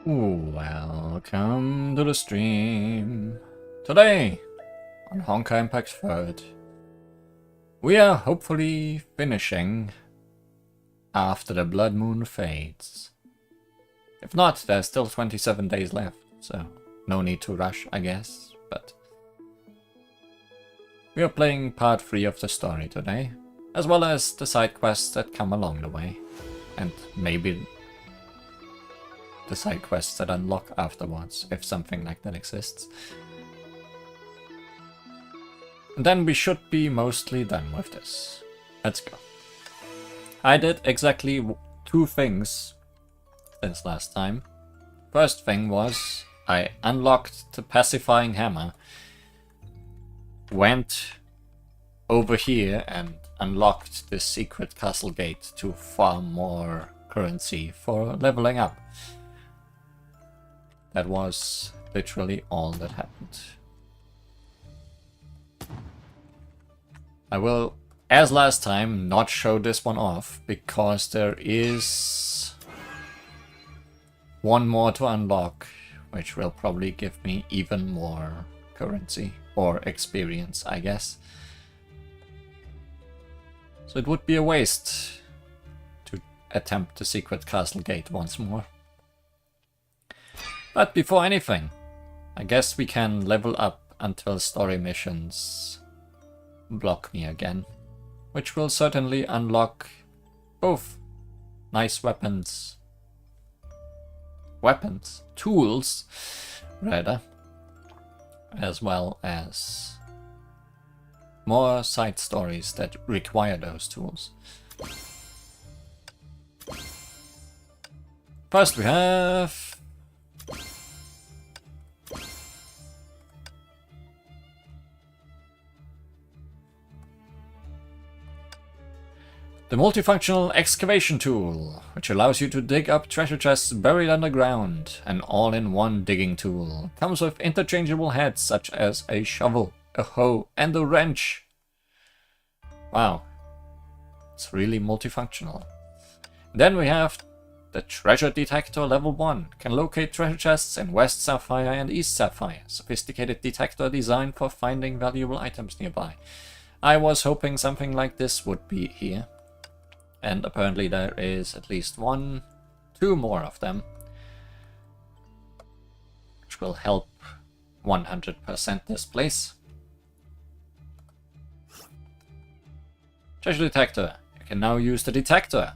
Welcome to the stream. Today, on Honkai Impact 3rd, we are hopefully finishing after the blood moon fades. If not, there's still 27 days left, so no need to rush, I guess, but we are playing part 3 of the story today, as well as the side quests that come along the way, and maybe the side quests that unlock afterwards, if something like that exists. And then we should be mostly done with this. Let's go. I did exactly 2 things since last time. First thing was I unlocked the pacifying hammer, went over here and unlocked this secret castle gate to farm more currency for leveling up. That was literally all that happened. I will, as last time, not show this one off, because there is one more to unlock, which will probably give me even more currency, or experience, I guess. So it would be a waste to attempt the secret castle gate once more. But before anything, I guess we can level up until story missions block me again, which will certainly unlock both nice tools, rather, as well as more side stories that require those tools. First we have the multifunctional excavation tool, which allows you to dig up treasure chests buried underground. An all-in-one digging tool. Comes with interchangeable heads such as a shovel, a hoe, and a wrench. Wow. It's really multifunctional. Then we have the treasure detector level 1. Can locate treasure chests in West Sapphire and East Sapphire. Sophisticated detector designed for finding valuable items nearby. I was hoping something like this would be here. And apparently there is at least 2 more of them, which will help 100% this place. Treasure detector. You can now use the detector.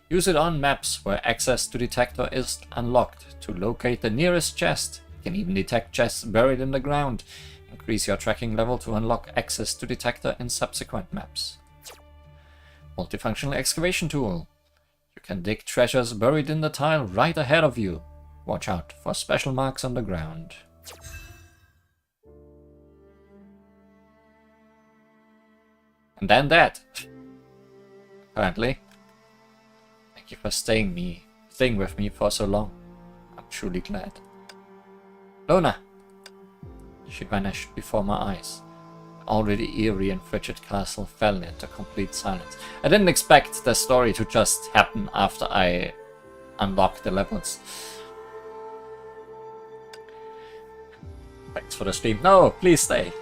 Use it on maps where access to detector is unlocked to locate the nearest chest. You can even detect chests buried in the ground. Increase your tracking level to unlock access to detector in subsequent maps. Multifunctional excavation tool. You can dig treasures buried in the tile right ahead of you. Watch out for special marks on the ground. And then that. Apparently. Thank you for staying with me for so long. I'm truly glad. Lona. She vanished before my eyes. Already eerie and frigid castle fell into complete silence. I didn't expect the story to just happen after I unlocked the levels. Thanks for the stream. No, please stay.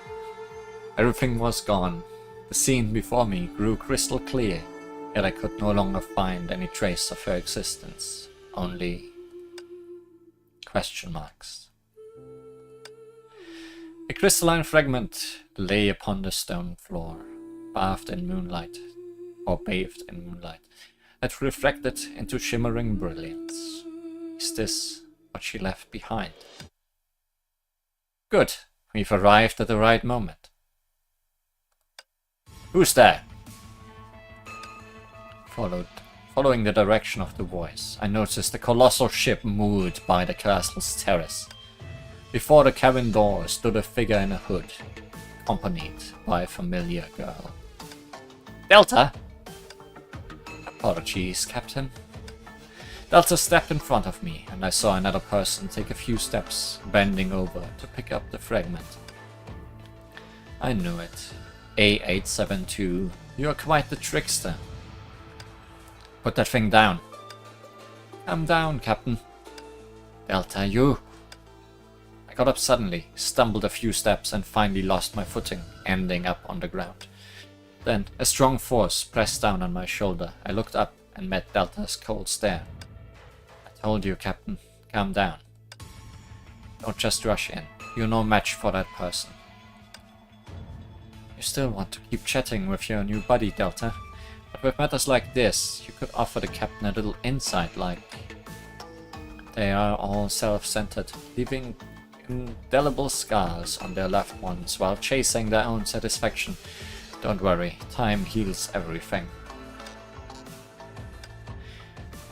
Everything was gone. The scene before me grew crystal clear, yet I could no longer find any trace of her existence. Only question marks. A crystalline fragment lay upon the stone floor, bathed in moonlight, that reflected into shimmering brilliance. Is this what she left behind? Good, we've arrived at the right moment. Who's there? Following the direction of the voice, I noticed a colossal ship moored by the castle's terrace. Before the cabin door stood a figure in a hood, accompanied by a familiar girl. Delta! Apologies, Captain. Delta stepped in front of me, and I saw another person take a few steps, bending over to pick up the fragment. I knew it. A872, you are quite the trickster. Put that thing down. Calm down, Captain. Delta, you! I got up suddenly, stumbled a few steps and finally lost my footing, ending up on the ground. Then, a strong force pressed down on my shoulder. I looked up and met Delta's cold stare. I told you, Captain. Calm down. Don't just rush in. You're no match for that person. You still want to keep chatting with your new buddy, Delta. But with matters like this, you could offer the captain a little insight, like... They are all self-centered, leaving indelible scars on their loved ones while chasing their own satisfaction. Don't worry, time heals everything.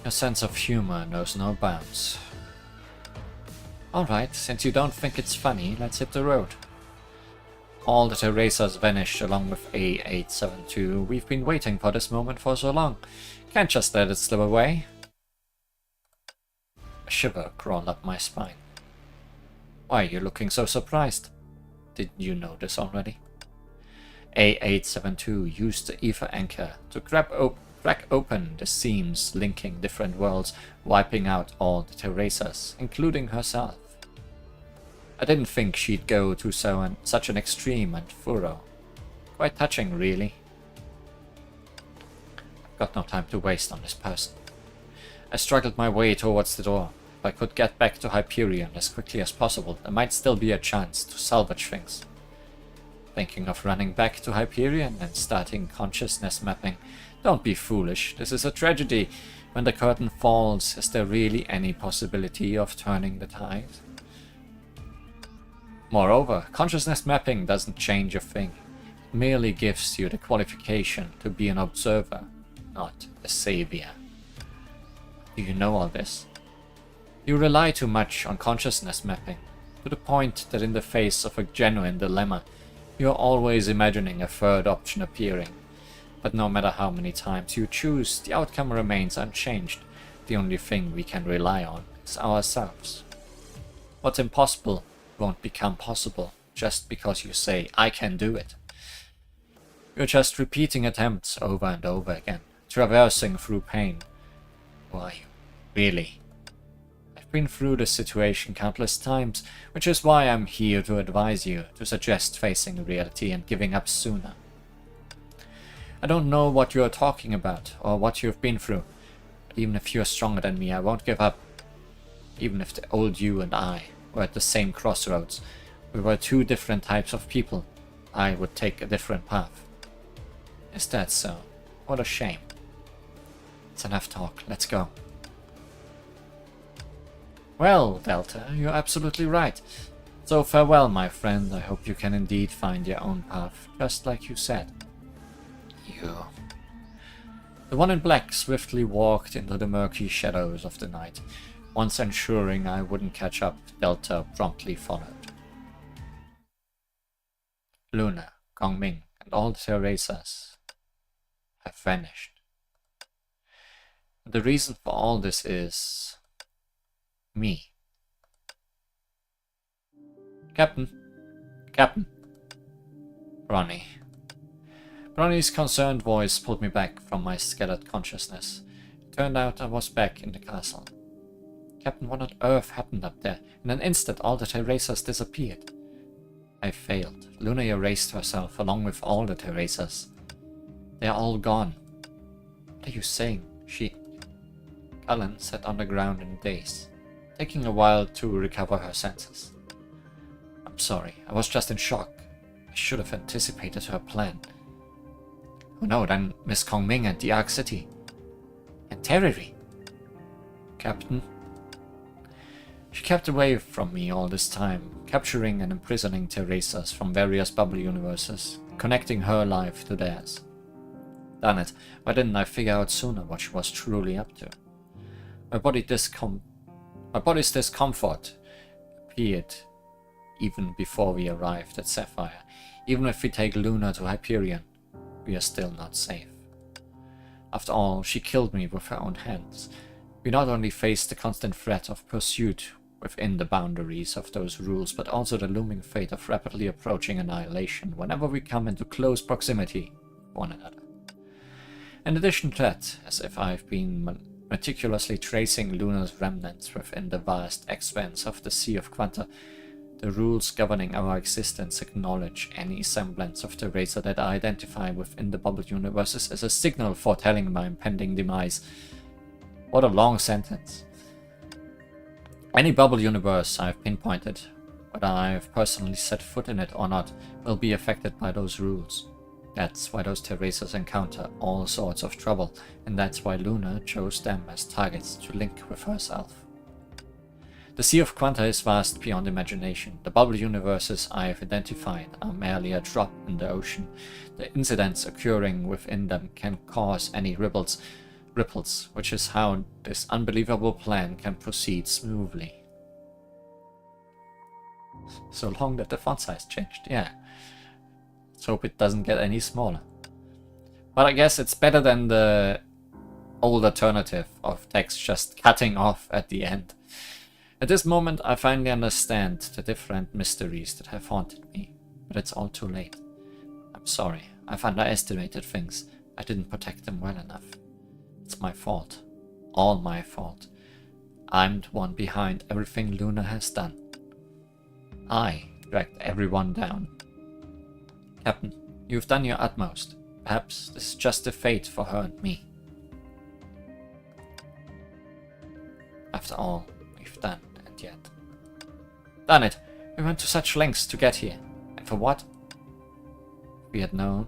Your sense of humor knows no bounds. Alright, since you don't think it's funny, let's hit the road. All the erasers vanished along with A872. We've been waiting for this moment for so long. Can't just let it slip away. A shiver crawled up my spine. Why are you looking so surprised? Didn't you know this already? A872 used the ether anchor to crack open the seams linking different worlds, wiping out all the erasers, including herself. I didn't think she'd go to such an extreme and thorough. Quite touching, really. I've got no time to waste on this person. I struggled my way towards the door. If I could get back to Hyperion as quickly as possible, there might still be a chance to salvage things. Thinking of running back to Hyperion and starting consciousness mapping. Don't be foolish, this is a tragedy. When the curtain falls, is there really any possibility of turning the tide? Moreover, consciousness mapping doesn't change a thing. It merely gives you the qualification to be an observer, not a savior. Do you know all this? You rely too much on consciousness mapping, to the point that in the face of a genuine dilemma, you are always imagining a third option appearing. But no matter how many times you choose, the outcome remains unchanged. The only thing we can rely on is ourselves. What's impossible won't become possible just because you say, I can do it. You're just repeating attempts over and over again, traversing through pain. Who are you? Really? I've been through this situation countless times, which is why I'm here to advise you, to suggest facing reality and giving up sooner. I don't know what you're talking about, or what you've been through, but even if you're stronger than me, I won't give up. Even if the old you and I were at the same crossroads, we were two different types of people, I would take a different path. Is that so? What a shame. It's enough talk, let's go. Well, Delta, you're absolutely right. So farewell, my friend. I hope you can indeed find your own path, just like you said. You. The one in black swiftly walked into the murky shadows of the night. Once ensuring I wouldn't catch up, Delta promptly followed. Luna, Gongming, and all the erasers have vanished. The reason for all this is... me. Captain. Captain. Ronnie. Ronnie's concerned voice pulled me back from my scattered consciousness. It turned out I was back in the castle. Captain, what on earth happened up there? In an instant all the erasers disappeared. I failed. Luna erased herself along with all the erasers. They are all gone. What are you saying? She... Cullen sat on the ground in a daze, taking a while to recover her senses. I'm sorry, I was just in shock. I should have anticipated her plan. Oh no, then Miss Gongming and the Ark City. And Terry. Captain? She kept away from me all this time, capturing and imprisoning erasers from various bubble universes, connecting her life to theirs. Darn it, why didn't I figure out sooner what she was truly up to? My body's discomfort appeared even before we arrived at Sapphire. Even if we take Luna to Hyperion, we are still not safe. After all, she killed me with her own hands. We not only faced the constant threat of pursuit within the boundaries of those rules, but also the looming fate of rapidly approaching annihilation whenever we come into close proximity with one another. In addition to that, as if I've been meticulously tracing Luna's remnants within the vast expanse of the Sea of Quanta. The rules governing our existence acknowledge any semblance of the racer that I identify within the bubble universes as a signal foretelling my impending demise. What a long sentence. Any bubble universe I've pinpointed, whether I've personally set foot in it or not, will be affected by those rules. That's why those Terracers encounter all sorts of trouble, and that's why Luna chose them as targets to link with herself. The Sea of Quanta is vast beyond imagination. The bubble universes I have identified are merely a drop in the ocean. The incidents occurring within them can cause any ripples, which is how this unbelievable plan can proceed smoothly. So long that the font size changed, yeah. Let's hope it doesn't get any smaller. But I guess it's better than the old alternative of text just cutting off at the end. At this moment, I finally understand the different mysteries that have haunted me, but it's all too late. I'm sorry, I've underestimated things. I didn't protect them well enough. It's my fault. All my fault. I'm the one behind everything Luna has done. I dragged everyone down. Captain, you've done your utmost. Perhaps this is just the fate for her and me. After all we've done and yet. Darn it! We went to such lengths to get here. And for what? If we had known,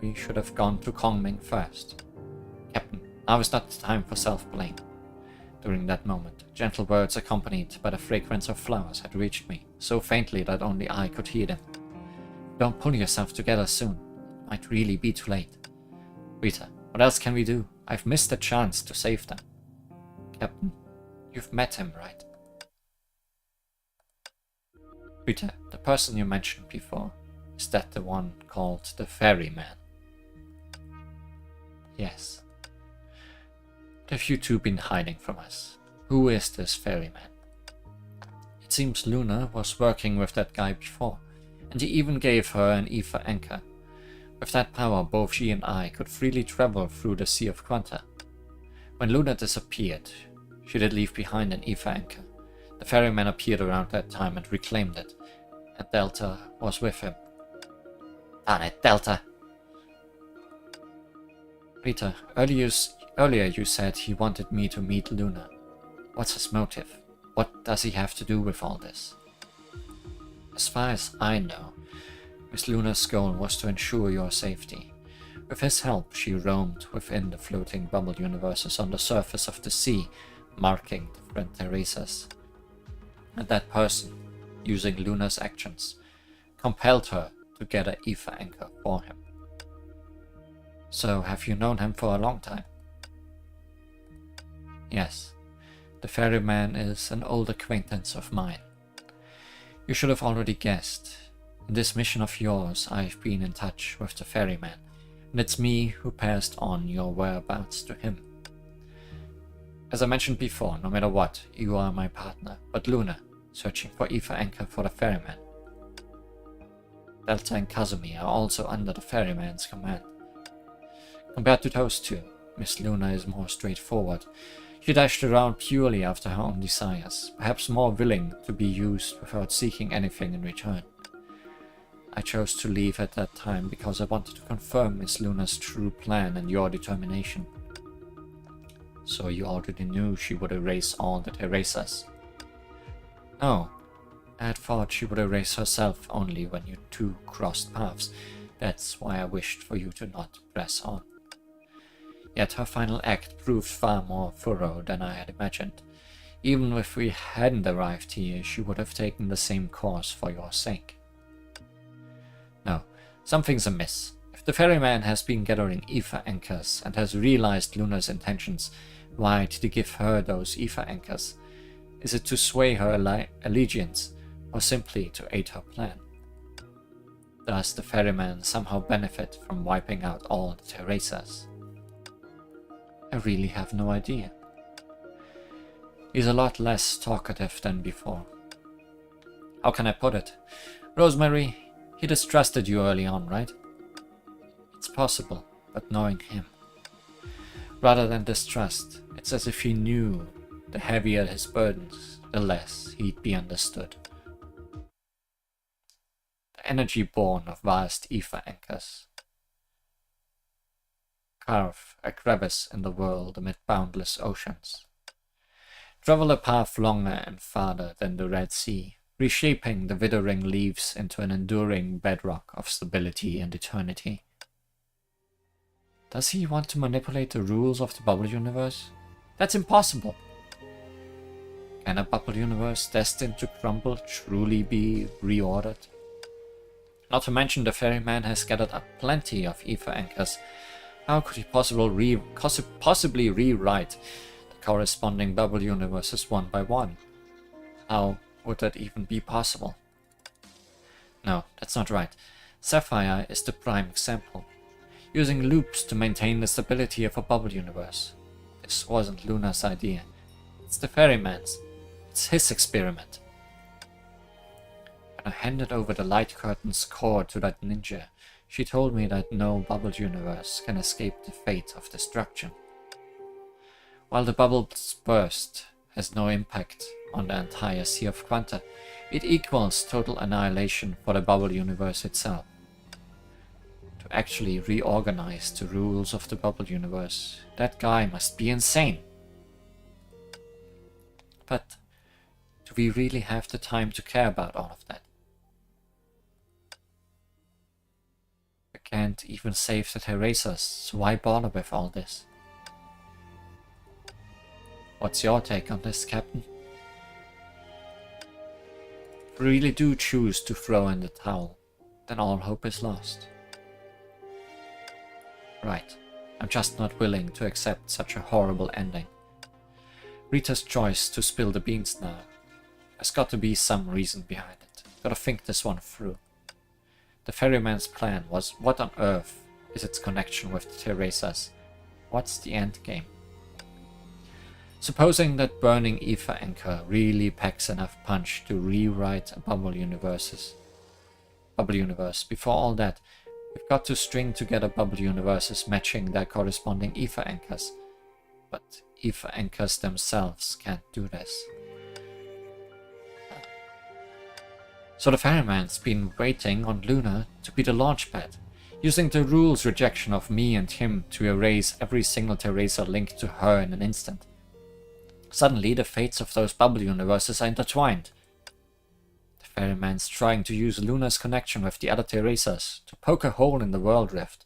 we should have gone to Kongming first. Captain, now is not the time for self-blame. During that moment, gentle words accompanied by the fragrance of flowers had reached me, so faintly that only I could hear them. Don't pull yourself together soon. It might really be too late. Rita, what else can we do? I've missed a chance to save them. Captain, you've met him, right? Rita, the person you mentioned before, is that the one called the Ferryman? Yes. What have you two been hiding from us? Who is this Ferryman? It seems Luna was working with that guy before, and he even gave her an ether anchor. With that power, both she and I could freely travel through the Sea of Quanta. When Luna disappeared, she did leave behind an ether anchor. The ferryman appeared around that time and reclaimed it, and Delta was with him. Darn it, Delta! Rita, earlier you said he wanted me to meet Luna. What's his motive? What does he have to do with all this? As far as I know, Miss Luna's goal was to ensure your safety. With his help, she roamed within the floating bubble universes on the surface of the sea, marking different Teresas. And that person, using Luna's actions, compelled her to get an ether anchor for him. So, have you known him for a long time? Yes, the ferryman is an old acquaintance of mine. You should have already guessed. In this mission of yours, I've been in touch with the ferryman, and it's me who passed on your whereabouts to him. As I mentioned before, no matter what, you are my partner, but Luna, searching for ether anchor for the ferryman. Delta and Kazumi are also under the ferryman's command. Compared to those two, Miss Luna is more straightforward. She dashed around purely after her own desires, perhaps more willing to be used without seeking anything in return. I chose to leave at that time because I wanted to confirm Miss Luna's true plan and your determination. So you already knew she would erase all the Teresas? No, I had thought she would erase herself only when you two crossed paths. That's why I wished for you to not press on. Yet her final act proved far more thorough than I had imagined. Even if we hadn't arrived here, she would have taken the same course for your sake. No, something's amiss. If the ferryman has been gathering ether anchors and has realized Luna's intentions, why did he give her those ether anchors? Is it to sway her allegiance, or simply to aid her plan? Does the ferryman somehow benefit from wiping out all the Teresas? I really have no idea. He's a lot less talkative than before. How can I put it? Rosemary, he distrusted you early on, right? It's possible, but knowing him. Rather than distrust, it's as if he knew the heavier his burdens, the less he'd be understood. The energy born of vast ether anchors carve a crevice in the world amid boundless oceans. Travel a path longer and farther than the Red Sea, reshaping the withering leaves into an enduring bedrock of stability and eternity. Does he want to manipulate the rules of the bubble universe? That's impossible! Can a bubble universe destined to crumble truly be reordered? Not to mention the ferryman has gathered up plenty of ether anchors. How could he possibly rewrite the corresponding bubble universes one by one? How would that even be possible? No, that's not right. Sapphire is the prime example, using loops to maintain the stability of a bubble universe. This wasn't Luna's idea. It's the ferryman's. It's his experiment. When I handed over the light curtain's cord to that ninja, she told me that no bubble universe can escape the fate of destruction. While the bubble's burst has no impact on the entire sea of quanta, it equals total annihilation for the bubble universe itself. To actually reorganize the rules of the bubble universe, that guy must be insane. But do we really have the time to care about all of that? I can't even save the Teresas, so why bother with all this? What's your take on this, Captain? If we really do choose to throw in the towel, then all hope is lost. Right, I'm just not willing to accept such a horrible ending. Rita's choice to spill the beans now. There's got to be some reason behind it. Gotta think this one through. The ferryman's plan was, what on earth is its connection with the Teresas? What's the end game? Supposing that burning ether anchor really packs enough punch to rewrite a bubble universe, before all that, we've got to string together bubble universes matching their corresponding ether anchors. But ether anchors themselves can't do this. So the ferryman's been waiting on Luna to be the launchpad, using the rules rejection of me and him to erase every single Teresa linked to her in an instant. Suddenly the fates of those bubble universes are intertwined. The ferryman's trying to use Luna's connection with the other Teresas to poke a hole in the world rift.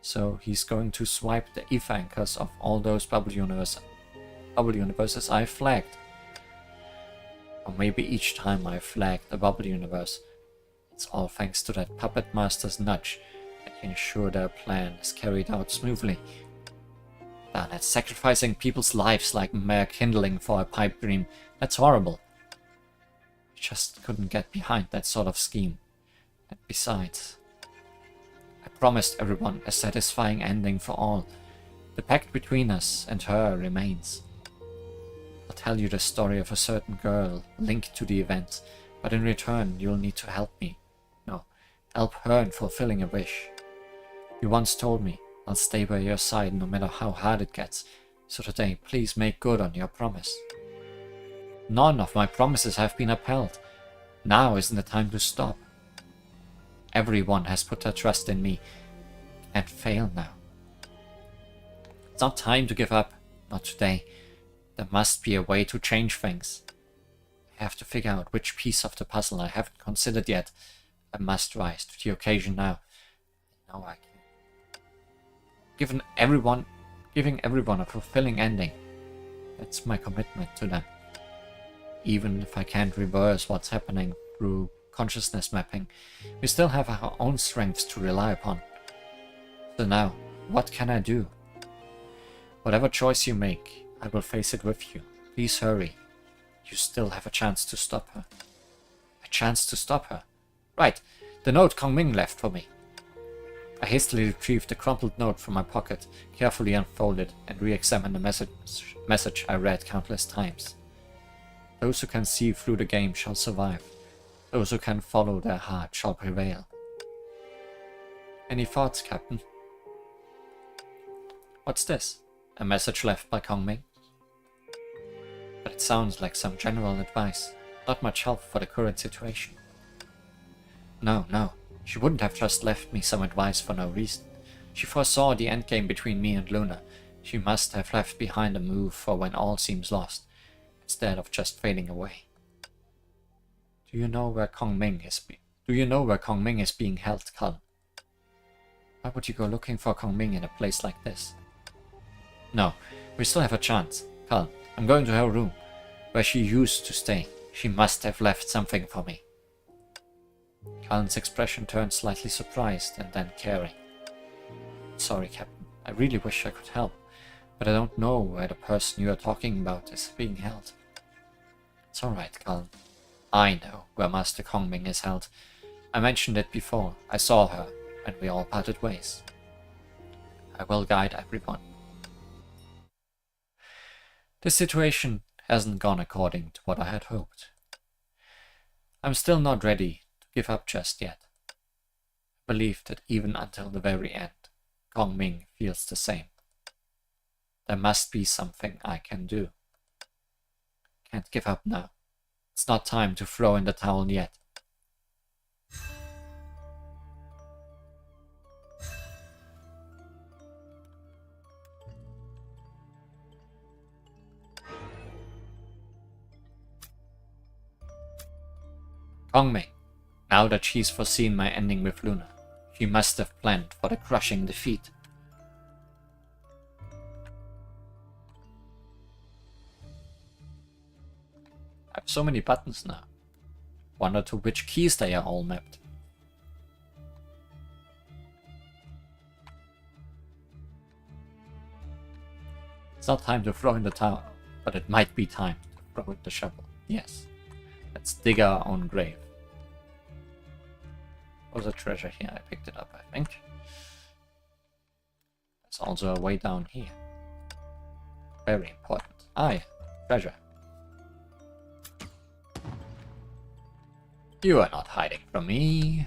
So he's going to swipe the ether anchors of all those bubble universes I flagged. Or maybe each time I flagged a bubble universe, it's all thanks to that puppet master's nudge that ensure their plan is carried out smoothly. Darn it, sacrificing people's lives like mere kindling for a pipe dream, that's horrible. I just couldn't get behind that sort of scheme. And besides, I promised everyone a satisfying ending for all. The pact between us and her remains. I'll tell you the story of a certain girl linked to the event, but in return you'll need to help me. No, help her in fulfilling a wish. You once told me I'll stay by your side no matter how hard it gets, so today please make good on your promise. None of my promises have been upheld. Now isn't the time to stop. Everyone has put their trust in me. Can't fail now. It's not time to give up. Not today. There must be a way to change things. I have to figure out which piece of the puzzle I haven't considered yet. I must rise to the occasion now. I know I can. Giving everyone a fulfilling ending. That's my commitment to them. Even if I can't reverse what's happening through consciousness mapping, we still have our own strengths to rely upon. So now, what can I do? Whatever choice you make, I will face it with you. Please hurry. You still have a chance to stop her. A chance to stop her? Right, the note Kong Ming left for me. I hastily retrieved the crumpled note from my pocket, carefully unfolded, and re-examined the message I read countless times. Those who can see through the game shall survive. Those who can follow their heart shall prevail. Any thoughts, Captain? What's this? A message left by Kongming. But it sounds like some general advice. Not much help for the current situation. No. She wouldn't have just left me some advice for no reason. She foresaw the endgame between me and Luna. She must have left behind a move for when all seems lost, instead of just fading away. Do you know where Kongming is being held, Cullen? Why would you go looking for Kongming in a place like this? No, we still have a chance. Cullen, I'm going to her room, where she used to stay. She must have left something for me. Cullen's expression turned slightly surprised and then caring. Sorry, Captain. I really wish I could help, but I don't know where the person you are talking about is being held. It's alright, Cullen. I know where Master Kongming is held. I mentioned it before. I saw her, and we all parted ways. I will guide everyone. This situation hasn't gone according to what I had hoped. I'm still not ready to give up just yet. I believe that even until the very end, Kongming feels the same. There must be something I can do. Can't give up now. It's not time to throw in the towel yet. Kongming, now that she's foreseen my ending with Luna, she must have planned for the crushing defeat. I have so many buttons now. Wonder to which keys they are all mapped. It's not time to throw in the towel, but it might be time to throw in the shovel. Yes. Let's dig our own grave. There's a treasure here. I picked it up, I think. There's also a way down here. Very important. Ah, yeah. Treasure. You are not hiding from me.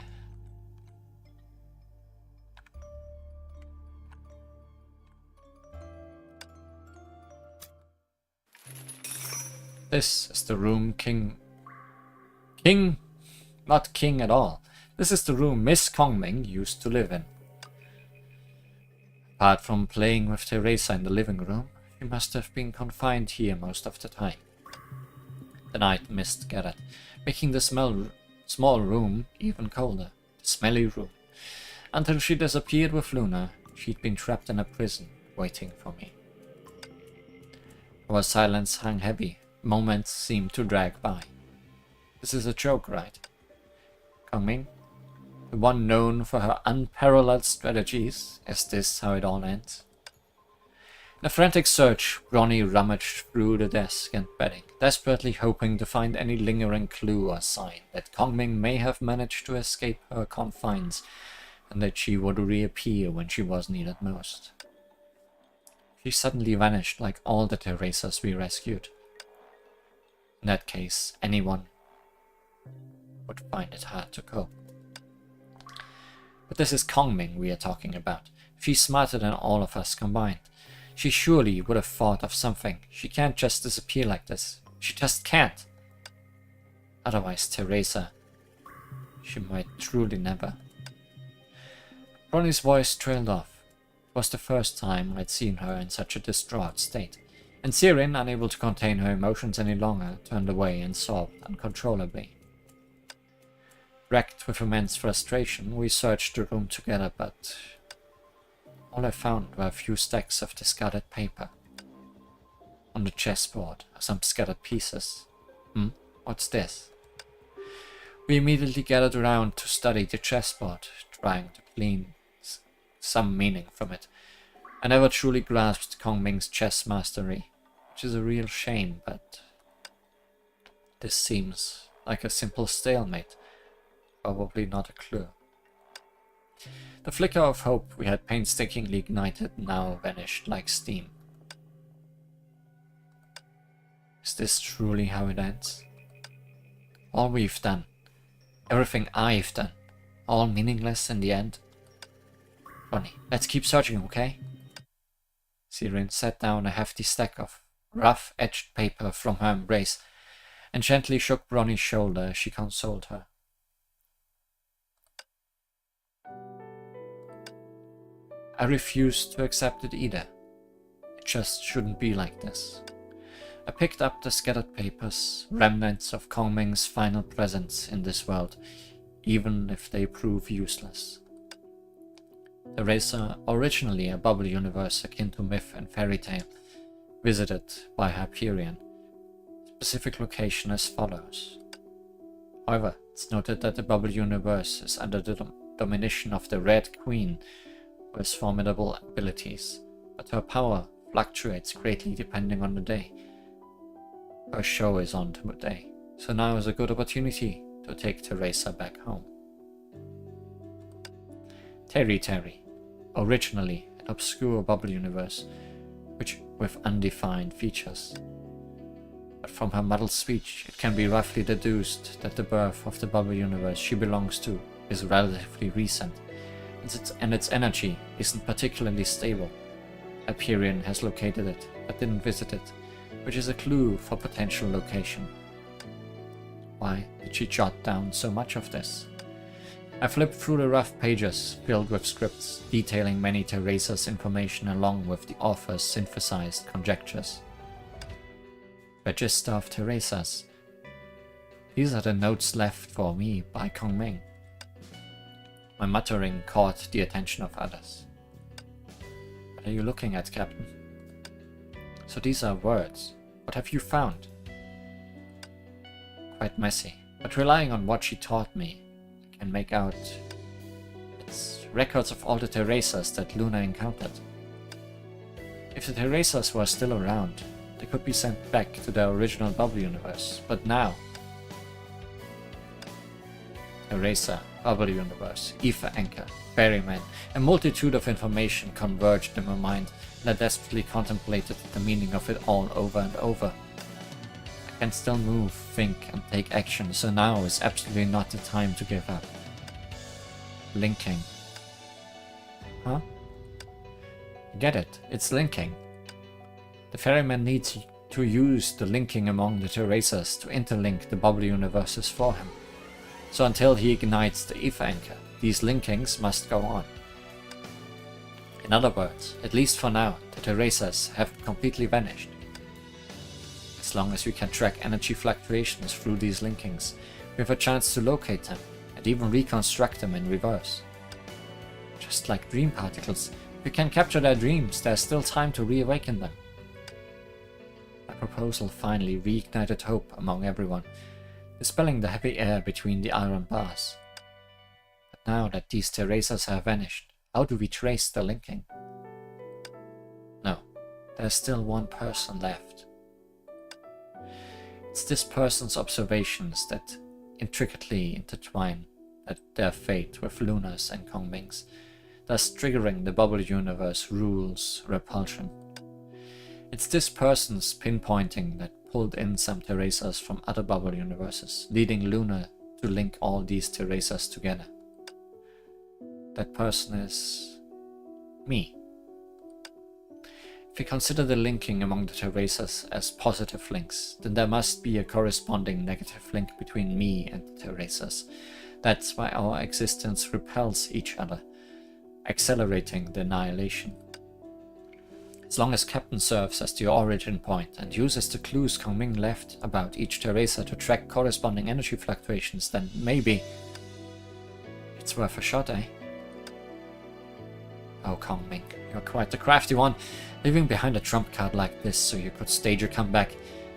This is the room not king at all. This is the room Miss Kongming used to live in. Apart from playing with Teresa in the living room, she must have been confined here most of the time. The night mist gathered, making the small room even colder. The smelly room. Until she disappeared with Luna, she'd been trapped in a prison, waiting for me. Our silence hung heavy. Moments seemed to drag by. This is a joke, right? Kongming, the one known for her unparalleled strategies, is this how it all ends? In a frantic search, Ronnie rummaged through the desk and bedding, desperately hoping to find any lingering clue or sign that Kongming may have managed to escape her confines, and that she would reappear when she was needed most. She suddenly vanished like all the Teresas we rescued. In that case, anyone would find it hard to cope. But this is Kongming we are talking about. She's smarter than all of us combined. She surely would have thought of something. She can't just disappear like this. She just can't. Otherwise, Teresa, she might truly never. Ronnie's voice trailed off. It was the first time I'd seen her in such a distraught state, and Sirin, unable to contain her emotions any longer, turned away and sobbed uncontrollably. Wrecked with immense frustration, we searched the room together, but all I found were a few stacks of discarded paper. On the chessboard are some scattered pieces. What's this? We immediately gathered around to study the chessboard, trying to glean some meaning from it. I never truly grasped Kongming's chess mastery, which is a real shame, but this seems like a simple stalemate, probably not a clue. The flicker of hope we had painstakingly ignited now vanished like steam. Is this truly how it ends? All we've done, everything I've done, all meaningless in the end? Ronnie, let's keep searching, okay? Sirin set down a hefty stack of rough-edged paper from her embrace and gently shook Bronny's shoulder as she consoled her. I refused to accept it either. It just shouldn't be like this. I picked up the scattered papers, remnants of Kongming's final presence in this world, even if they prove useless. The racer, originally a bubble universe akin to myth and fairy tale, visited by Hyperion. Specific location as follows. However, it's noted that the bubble universe is under the domination of the Red Queen, who has formidable abilities, but her power fluctuates greatly depending on the day. Her show is on today, so now is a good opportunity to take Teresa back home. Terry, originally an obscure bubble universe, which with undefined features. But from her muddled speech, it can be roughly deduced that the birth of the bubble universe she belongs to is relatively recent, and its energy isn't particularly stable. Hyperion has located it, but didn't visit it, which is a clue for potential location. Why did she jot down so much of this? I flipped through the rough pages filled with scripts detailing many Teresa's information along with the author's synthesized conjectures. Register of Teresa's. These are the notes left for me by Kongming. My muttering caught the attention of others. What are you looking at, Captain? So these are words. What have you found? Quite messy, but relying on what she taught me, I can make out it's records of all the Teresas that Luna encountered. If the Teresas were still around, they could be sent back to their original bubble universe, but now Teresa, bubble universe, ether anchor, ferryman, a multitude of information converged in my mind, and I desperately contemplated the meaning of it all over and over. I can still move, think, and take action, so now is absolutely not the time to give up. Linking. Huh? Get it, it's linking. The ferryman needs to use the linking among the Teresas to interlink the bubble universes for him. So until he ignites the ether anchor, these linkings must go on. In other words, at least for now, the Teresas have completely vanished. As long as we can track energy fluctuations through these linkings, we have a chance to locate them and even reconstruct them in reverse. Just like dream particles, if we can capture their dreams, there's still time to reawaken them. My proposal finally reignited hope among everyone, dispelling the heavy air between the iron bars. But now that these Teresas have vanished, how do we trace the linking? No, there's still one person left. It's this person's observations that intricately intertwine their fate with Luna's and Kongming's, thus triggering the bubble universe rules repulsion. It's this person's pinpointing that pulled in some Teresas from other bubble universes, leading Luna to link all these Teresas together. That person is me. If we consider the linking among the Teresas as positive links, then there must be a corresponding negative link between me and the Teresas. That's why our existence repels each other, accelerating the annihilation. As long as Captain serves as the origin point and uses the clues Kongming left about each Teresa to track corresponding energy fluctuations, then maybe it's worth a shot, eh? Oh, Kongming, you're quite the crafty one, leaving behind a trump card like this so you could stage your comeback.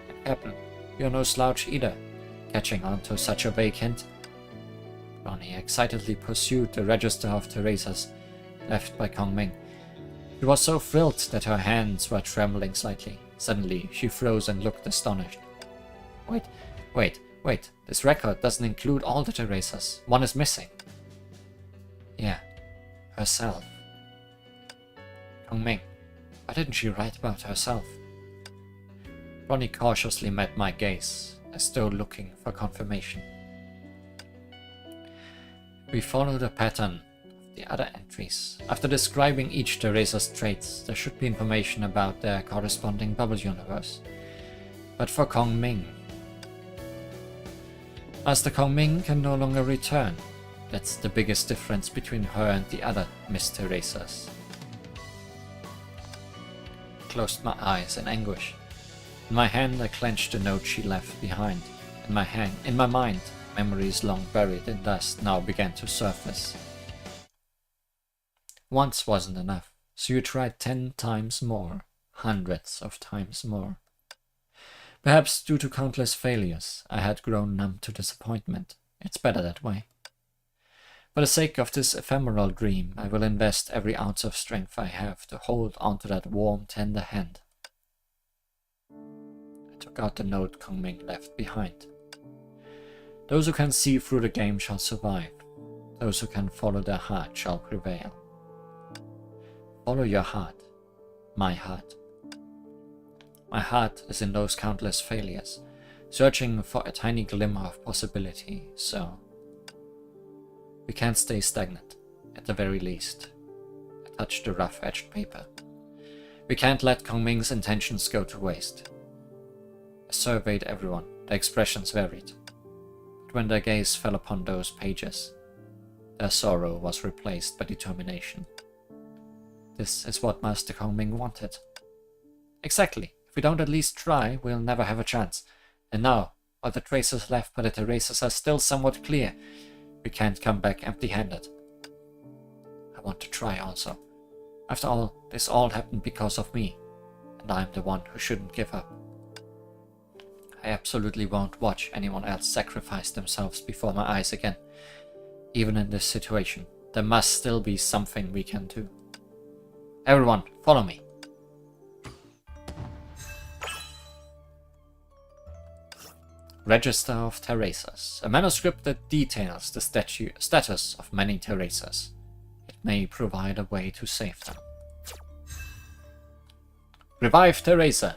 And Captain, you're no slouch either, catching on to such a vague hint. Ronnie excitedly pursued the register of Teresas left by Kongming. She was so thrilled that her hands were trembling slightly. Suddenly, she froze and looked astonished. Wait, this record doesn't include all the Teresas. One is missing. Yeah, herself. Kongming, why didn't she write about herself? Ronnie cautiously met my gaze, as though looking for confirmation. We followed a pattern of the other entries. After describing each Teresa's traits, there should be information about their corresponding bubble universe. But for Kong Ming, Master Kong Ming can no longer return. That's the biggest difference between her and the other Miss Teresas. I closed my eyes in anguish. In my hand I clenched the note she left behind. In my mind, memories long buried in dust now began to surface. Once wasn't enough, so you tried 10 times more, hundreds of times more. Perhaps due to countless failures, I had grown numb to disappointment. It's better that way. For the sake of this ephemeral dream, I will invest every ounce of strength I have to hold onto that warm, tender hand. I took out the note Kong Ming left behind. Those who can see through the game shall survive. Those who can follow their heart shall prevail. Follow your heart. My heart. My heart is in those countless failures, searching for a tiny glimmer of possibility, so we can't stay stagnant, at the very least. I touched the rough-edged paper. We can't let Kong Ming's intentions go to waste. I surveyed everyone, their expressions varied. But when their gaze fell upon those pages, their sorrow was replaced by determination. This is what Master Kong Ming wanted. Exactly. If we don't at least try, we'll never have a chance. And now, while the traces left by the Teresas are still somewhat clear, we can't come back empty-handed. I want to try also. After all, this all happened because of me, and I'm the one who shouldn't give up. I absolutely won't watch anyone else sacrifice themselves before my eyes again. Even in this situation, there must still be something we can do. Everyone, follow me. Register of Teresas, a manuscript that details the status of many Teresas. It may provide a way to save them. Revive Teresa.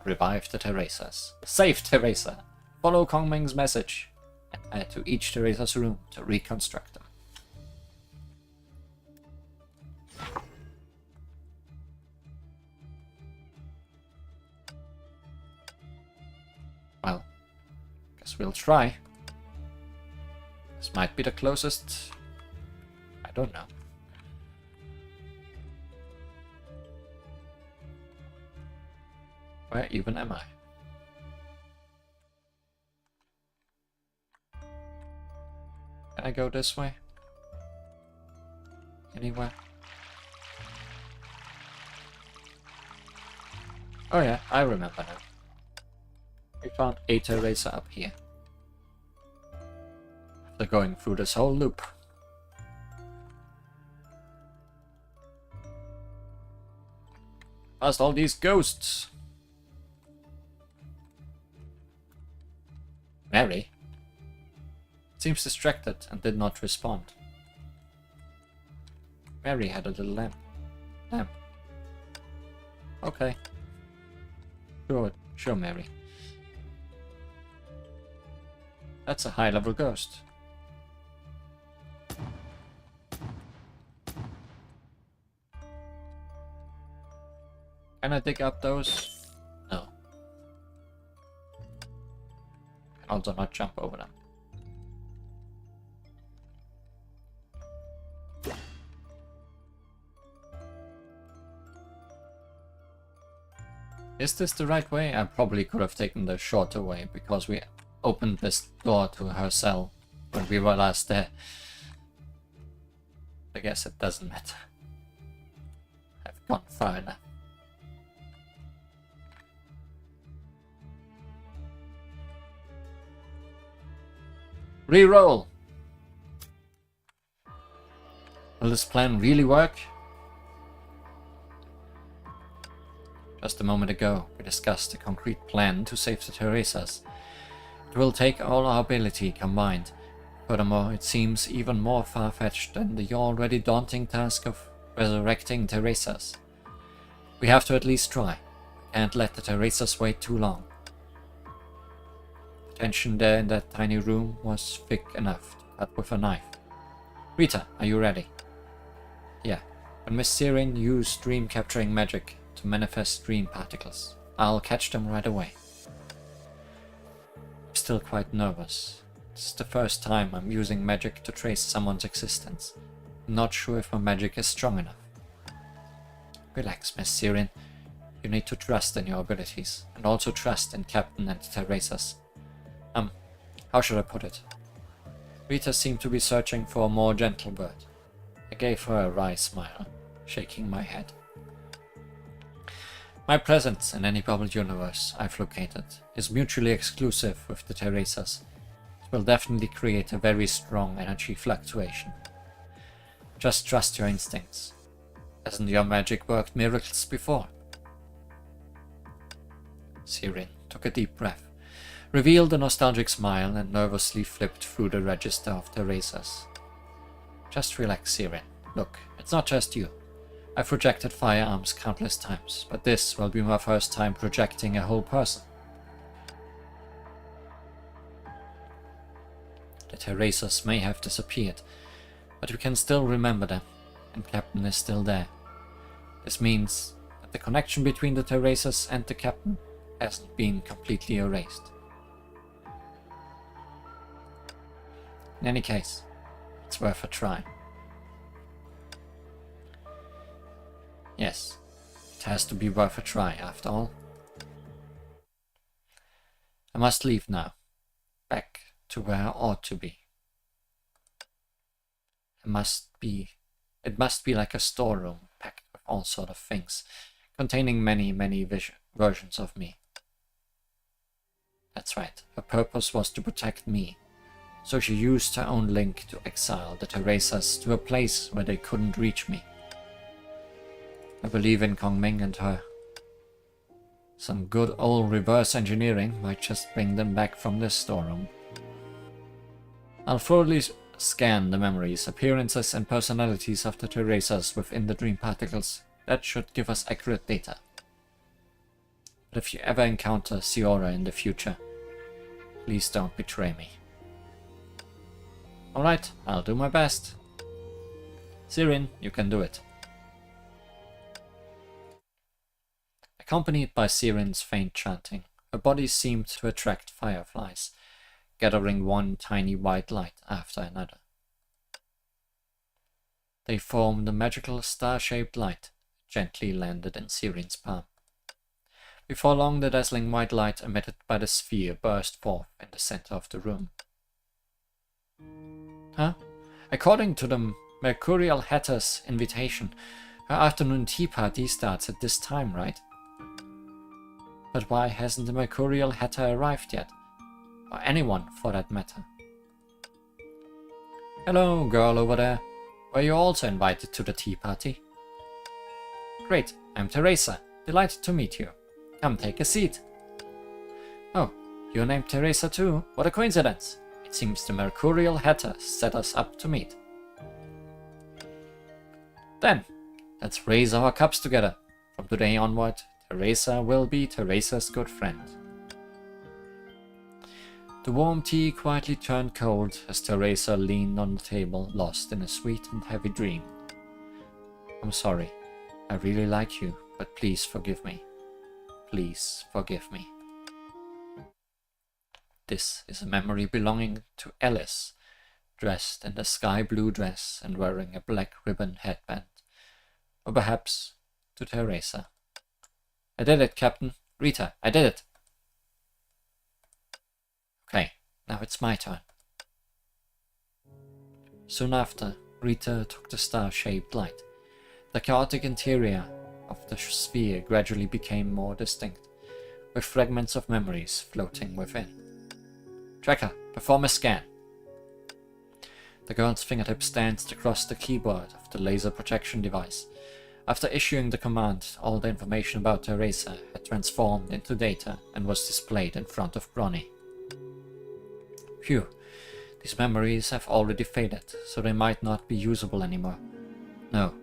Revive the Teresas. Save Teresa. Follow Kong Ming's message and add to each Teresa's room to reconstruct them. Well, guess we'll try. This might be the closest. I don't know. Where even am I? Can I go this way? Anywhere? Oh yeah, I remember now. We found a Teresa up here. After going through this whole loop. Past all these ghosts. Mary seems distracted and did not respond. Mary had a little lamp. Okay. Sure, Mary. That's a high-level ghost. Can I dig up those? No. Can also not jump over them. Is this the right way? I probably could have taken the shorter way because we opened this door to her cell when we were last there. I guess it doesn't matter. I've gone far enough. Reroll! Will this plan really work? Just a moment ago, we discussed a concrete plan to save the Teresas. It will take all our ability combined. Furthermore, it seems even more far-fetched than the already daunting task of resurrecting Teresas. We have to at least try. We can't let the Teresas wait too long. The tension there in that tiny room was thick enough to cut with a knife. Rita, are you ready? Yeah, when Miss Sirin used dream capturing magic to manifest dream particles, I'll catch them right away. I'm still quite nervous. This is the first time I'm using magic to trace someone's existence. I'm not sure if my magic is strong enough. Relax, Miss Sirin. You need to trust in your abilities, and also trust in Captain and Teresa's. How should I put it? Rita seemed to be searching for a more gentle word. I gave her a wry smile, shaking my head. My presence in any bubble universe I've located is mutually exclusive with the Teresas. It will definitely create a very strong energy fluctuation. Just trust your instincts. Hasn't your magic worked miracles before? Sirin took a deep breath, revealed a nostalgic smile, and nervously flipped through the register of Teresa's. Just relax, Sirin. Look, it's not just you. I've projected firearms countless times, but this will be my first time projecting a whole person. The Teresas may have disappeared, but we can still remember them, and Captain is still there. This means that the connection between the Teresas and the Captain hasn't been completely erased. In any case, it's worth a try. Yes, it has to be worth a try after all. I must leave now, back to where I ought to be. It must be like a storeroom packed with all sort of things, containing many versions of me. That's right, her purpose was to protect me, so she used her own link to exile the Teresas to a place where they couldn't reach me. I believe in Kong Ming and her. Some good old reverse engineering might just bring them back from this storeroom. I'll thoroughly scan the memories, appearances and personalities of the Teresas within the dream particles. That should give us accurate data. But if you ever encounter Siora in the future, please don't betray me. Alright, I'll do my best. Sirin, you can do it. Accompanied by Sirin's faint chanting, her body seemed to attract fireflies, gathering one tiny white light after another. They formed a magical star-shaped light, gently landed in Sirin's palm. Before long, the dazzling white light emitted by the sphere burst forth in the center of the room. Huh? According to the Mercurial Hatter's invitation, her afternoon tea party starts at this time, right? But why hasn't the Mercurial Hatter arrived yet? Or anyone, for that matter. Hello, girl over there. Were you also invited to the tea party? Great, I'm Teresa. Delighted to meet you. Come take a seat. Oh, you're named Teresa too? What a coincidence. It seems the Mercurial Hatter set us up to meet. Then, let's raise our cups together. From today onward, Teresa will be Teresa's good friend. The warm tea quietly turned cold as Teresa leaned on the table, lost in a sweet and heavy dream. I'm sorry. I really like you, but please forgive me. Please forgive me. This is a memory belonging to Alice, dressed in a sky blue dress and wearing a black ribbon headband. Or perhaps to Teresa. I did it, Captain. Rita, I did it. Okay, now it's my turn. Soon after, Rita took the star-shaped light. The chaotic interior of the sphere gradually became more distinct, with fragments of memories floating within. Tracker, perform a scan. The girl's fingertips danced across the keyboard of the laser projection device. After issuing the command, all the information about Teresa had transformed into data and was displayed in front of Bronny. Phew, these memories have already faded, so they might not be usable anymore. No,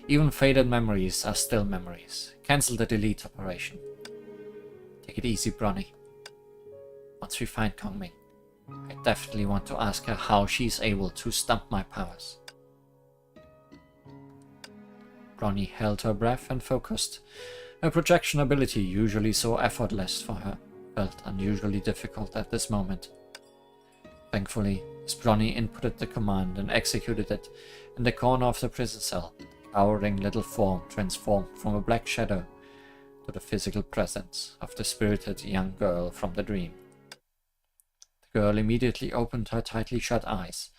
even faded memories are still memories. Cancel the delete operation. Take it easy, Bronny. Once we find Kong Ming, I definitely want to ask her how she's able to stump my powers. Bronnie held her breath and focused. Her projection ability, usually so effortless for her, felt unusually difficult at this moment. Thankfully, as Bronnie inputted the command and executed it, in the corner of the prison cell, a towering little form transformed from a black shadow to the physical presence of the spirited young girl from the dream. The girl immediately opened her tightly shut eyes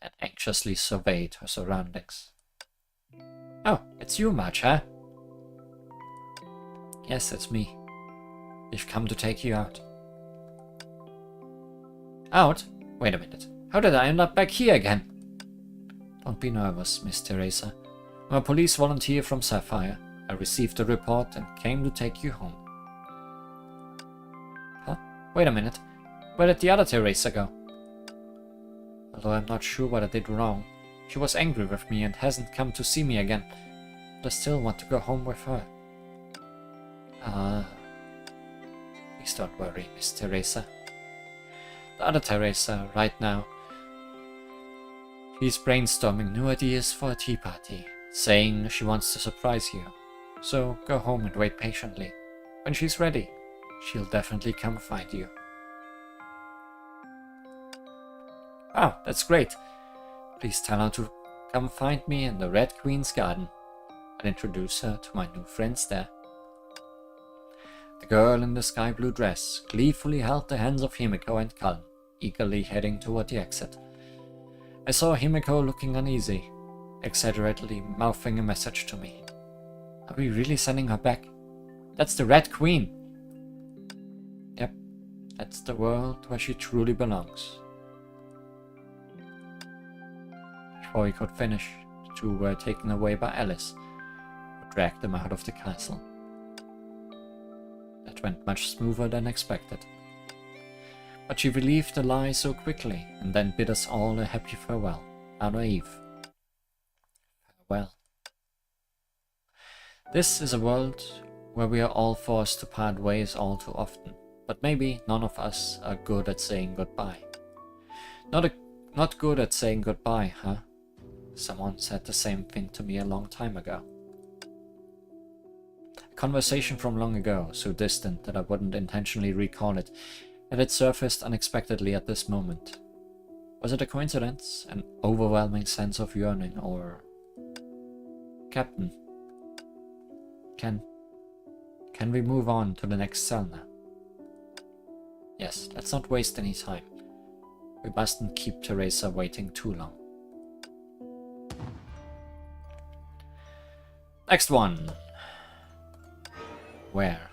and anxiously surveyed her surroundings. "Oh, it's you, Marge, huh?" "Yes, it's me. We've come to take you out." "Out? Wait a minute. How did I end up back here again?" "Don't be nervous, Miss Teresa. I'm a police volunteer from Sapphire. I received a report and came to take you home." "Huh? Wait a minute. Where did the other Teresa go?" "Although I'm not sure what I did wrong. She was angry with me and hasn't come to see me again. But I still want to go home with her." Please don't worry, Miss Teresa. The other Teresa, right now, she's brainstorming new ideas for a tea party, saying she wants to surprise you. So go home and wait patiently. When she's ready, she'll definitely come find you. "Oh, that's great. Please tell her to come find me in the Red Queen's garden. I'll introduce her to my new friends there." The girl in the sky blue dress gleefully held the hands of Himiko and Cullen, eagerly heading toward the exit. I saw Himiko looking uneasy, exaggeratedly mouthing a message to me. Are we really sending her back? That's the Red Queen! Yep, that's the world where she truly belongs. Before he could finish, the two were taken away by Alice, who dragged them out of the castle. That went much smoother than expected. But she relieved the lie so quickly, and then bid us all a happy farewell. How naive. Farewell. This is a world where we are all forced to part ways all too often, but maybe none of us are good at saying goodbye. Not good at saying goodbye, huh? Someone said the same thing to me a long time ago. A conversation from long ago, so distant that I wouldn't intentionally recall it, and it surfaced unexpectedly at this moment. Was it a coincidence, an overwhelming sense of yearning, or... Captain, can we move on to the next cell now? Yes, let's not waste any time. We mustn't keep Teresa waiting too long. Next one. Where?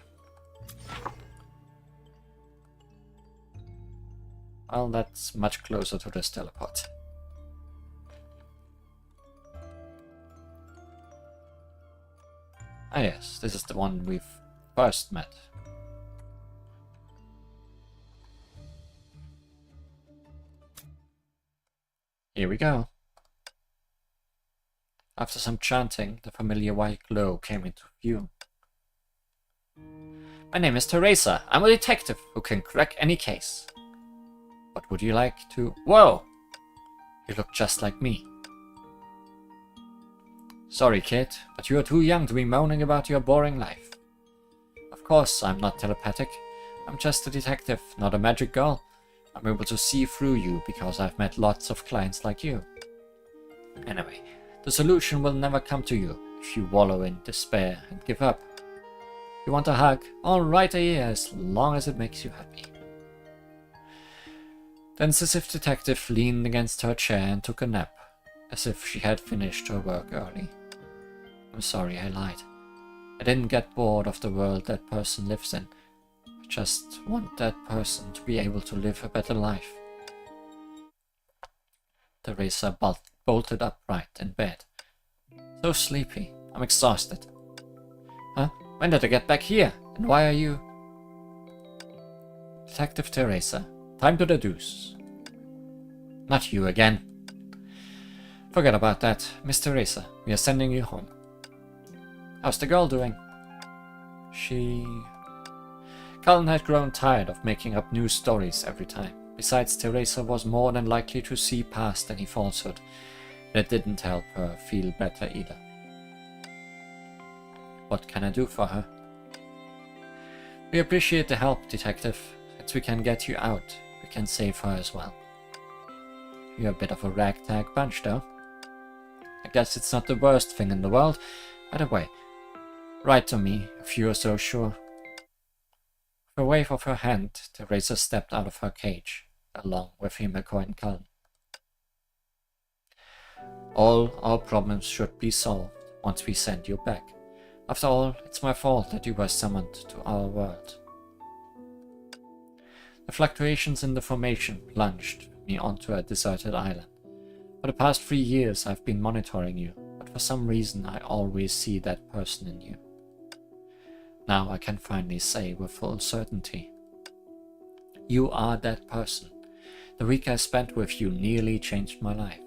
Well, that's much closer to this teleport. Ah yes, this is the one we've first met. Here we go. After some chanting, the familiar white glow came into view. My name is Teresa. I'm a detective who can crack any case. What would you like to... Whoa! You look just like me. Sorry, kid, but you are too young to be moaning about your boring life. Of course, I'm not telepathic. I'm just a detective, not a magic girl. I'm able to see through you because I've met lots of clients like you. Anyway, the solution will never come to you if you wallow in despair and give up. You want a hug? I'll write a year as long as it makes you happy. The incisive detective leaned against her chair and took a nap, as if she had finished her work early. I'm sorry, I lied. I didn't get bored of the world that person lives in. I just want that person to be able to live a better life. Teresa bolted upright in bed. So sleepy. I'm exhausted. Huh? When did I get back here? And why are you... Detective Teresa, time to deduce. Not you again. Forget about that. Miss Teresa, we are sending you home. How's the girl doing? Cullen had grown tired of making up new stories every time. Besides, Teresa was more than likely to see past any falsehood. That didn't help her feel better either. What can I do for her? We appreciate the help, Detective. Since we can get you out, we can save her as well. You're a bit of a ragtag bunch, though. I guess it's not the worst thing in the world. By the way, write to me if you are so sure. With a wave of her hand, Teresa stepped out of her cage, along with Himeko and Calm. All our problems should be solved once we send you back. After all, it's my fault that you were summoned to our world. The fluctuations in the formation plunged me onto a deserted island. For the past 3 years I've been monitoring you, but for some reason I always see that person in you. Now I can finally say with full certainty, you are that person. The week I spent with you nearly changed my life.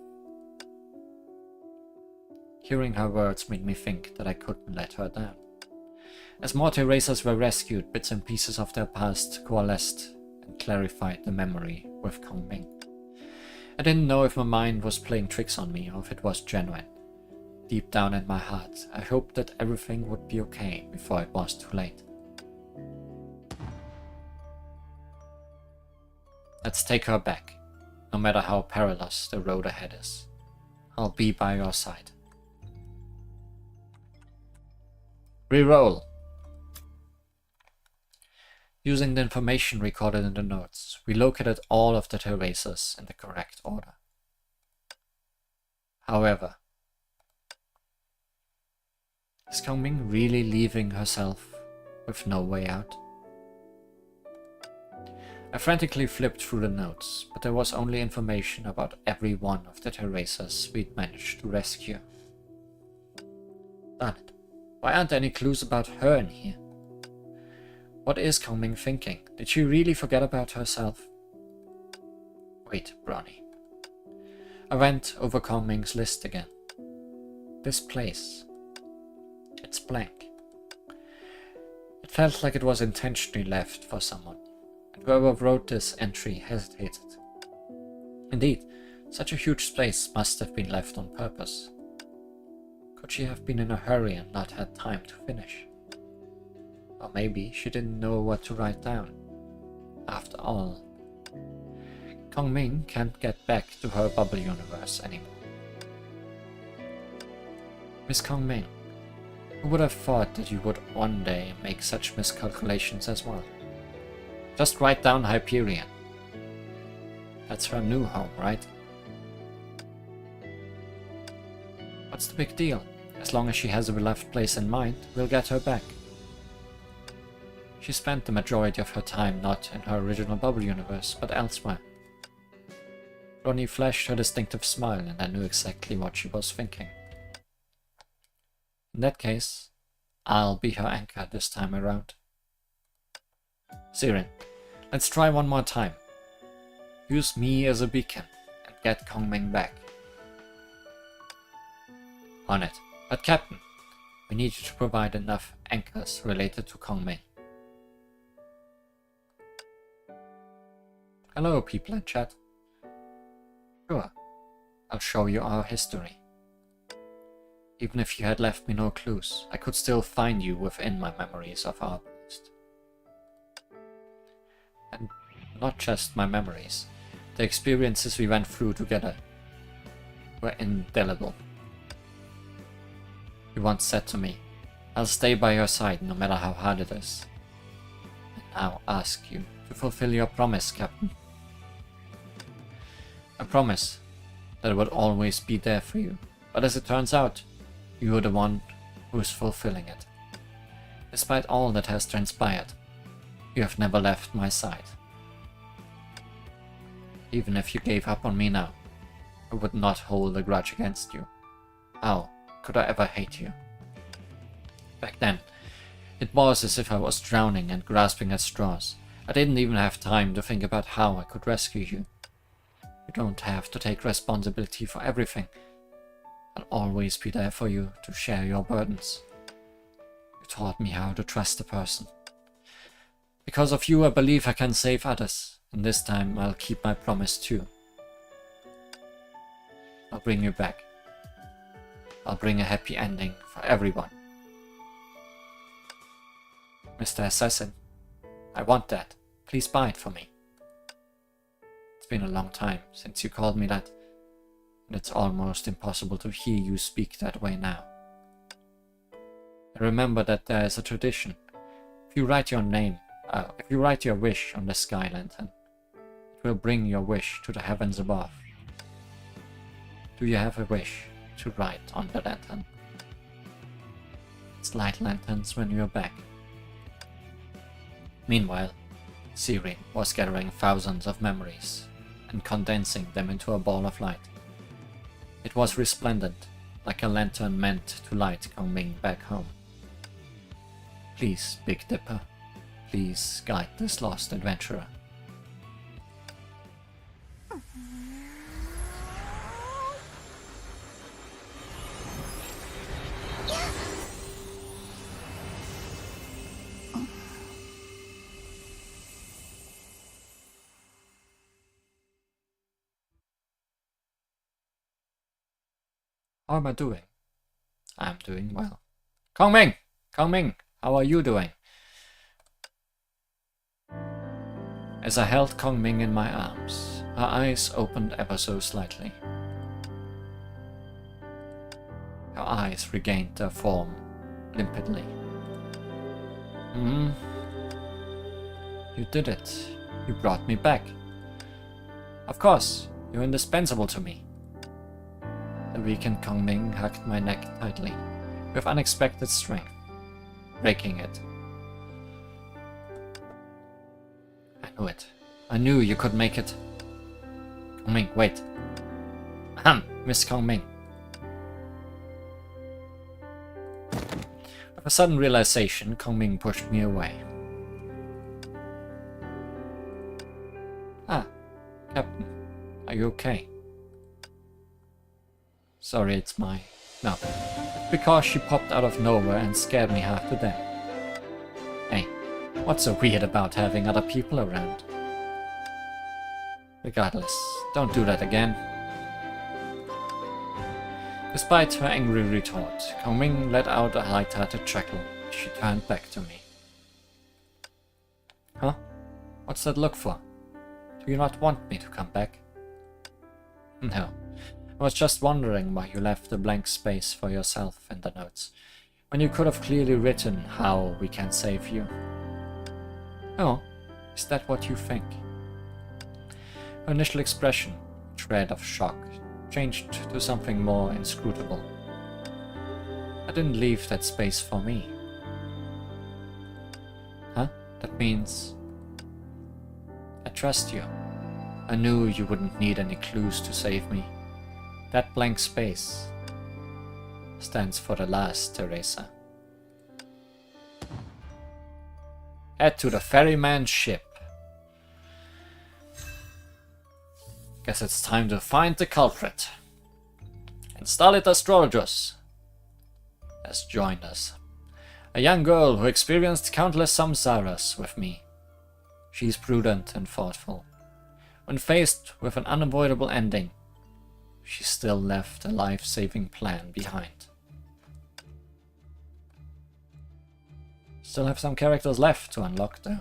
Hearing her words made me think that I couldn't let her down. As more Teresas were rescued, bits and pieces of their past coalesced and clarified the memory with Kongming. I didn't know if my mind was playing tricks on me or if it was genuine. Deep down in my heart, I hoped that everything would be okay before it was too late. Let's take her back, no matter how perilous the road ahead is. I'll be by your side. Reroll. Using the information recorded in the notes, we located all of the Teresas in the correct order. However, is Kongming really leaving herself with no way out? I frantically flipped through the notes, but there was only information about every one of the Teresas we'd managed to rescue. Darn it. Why aren't there any clues about her in here? What is Kongming thinking? Did she really forget about herself? Wait, Bronny. I went over Kongming's list again. This place. It's blank. It felt like it was intentionally left for someone, and whoever wrote this entry hesitated. Indeed, such a huge space must have been left on purpose. Could she have been in a hurry and not had time to finish? Or maybe she didn't know what to write down. After all, Kongming can't get back to her bubble universe anymore. Miss Kongming, who would have thought that you would one day make such miscalculations as well? Just write down Hyperion. That's her new home, right? What's the big deal? As long as she has a beloved place in mind, we'll get her back. She spent the majority of her time not in her original bubble universe, but elsewhere. Ronnie flashed her distinctive smile, and I knew exactly what she was thinking. In that case, I'll be her anchor this time around. Sirin, let's try one more time. Use me as a beacon and get Kongming back. On it. But Captain, we need you to provide enough anchors related to Kongming. Hello, people in chat. Sure, I'll show you our history. Even if you had left me no clues, I could still find you within my memories of our past. And not just my memories, the experiences we went through together were indelible. You once said to me, I'll stay by your side no matter how hard it is. And now ask you to fulfill your promise, Captain. I promise that I would always be there for you, but as it turns out, you are the one who is fulfilling it. Despite all that has transpired, you have never left my side. Even if you gave up on me now, I would not hold a grudge against you. How could I ever hate you? Back then, it was as if I was drowning and grasping at straws. I didn't even have time to think about how I could rescue you. You don't have to take responsibility for everything. I'll always be there for you to share your burdens. You taught me how to trust a person. Because of you, I believe I can save others, and this time I'll keep my promise too. I'll bring you back. I'll bring a happy ending for everyone. Mr. Assassin, I want that. Please buy it for me. It's been a long time since you called me that, and it's almost impossible to hear you speak that way now. I remember that there is a tradition. If you write your wish on the sky lantern, it will bring your wish to the heavens above. Do you have a wish to write on the lantern? Let's light lanterns when you're back. Meanwhile, Siri was gathering thousands of memories and condensing them into a ball of light. It was resplendent, like a lantern meant to light Kongming back home. Please, Big Dipper, please guide this lost adventurer. How am I doing? I'm doing well. Kongming! Kongming, how are you doing? As I held Kongming in my arms, her eyes opened ever so slightly. Her eyes regained their form limpidly. You did it. You brought me back. Of course, you're indispensable to me. The weakened Kongming hugged my neck tightly, with unexpected strength, breaking it. I knew it. I knew you could make it. Kongming, wait. Ahem, Miss Kongming. With a sudden realization, Kongming pushed me away. Ah, Captain, are you okay? Sorry, it's my... No, because she popped out of nowhere and scared me half to death. Hey, what's so weird about having other people around? Regardless, don't do that again. Despite her angry retort, Kongming let out a light-hearted chuckle as she turned back to me. Huh? What's that look for? Do you not want me to come back? No. I was just wondering why you left a blank space for yourself in the notes, when you could have clearly written how we can save you. Oh, is that what you think? Her initial expression, a shred of shock, changed to something more inscrutable. I didn't leave that space for me. Huh? That means... I trust you. I knew you wouldn't need any clues to save me. That blank space stands for the last, Teresa. Head to the ferryman's ship. Guess it's time to find the culprit. And Starlit Astrologos has joined us. A young girl who experienced countless samsaras with me. She's prudent and thoughtful. When faced with an unavoidable ending, she still left a life-saving plan behind. Still have some characters left to unlock though.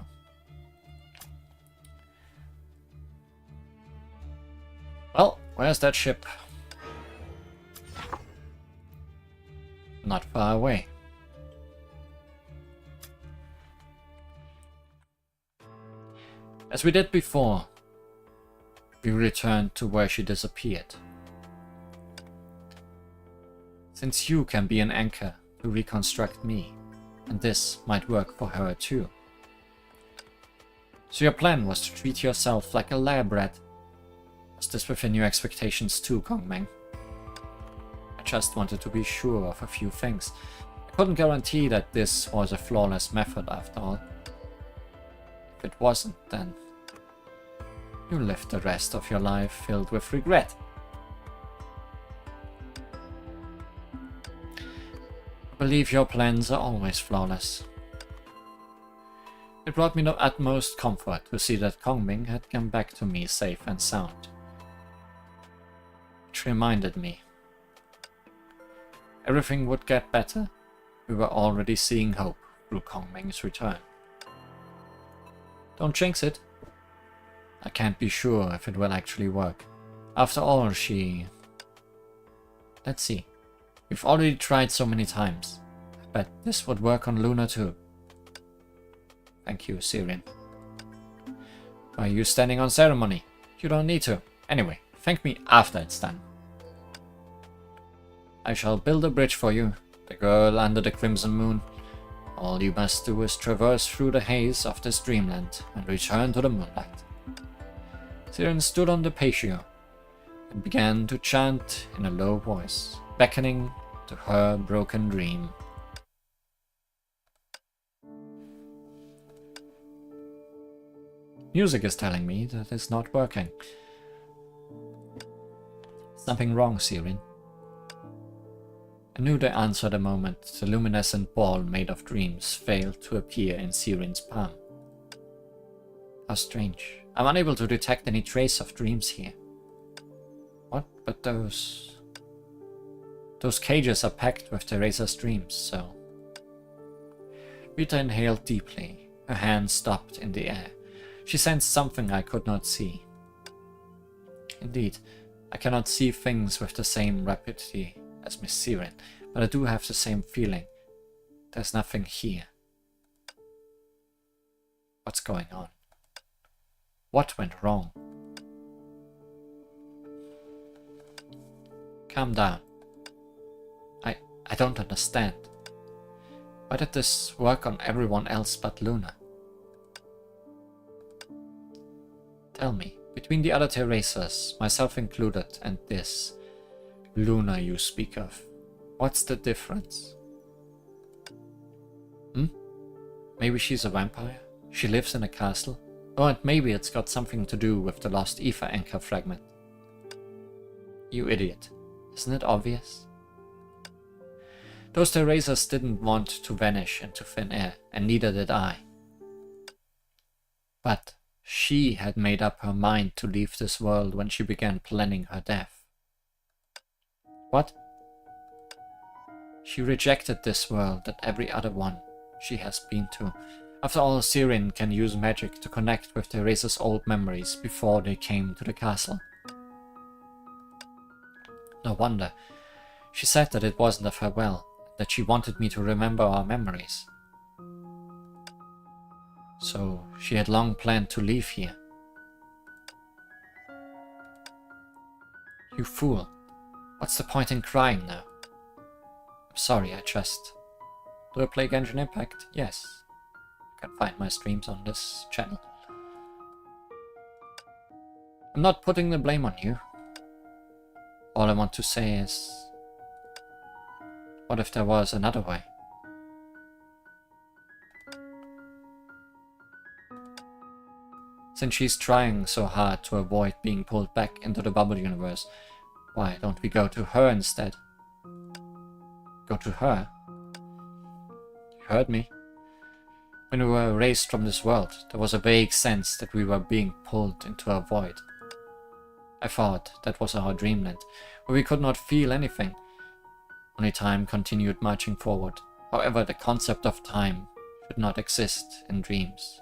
Well, where's that ship? Not far away. As we did before, we returned to where she disappeared. Since you can be an anchor to reconstruct me, and this might work for her too. So your plan was to treat yourself like a lab rat. Was this within your expectations too, Kongming? I just wanted to be sure of a few things. I couldn't guarantee that this was a flawless method after all. If it wasn't, then you lived the rest of your life filled with regret. I believe your plans are always flawless. It brought me the utmost comfort to see that Kongming had come back to me safe and sound. Which reminded me, everything would get better. We were already seeing hope through Kongming's return. Don't jinx it. I can't be sure if it will actually work. After all, Let's see. We've already tried so many times. I bet this would work on Luna too. Thank you, Sirin. Why are you standing on ceremony? You don't need to. Anyway, thank me after it's done. I shall build a bridge for you, the girl under the crimson moon. All you must do is traverse through the haze of this dreamland and return to the moonlight. Siren stood on the patio and began to chant in a low voice, beckoning to her broken dream. Music is telling me that it's not working. Something wrong, Sirin. I knew the answer the moment the luminescent ball made of dreams failed to appear in Sirin's palm. How strange. I'm unable to detect any trace of dreams here. What? But those cages are packed with Teresa's dreams, so... Rita inhaled deeply. Her hand stopped in the air. She sensed something I could not see. Indeed, I cannot see things with the same rapidity as Miss Siren, but I do have the same feeling. There's nothing here. What's going on? What went wrong? Calm down. I don't understand. Why did this work on everyone else but Luna? Tell me, between the other Teresas, myself included, and this Luna you speak of, what's the difference? Maybe she's a vampire? She lives in a castle? Oh, and maybe it's got something to do with the lost ether anchor fragment. You idiot. Isn't it obvious? Those Teresas didn't want to vanish into thin air, and neither did I. But she had made up her mind to leave this world when she began planning her death. What? She rejected this world and every other one she has been to. After all, Sirin can use magic to connect with Teresa's old memories before they came to the castle. No wonder. She said that it wasn't a farewell, that she wanted me to remember our memories. So she had long planned to leave here. You fool. What's the point in crying now? I'm sorry, I just... Do I play Genshin Impact? Yes. You can find my streams on this channel. I'm not putting the blame on you. All I want to say is... What if there was another way? Since she's trying so hard to avoid being pulled back into the bubble universe, why don't we go to her instead? Go to her? You heard me. When we were erased from this world, there was a vague sense that we were being pulled into a void. I thought that was our dreamland, where we could not feel anything. Only time continued marching forward. However, the concept of time should not exist in dreams.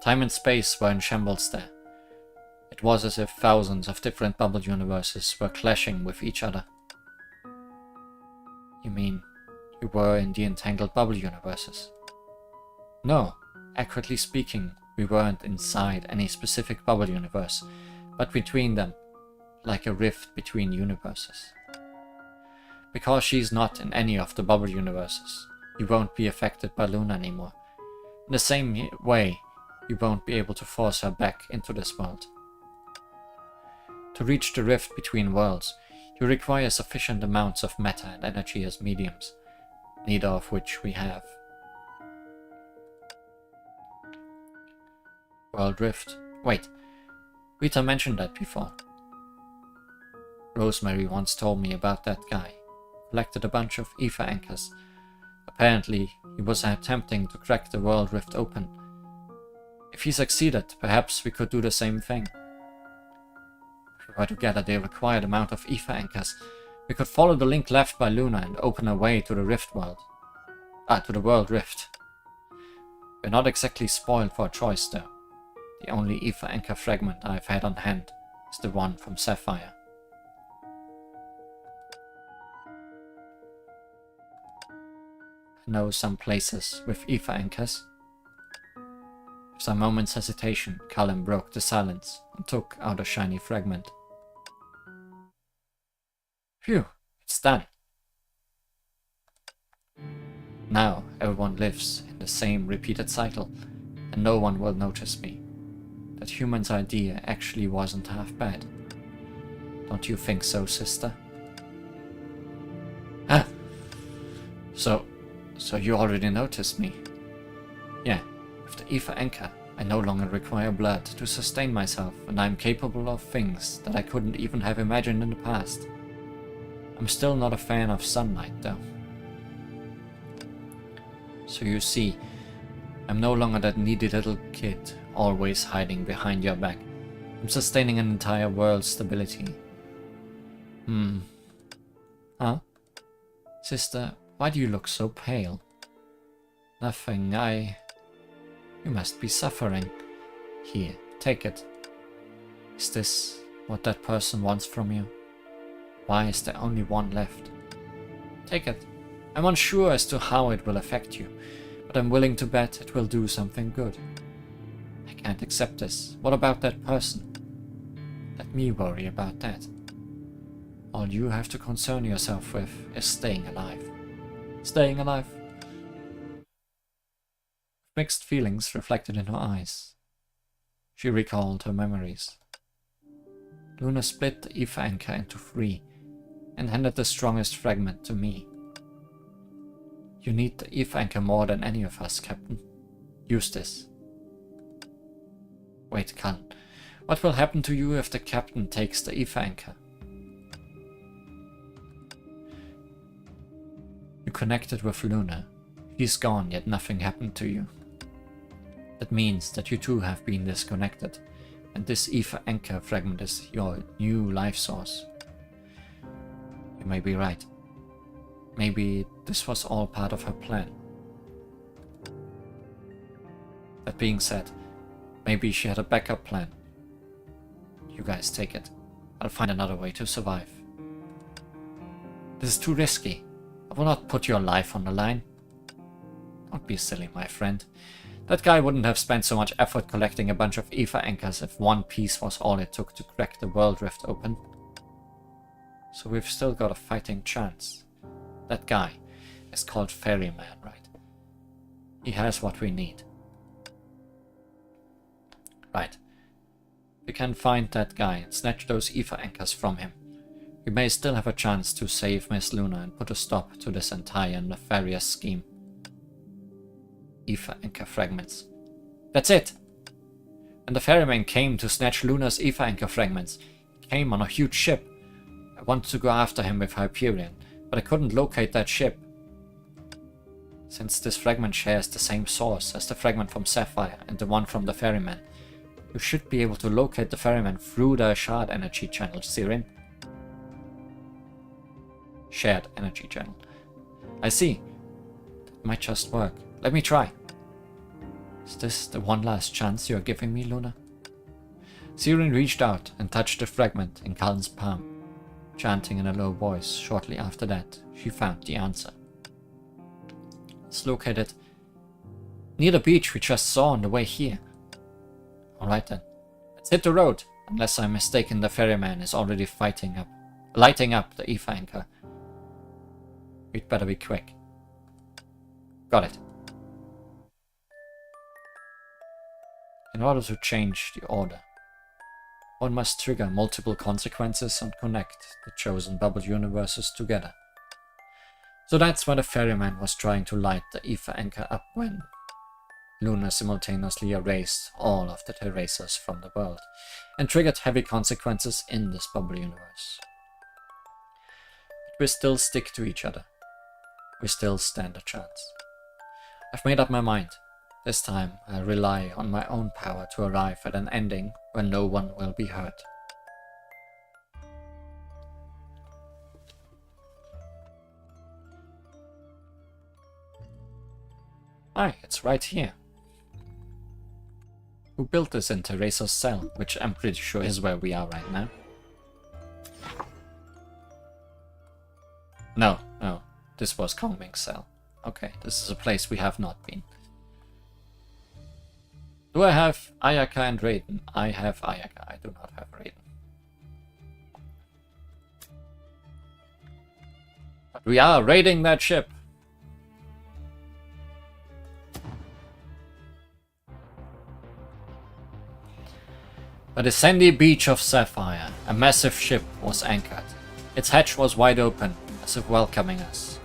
Time and space were in shambles there. It was as if thousands of different bubble universes were clashing with each other. You mean, you were in the entangled bubble universes? No, accurately speaking, we weren't inside any specific bubble universe, but between them, like a rift between universes. Because she's not in any of the bubble universes, you won't be affected by Luna anymore. In the same way, you won't be able to force her back into this world. To reach the rift between worlds, you require sufficient amounts of matter and energy as mediums, neither of which we have. World Rift. Wait, Rita mentioned that before. Rosemary once told me about that guy. Collected a bunch of ether anchors. Apparently, he was attempting to crack the World Rift open. If he succeeded, perhaps we could do the same thing. If we were to gather the required amount of ether anchors, We could follow the link left by Luna and open a way to the Rift World. To the World Rift. We're not exactly spoiled for a choice though. The only Aether Anchor fragment I've had on hand is the one from Sapphire. I know some places with Aether Anchors. With some moments hesitation, Callum broke the silence and took out a shiny fragment. Phew, it's done. Now everyone lives in the same repeated cycle, and no one will notice me. That human's idea actually wasn't half bad. Don't you think so, sister? Ah! So you already noticed me. Yeah, with the Aether Anchor, I no longer require blood to sustain myself, and I'm capable of things that I couldn't even have imagined in the past. I'm still not a fan of sunlight, though. So you see, I'm no longer that needy little kid, always hiding behind your back. I'm sustaining an entire world's stability. Huh? Sister, why do you look so pale? Nothing, You must be suffering. Here, take it. Is this what that person wants from you? Why is there only one left? Take it. I'm unsure as to how it will affect you, but I'm willing to bet it will do something good. I can't accept this. What about that person? Let me worry about that. All you have to concern yourself with is staying alive. Staying alive? Mixed feelings reflected in her eyes. She recalled her memories. Luna split the Aether Anchor into 3 and handed the strongest fragment to me. You need the Aether Anchor more than any of us, Captain. Use this. Wait, Cullen. What will happen to you if the Captain takes the Aether Anchor? You connected with Luna. She's gone, yet nothing happened to you. That means that you too have been disconnected, and this Aether Anchor fragment is your new life source. You may be right. Maybe this was all part of her plan. That being said, maybe she had a backup plan. You guys take it. I'll find another way to survive. This is too risky. I will not put your life on the line. Don't be silly, my friend. That guy wouldn't have spent so much effort collecting a bunch of Aether Anchors if one piece was all it took to crack the world rift open. So we've still got a fighting chance. That guy is called Ferryman, right? He has what we need. Right. We can find that guy and snatch those Aether Anchors from him. We may still have a chance to save Miss Luna and put a stop to this entire nefarious scheme. Aether Anchor fragments. That's it! And the ferryman came to snatch Luna's Aether Anchor fragments. He came on a huge ship. I wanted to go after him with Hyperion, but I couldn't locate that ship. Since this fragment shares the same source as the fragment from Sapphire and the one from the ferryman, you should be able to locate the ferryman through the shared energy channel, Sirin. Shared energy channel. I see. That might just work. Let me try. Is this the one last chance you are giving me, Luna? Sirin reached out and touched the fragment in Cullen's palm, chanting in a low voice. Shortly after that, she found the answer. It's located near the beach we just saw on the way here. Alright then, let's hit the road. Unless I'm mistaken, the ferryman is already lighting up the Aether Anchor. We'd better be quick. Got it. In order to change the order, one must trigger multiple consequences and connect the chosen bubble universes together. So that's why the ferryman was trying to light the Aether Anchor up when Luna simultaneously erased all of the terracers from the world and triggered heavy consequences in this bubble universe. But we still stick to each other. We still stand a chance. I've made up my mind. This time I'll rely on my own power to arrive at an ending where no one will be hurt. Hi, it's right here. Who built this in Teresa's cell, which I'm pretty sure is where we are right now. No, no, this was Kongming's cell. Okay, this is a place we have not been. Do I have Ayaka and Raiden? I have Ayaka, I do not have Raiden. But we are raiding that ship! By the sandy beach of Sapphire, a massive ship was anchored. Its hatch was wide open, as if welcoming us.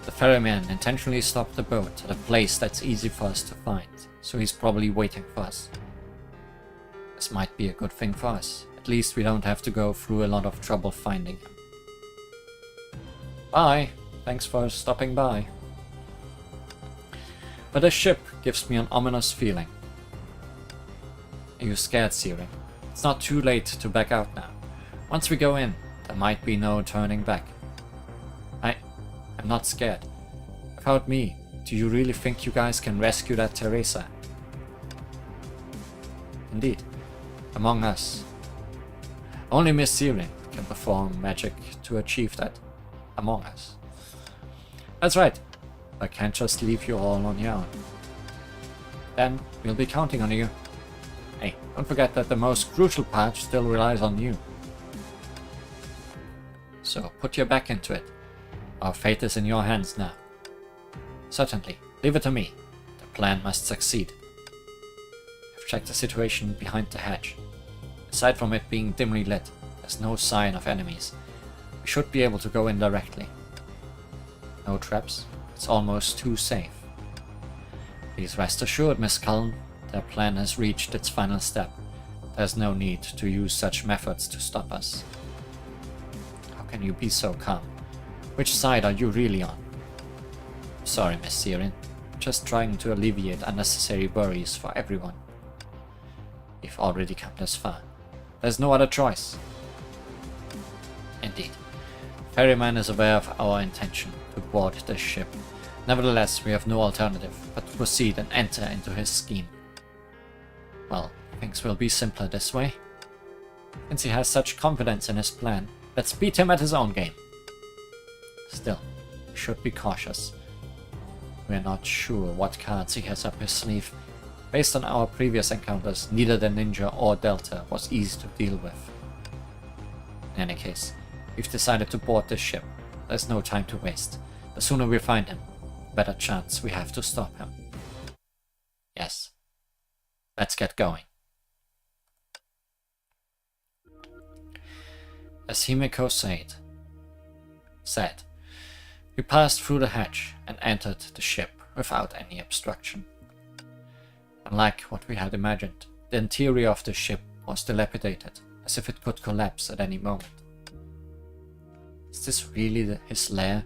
The ferryman intentionally stopped the boat at a place that's easy for us to find, so he's probably waiting for us. This might be a good thing for us. At least we don't have to go through a lot of trouble finding him. Bye! Thanks for stopping by. But this ship gives me an ominous feeling. Are you scared, Siri? It's not too late to back out now. Once we go in, there might be no turning back. I'm not scared. Without me, do you really think you guys can rescue that Teresa? Indeed. Among us. Only Miss Siri can perform magic to achieve that. Among us. That's right. I can't just leave you all on your own. Then we'll be counting on you. Hey, don't forget that the most crucial part still relies on you. So put your back into it. Our fate is in your hands now. Certainly, leave it to me. The plan must succeed. I've checked the situation behind the hatch. Aside from it being dimly lit, there's no sign of enemies. We should be able to go in directly. No traps. It's almost too safe. Please rest assured, Miss Cullen. Their plan has reached its final step. There's no need to use such methods to stop us. How can you be so calm? Which side are you really on? Sorry, Miss Sirin. Just trying to alleviate unnecessary worries for everyone. We've already come this far. There's no other choice. Indeed. Ferryman is aware of our intention to board this ship. Nevertheless, we have no alternative but to proceed and enter into his scheme. Well, things will be simpler this way. Since he has such confidence in his plan, let's beat him at his own game. Still, we should be cautious. We're not sure what cards he has up his sleeve. Based on our previous encounters, neither the Ninja or Delta was easy to deal with. In any case, we've decided to board this ship. There's no time to waste. The sooner we find him, the better chance we have to stop him. Yes. Let's get going. As Himeko said, we passed through the hatch and entered the ship without any obstruction. Unlike what we had imagined, the interior of the ship was dilapidated, as if it could collapse at any moment. Is this really his lair?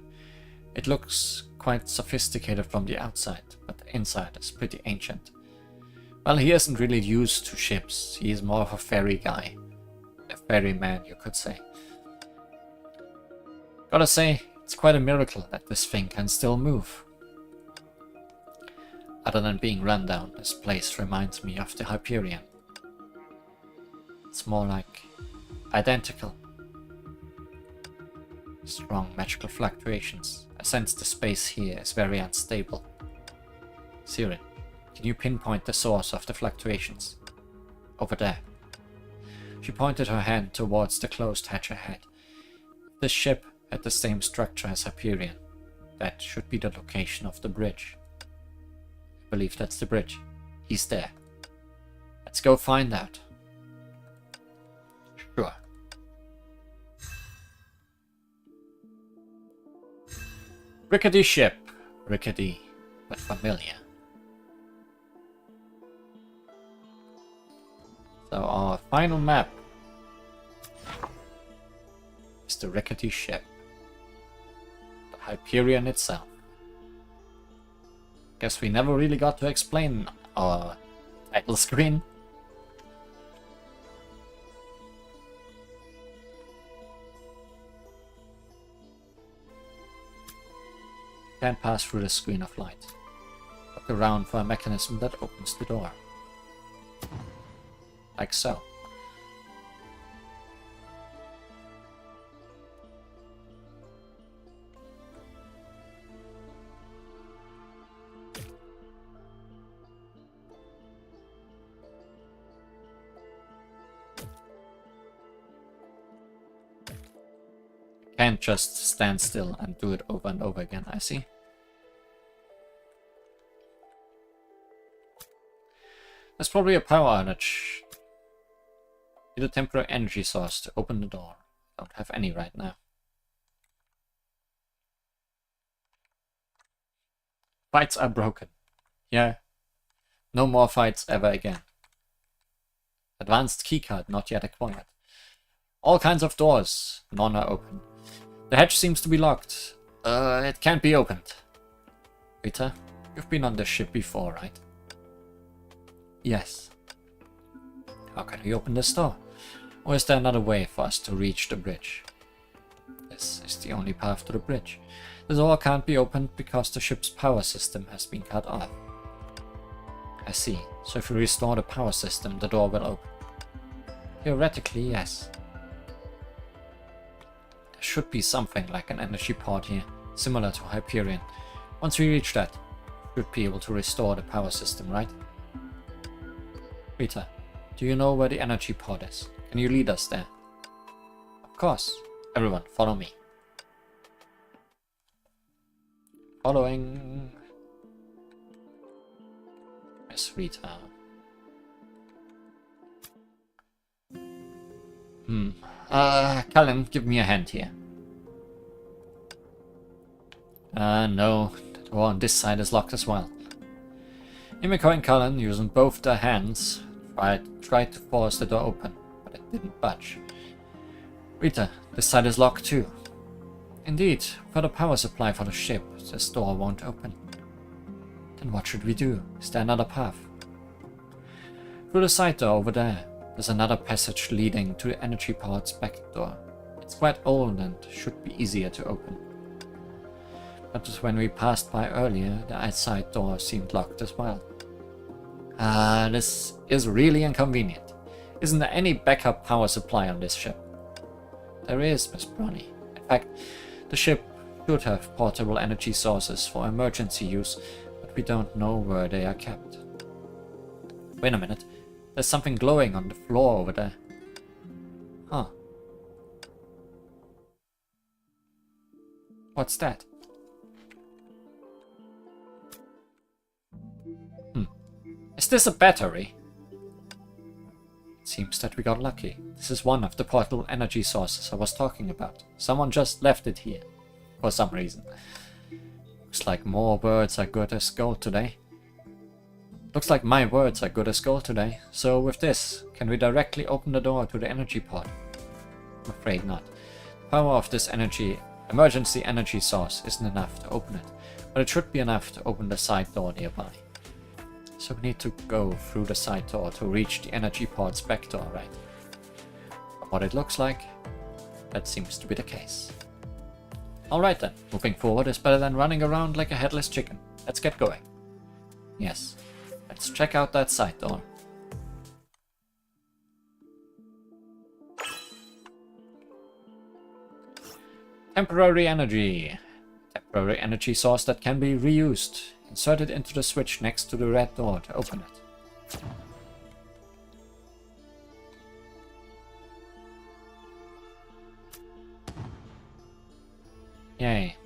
It looks quite sophisticated from the outside, but the inside is pretty ancient. Well, he isn't really used to ships, he is more of a ferry guy. A ferryman, you could say. Gotta say, it's quite a miracle that this thing can still move. Other than being run down, this place reminds me of the Hyperion. It's more like identical. Strong magical fluctuations. I sense the space here is very unstable. Sirin, can you pinpoint the source of the fluctuations? Over there. She pointed her hand towards the closed hatch ahead. This ship had the same structure as Hyperion. That should be the location of the bridge. I believe that's the bridge. He's there. Let's go find out. Sure. Rickety ship. Rickety, but familiar. So our final map is the rickety ship. The Hyperion itself. Guess we never really got to explain our title screen. Can't pass through the screen of light. look around for a mechanism that opens the door. Like so. Can't just stand still and do it over and over again, I see. There's probably a power outage. Need a temporary energy source to open the door. Don't have any right now. Fights are broken. Yeah. No more fights ever again. Advanced keycard not yet acquired. All kinds of doors. None are open. The hatch seems to be locked. It can't be opened. Rita, you've been on this ship before, right? Yes. How can we open this door? Or is there another way for us to reach the bridge? This is the only path to the bridge. The door can't be opened because the ship's power system has been cut off. I see. So if we restore the power system, the door will open. Theoretically, yes. There should be something like an energy port here, similar to Hyperion. Once we reach that, we should be able to restore the power system, right? Rita, do you know where the energy pod is? Can you lead us there? Of course. Everyone, follow me. Following. Miss Rita. Cullen, give me a hand here. No, the door on this side is locked as well. Himiko and Cullen, using both their hands, tried to force the door open, but it didn't budge. Rita, this side is locked too. Indeed, without a power supply for the ship, this door won't open. Then what should we do? Is there another path? Through the side door over there, there's another passage leading to the energy pod's back door. It's quite old and should be easier to open. But when we passed by earlier, the outside door seemed locked as well. This is really inconvenient. Isn't there any backup power supply on this ship? There is, Miss Bronny. In fact, the ship should have portable energy sources for emergency use, but we don't know where they are kept. Wait a minute. There's something glowing on the floor over there. Huh. What's that? Is this a battery? It seems that we got lucky. This is one of the portable energy sources I was talking about. Someone just left it here. For some reason. Looks like more words are good as gold today. Looks like my words are good as gold today. So with this, can we directly open the door to the energy pod? I'm afraid not. The power of this emergency energy source isn't enough to open it, but it should be enough to open the side door nearby. So we need to go through the side door to reach the energy pod's back door, right? From what it looks like, that seems to be the case. Alright then, moving forward is better than running around like a headless chicken. Let's get going. Yes, let's check out that side door. Temporary energy. Temporary energy source that can be reused. Insert it into the switch next to the red door to open it. Yay.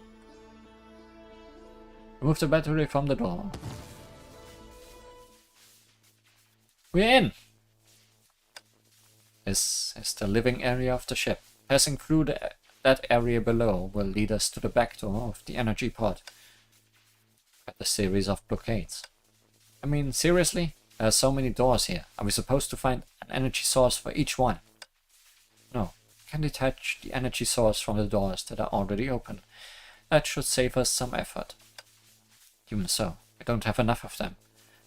Remove the battery from the door. We're in! This is the living area of the ship. Passing through that area below will lead us to the back door of the energy pod. At a series of blockades. I mean, seriously? There are so many doors here. Are we supposed to find an energy source for each one? No. We can detach the energy source from the doors that are already open. That should save us some effort. Even so, we don't have enough of them.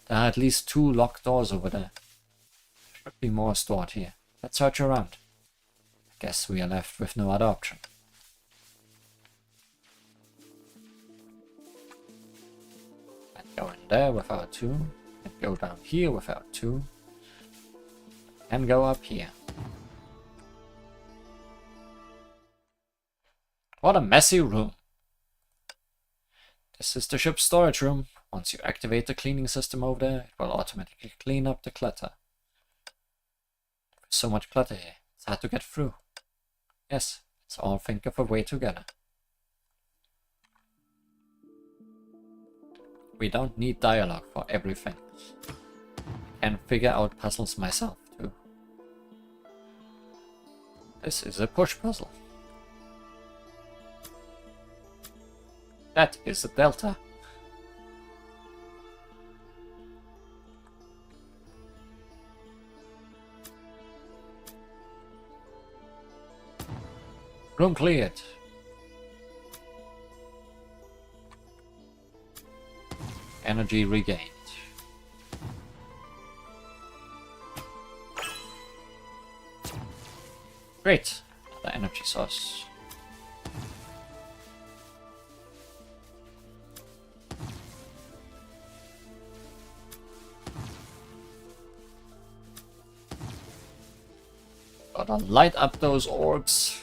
There are at least 2 locked doors over there. There should be more stored here. Let's search around. I guess we are left with no other option. Go in there without 2. And go down here without 2. And go up here. What a messy room. This is the ship's storage room. Once you activate the cleaning system over there, it will automatically clean up the clutter. There's so much clutter here, it's hard to get through. Yes, let's all think of a way together. We don't need dialogue for everything. I can figure out puzzles myself too. This is a push puzzle. That is a delta. Room cleared. Energy regained. Great. The energy source. Gotta light up those orbs.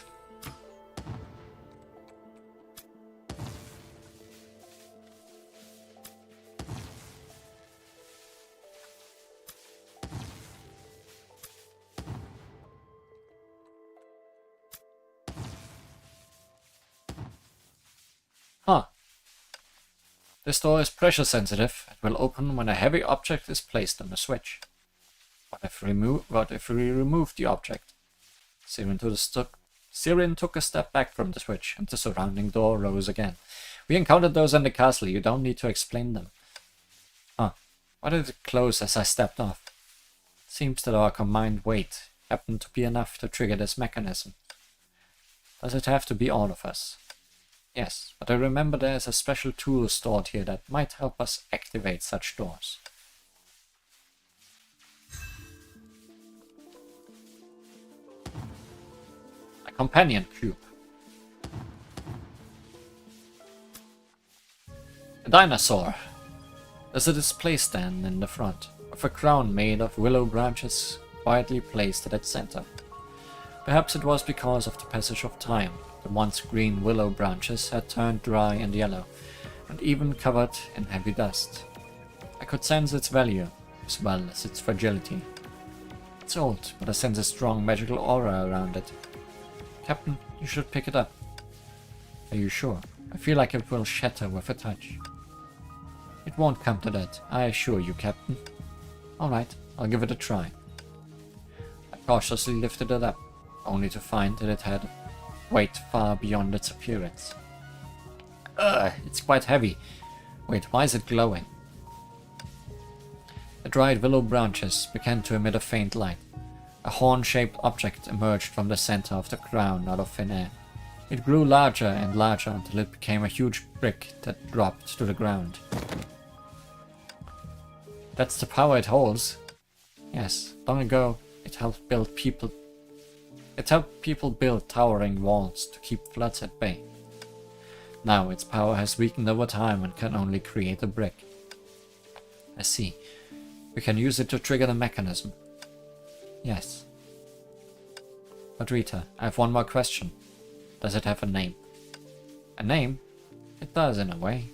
Huh. This door is pressure sensitive. It will open when a heavy object is placed on the switch. What if we remove the object? Siren took a step back from the switch, and the surrounding door rose again. We encountered those in the castle. You don't need to explain them. Huh. Why did it close as I stepped off? Seems that our combined weight happened to be enough to trigger this mechanism. Does it have to be all of us? Yes, but I remember there is a special tool stored here that might help us activate such doors. A companion cube. A dinosaur. There's a display stand in the front, with a crown made of willow branches quietly placed at its center. Perhaps it was because of the passage of time. The once green willow branches had turned dry and yellow, and even covered in heavy dust. I could sense its value, as well as its fragility. It's old, but I sense a strong magical aura around it. Captain, you should pick it up. Are you sure? I feel like it will shatter with a touch. It won't come to that, I assure you, Captain. Alright, I'll give it a try. I cautiously lifted it up, only to find that it had weight far beyond its appearance. It's quite heavy. Wait, why is it glowing? The dried willow branches began to emit a faint light. A horn-shaped object emerged from the center of the crown out of thin air. It grew larger and larger until it became a huge brick that dropped to the ground. That's the power it holds. Yes, long ago it helped people build towering walls to keep floods at bay. Now its power has weakened over time and can only create a brick. I see. We can use it to trigger the mechanism. Yes. But Rita, I have one more question. Does it have a name? A name? It does in a way.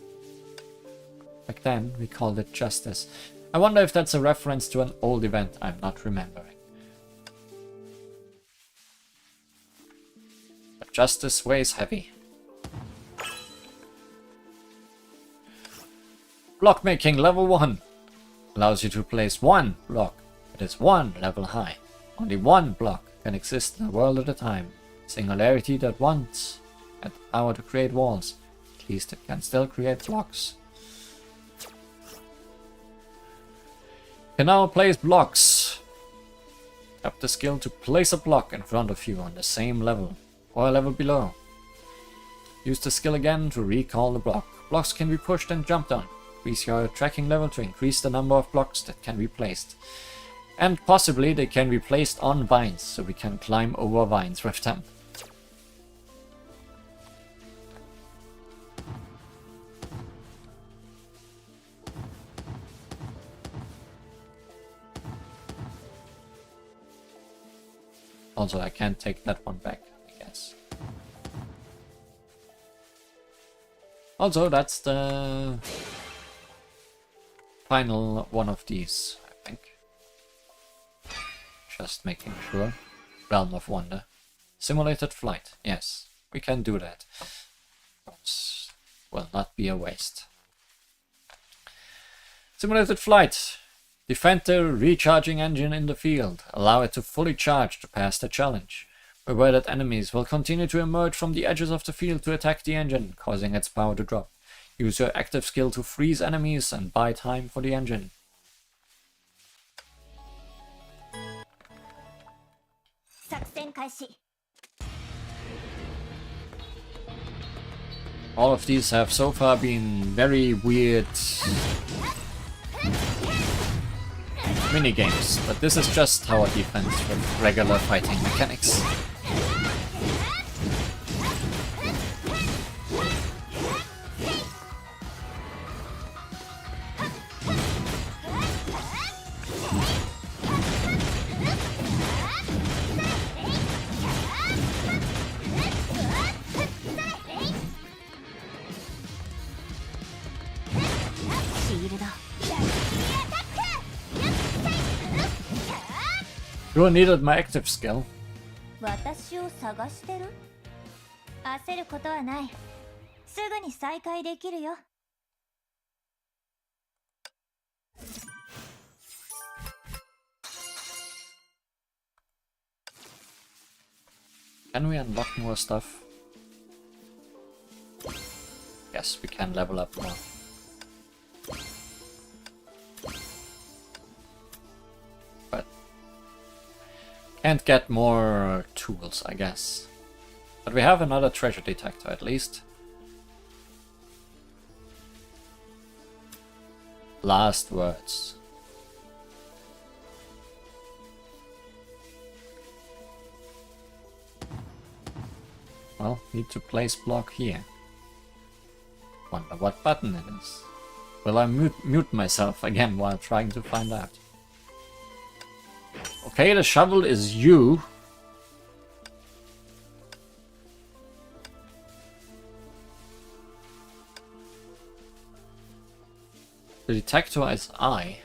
Back then we called it Justice. I wonder if that's a reference to an old event I'm not remembering. But Justice weighs heavy. Block making level 1. Allows you to place one block. It is one level high. Only one block can exist in a world at a time. Singularity that once had the power to create walls. At least it can still create blocks. You can now place blocks. Tap the skill to place a block in front of you on the same level or a level below. Use the skill again to recall the block. Blocks can be pushed and jumped on. Increase your tracking level to increase the number of blocks that can be placed. And possibly they can be placed on vines, so we can climb over vines with them. Also, I can't take that one back, I guess. Also, that's the final one of these, I think. Just making sure. Realm of Wonder. Simulated flight. Yes, we can do that. But will not be a waste. Simulated flight. Defend the recharging engine in the field. Allow it to fully charge to pass the challenge. Beware that enemies will continue to emerge from the edges of the field to attack the engine, causing its power to drop. Use your active skill to freeze enemies and buy time for the engine. All of these have so far been very weird minigames, but this is just tower defense with regular fighting mechanics. You needed my active skill. 私を探してる？焦ることはない。すぐに再開できるよ。Can we unlock more stuff? Yes, we can level up more. But can't get more tools, I guess. But we have another treasure detector at least. Last words. Well, need to place block here. Wonder what button it is. Will I mute myself again while trying to find out? Okay, the shovel is you. The detector is I.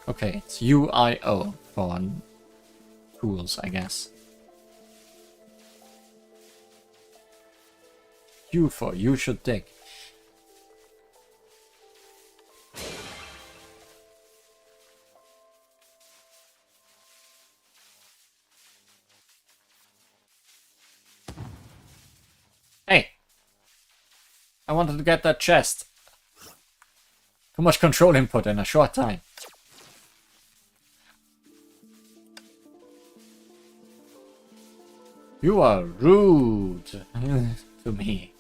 Okay, it's UIO for tools, I guess. U for you should dig. Hey! I wanted to get that chest. Too much control input in a short time. You are rude to me.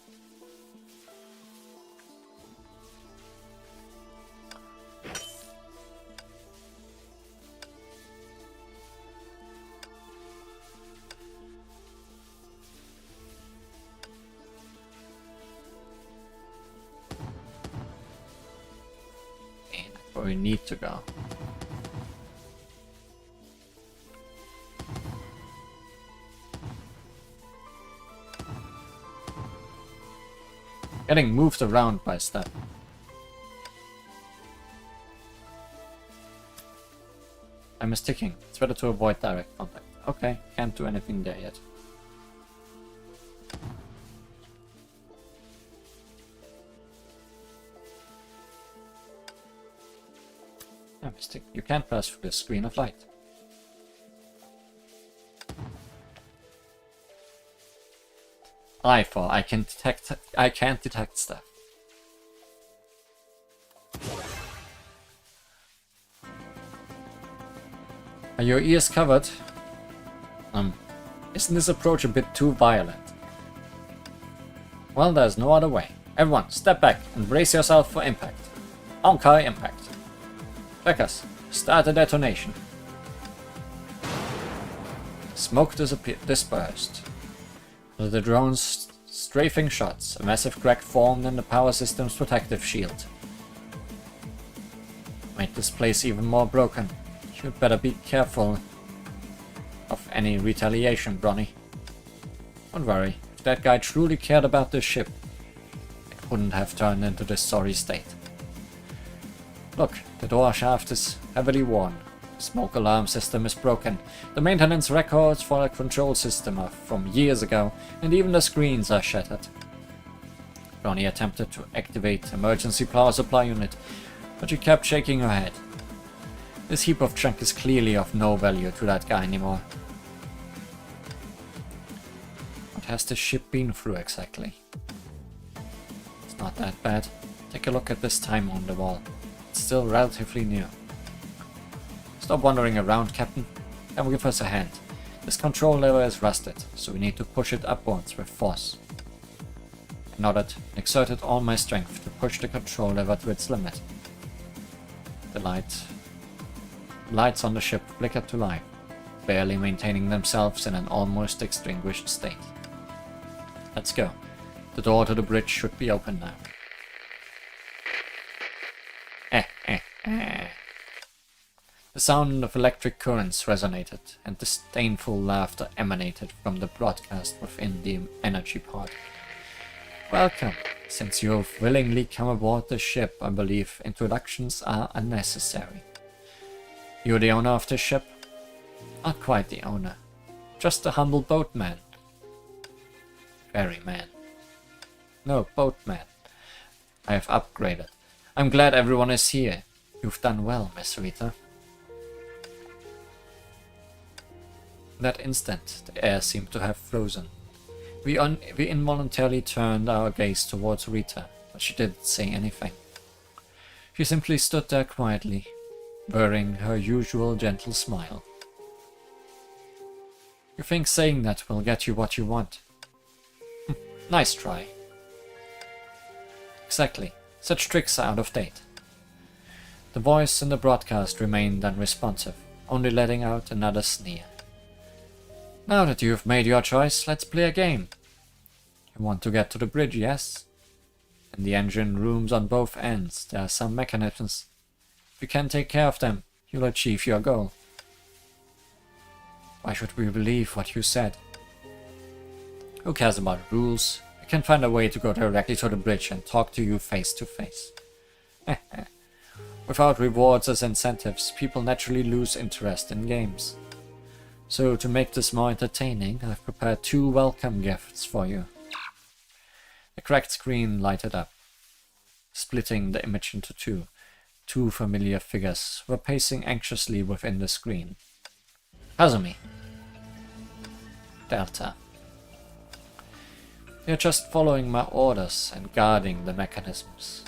Where we need to go. Getting moved around by stuff. I'm misticking. It's better to avoid direct contact. Okay, can't do anything there yet. You can't pass through the screen of light. I can't detect stuff. Are your ears covered? Isn't this approach a bit too violent? Well, there's no other way. Everyone, step back and brace yourself for impact. Honkai Impact. Checkers, start a detonation. Smoke dispersed. With the drone's strafing shots, a massive crack formed in the power system's protective shield. Made this place even more broken. You'd better be careful. of any retaliation, Bronny. Don't worry, if that guy truly cared about this ship, it wouldn't have turned into this sorry state. Look, the door shaft is heavily worn. The smoke alarm system is broken. The maintenance records for the control system are from years ago, and even the screens are shattered. Ronnie attempted to activate emergency power supply unit, but she kept shaking her head. This heap of junk is clearly of no value to that guy anymore. What has this ship been through exactly? It's not that bad. Take a look at this time on the wall. It's still relatively new. Stop wandering around, Captain. Come give us a hand. This control lever is rusted, so we need to push it upwards with force. I nodded and exerted all my strength to push the control lever to its limit. The lights on the ship flickered to life, barely maintaining themselves in an almost extinguished state. Let's go. The door to the bridge should be open now. The sound of electric currents resonated, and disdainful laughter emanated from the broadcast within the energy pod. Welcome. Since you have willingly come aboard the ship, I believe introductions are unnecessary. You're the owner of this ship? Not quite the owner. Just a humble boatman. Ferryman. No, boatman. I have upgraded. I'm glad everyone is here. You've done well, Miss Rita. In that instant, the air seemed to have frozen. We involuntarily turned our gaze towards Rita, but she didn't say anything. She simply stood there quietly, wearing her usual gentle smile. You think saying that will get you what you want? Nice try. Exactly. Such tricks are out of date. The voice in the broadcast remained unresponsive, only letting out another sneer. Now that you've made your choice, let's play a game. You want to get to the bridge, yes? In the engine rooms on both ends, there are some mechanisms. If you can take care of them, you'll achieve your goal. Why should we believe what you said? Who cares about rules? We can find a way to go directly to the bridge and talk to you face to face. Without rewards as incentives, people naturally lose interest in games. So, to make this more entertaining, I've prepared 2 welcome gifts for you. The cracked screen lighted up, splitting the image into 2. 2 familiar figures were pacing anxiously within the screen. Kazumi. Delta. You're just following my orders and guarding the mechanisms.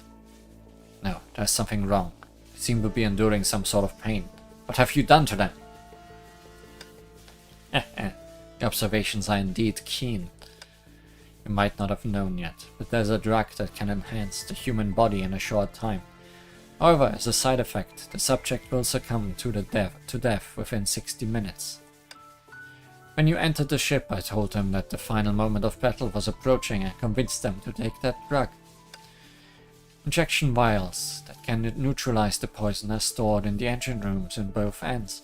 No, there's something wrong. You seem to be enduring some sort of pain. What have you done to them? The observations are indeed keen. You might not have known yet, but there's a drug that can enhance the human body in a short time. However, as a side effect, the subject will succumb to death within 60 minutes. When you entered the ship, I told them that the final moment of battle was approaching and convinced them to take that drug. Injection vials that can neutralize the poison are stored in the engine rooms in both ends.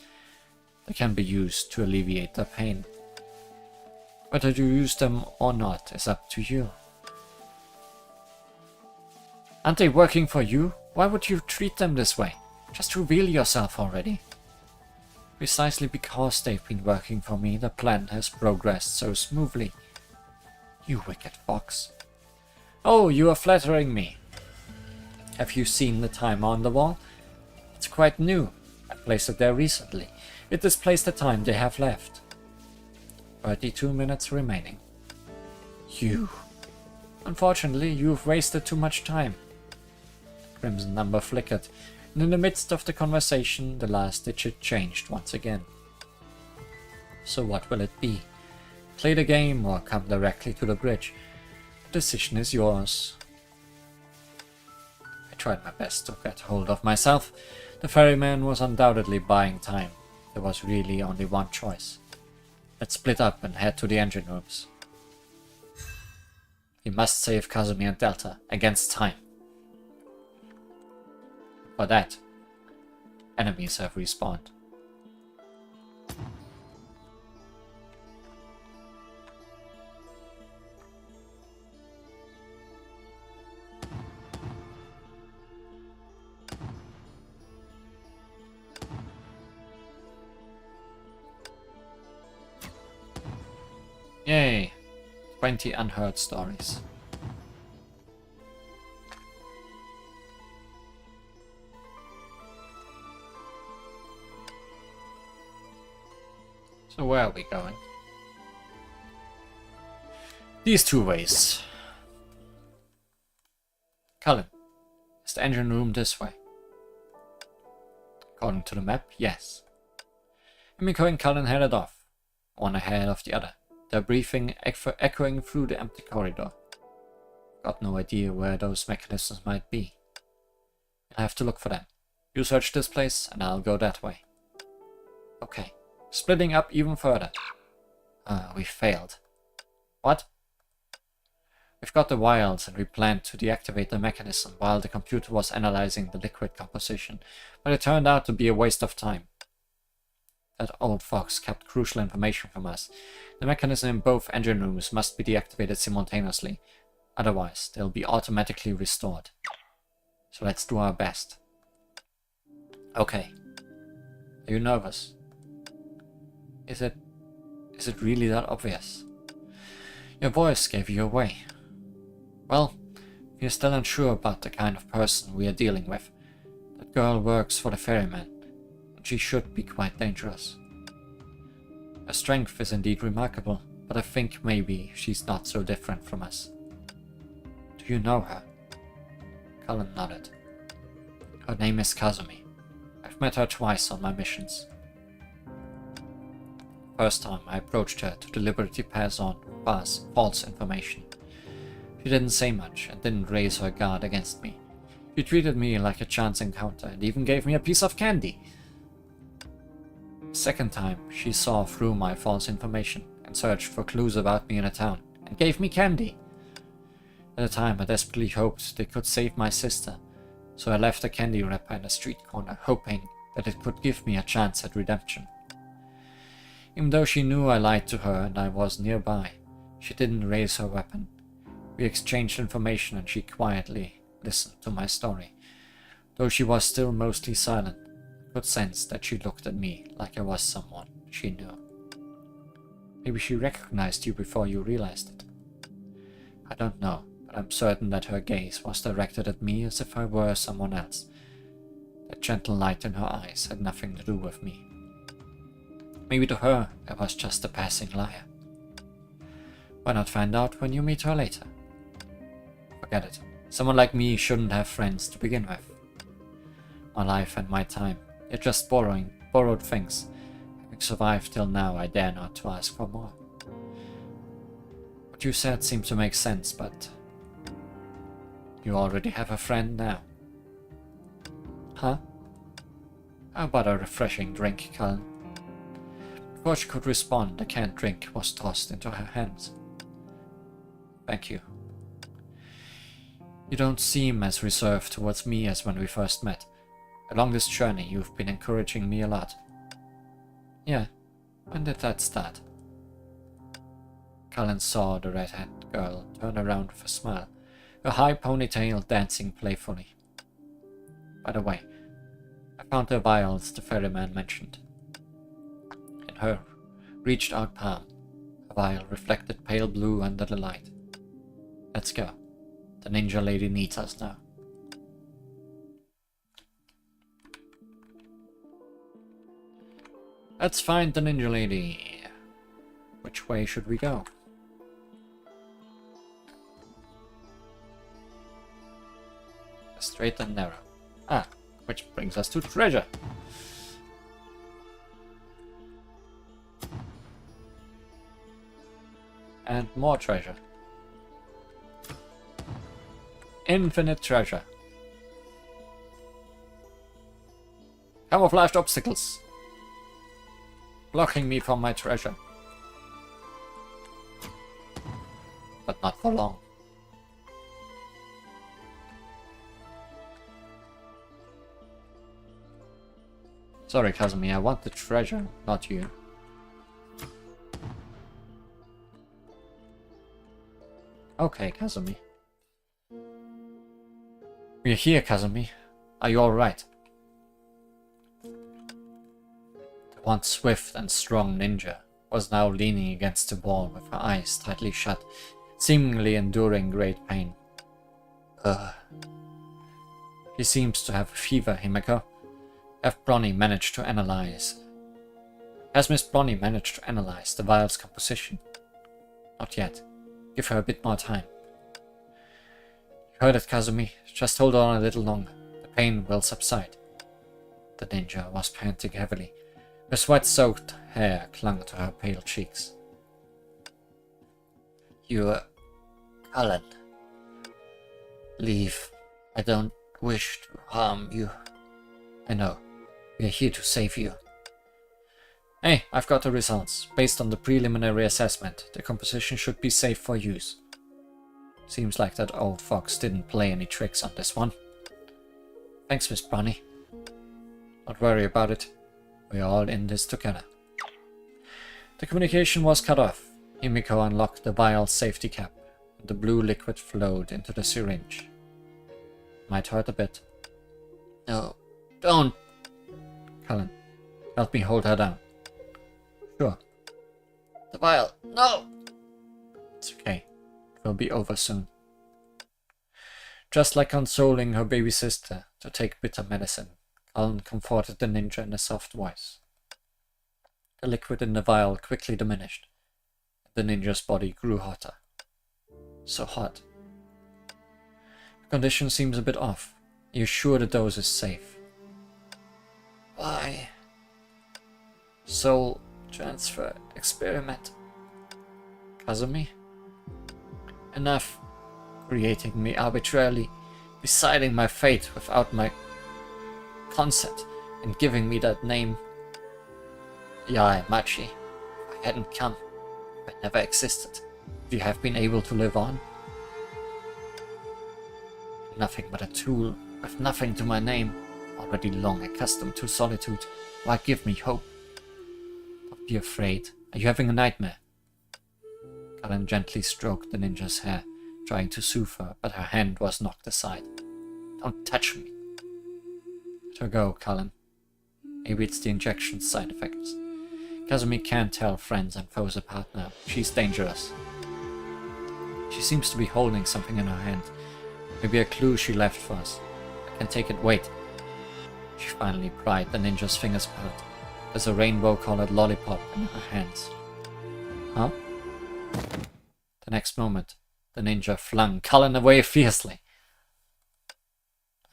They can be used to alleviate the pain. Whether you use them or not is up to you. Aren't they working for you? Why would you treat them this way? Just reveal yourself already. Precisely because they've been working for me, the plan has progressed so smoothly. You wicked fox. Oh, you are flattering me. Have you seen the timer on the wall? It's quite new. I placed it there recently. It displays the time they have left. 32 minutes remaining. You. Unfortunately, you've wasted too much time. The crimson number flickered, and in the midst of the conversation, the last digit changed once again. So what will it be? Play the game or come directly to the bridge? The decision is yours. I tried my best to get hold of myself. The ferryman was undoubtedly buying time. There was really only one choice. Let's split up and head to the engine rooms. We must save Kazumi and Delta against time. For that, enemies have respawned. Yay! 20 unheard stories. So where are we going? These two ways. Cullen, is the engine room this way? According to the map, yes. Emiko and Cullen headed off, one ahead of the other, their briefing echoing through the empty corridor. Got no idea where those mechanisms might be. I'll have to look for them. You search this place, and I'll go that way. Okay. Splitting up even further. We failed. What? We've got the vials and we planned to deactivate the mechanism while the computer was analyzing the liquid composition, but it turned out to be a waste of time. That old fox kept crucial information from us. The mechanism in both engine rooms must be deactivated simultaneously, otherwise they'll be automatically restored. So let's do our best. Okay. Are you nervous? Is it really that obvious? Your voice gave you away. Well, if you're still unsure about the kind of person we are dealing with, that girl works for the ferryman, and she should be quite dangerous. Her strength is indeed remarkable, but I think maybe she's not so different from us. Do you know her? Cullen nodded. Her name is Kazumi. I've met her twice on my missions. First time I approached her to deliberately pass on false information. She didn't say much and didn't raise her guard against me. She treated me like a chance encounter and even gave me a piece of candy. The second time, she saw through my false information and searched for clues about me in a town and gave me candy. At the time, I desperately hoped they could save my sister, so I left a candy wrapper in a street corner hoping that it could give me a chance at redemption. Even though she knew I lied to her and I was nearby, she didn't raise her weapon. We exchanged information and she quietly listened to my story. Though she was still mostly silent, I could sense that she looked at me like I was someone she knew. Maybe she recognized you before you realized it. I don't know, but I'm certain that her gaze was directed at me as if I were someone else. That gentle light in her eyes had nothing to do with me. Maybe to her, I was just a passing liar. Why not find out when you meet her later? Forget it. Someone like me shouldn't have friends to begin with. My life and my time, they're just borrowed things. Having survived till now, I dare not to ask for more. What you said seemed to make sense, but you already have a friend now. Huh? How about a refreshing drink, Cullen? Before she could respond, the canned drink was tossed into her hands. Thank you. You don't seem as reserved towards me as when we first met. Along this journey, you've been encouraging me a lot. Yeah, when did that start? Cullen saw the red-haired girl turn around with a smile, her high ponytail dancing playfully. By the way, I found the vials the ferryman mentioned. In her reached-out palm, a vial reflected pale blue under the light. Let's go. The ninja lady needs us now. Let's find the ninja lady. Which way should we go? Straight and narrow. Ah, which brings us to treasure. And more treasure. Infinite treasure. Camouflaged obstacles. Blocking me from my treasure. But not for long. Sorry, Kazumi, I want the treasure, not you. Okay, Kazumi. We're here, Kazumi. Are you alright? The once swift and strong ninja was now leaning against the wall with her eyes tightly shut, seemingly enduring great pain. She seems to have a fever, Himeko. Has Miss Bronny managed to analyze the vial's composition? Not yet. Give her a bit more time. You heard it, Kazumi. Just hold on a little longer. The pain will subside. The ninja was panting heavily. Her sweat-soaked hair clung to her pale cheeks. You're Cullen. Leave. I don't wish to harm you. I know. We are here to save you. Hey, I've got the results. Based on the preliminary assessment, the composition should be safe for use. Seems like that old fox didn't play any tricks on this one. Thanks, Miss Bronny. Don't worry about it. We're all in this together. The communication was cut off. Himiko unlocked the vial's safety cap, and the blue liquid flowed into the syringe. Might hurt a bit. No, don't! Cullen, help me hold her down. Sure. The vial, no! It's okay. It will be over soon. Just like consoling her baby sister to take bitter medicine, Cullen comforted the ninja in a soft voice. The liquid in the vial quickly diminished. The ninja's body grew hotter. So hot. The condition seems a bit off. Are you sure the dose is safe? Why? Soul transfer experiment. Kazumi? Enough creating me arbitrarily, deciding my fate without my consent, and giving me that name. Yae Machi. If I hadn't come, if I never existed, would you have been able to live on? Nothing but a tool, with nothing to my name, already long accustomed to solitude. Why give me hope? Don't be afraid. Are you having a nightmare? Cullen gently stroked the ninja's hair, trying to soothe her, but her hand was knocked aside. Don't touch me. Let her go, Cullen. Maybe it's the injection's side effects. Kazumi can't tell friends and foes apart now. She's dangerous. She seems to be holding something in her hand. Maybe a clue she left for us. I can take it. Wait. She finally pried the ninja's fingers apart. There's a rainbow-colored lollipop in her hands. Huh? The next moment, the ninja flung Cullen away fiercely.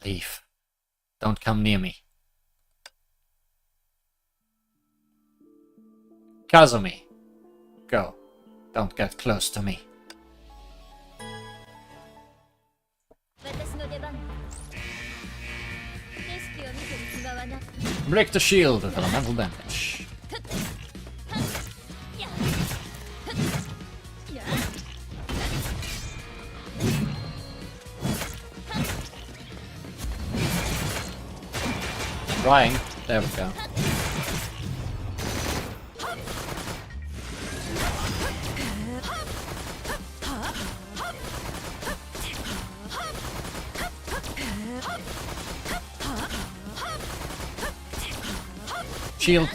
Leave. Don't come near me. Kazumi, go. Don't get close to me. Break the shield with elemental damage. Trying. There we go. Shield,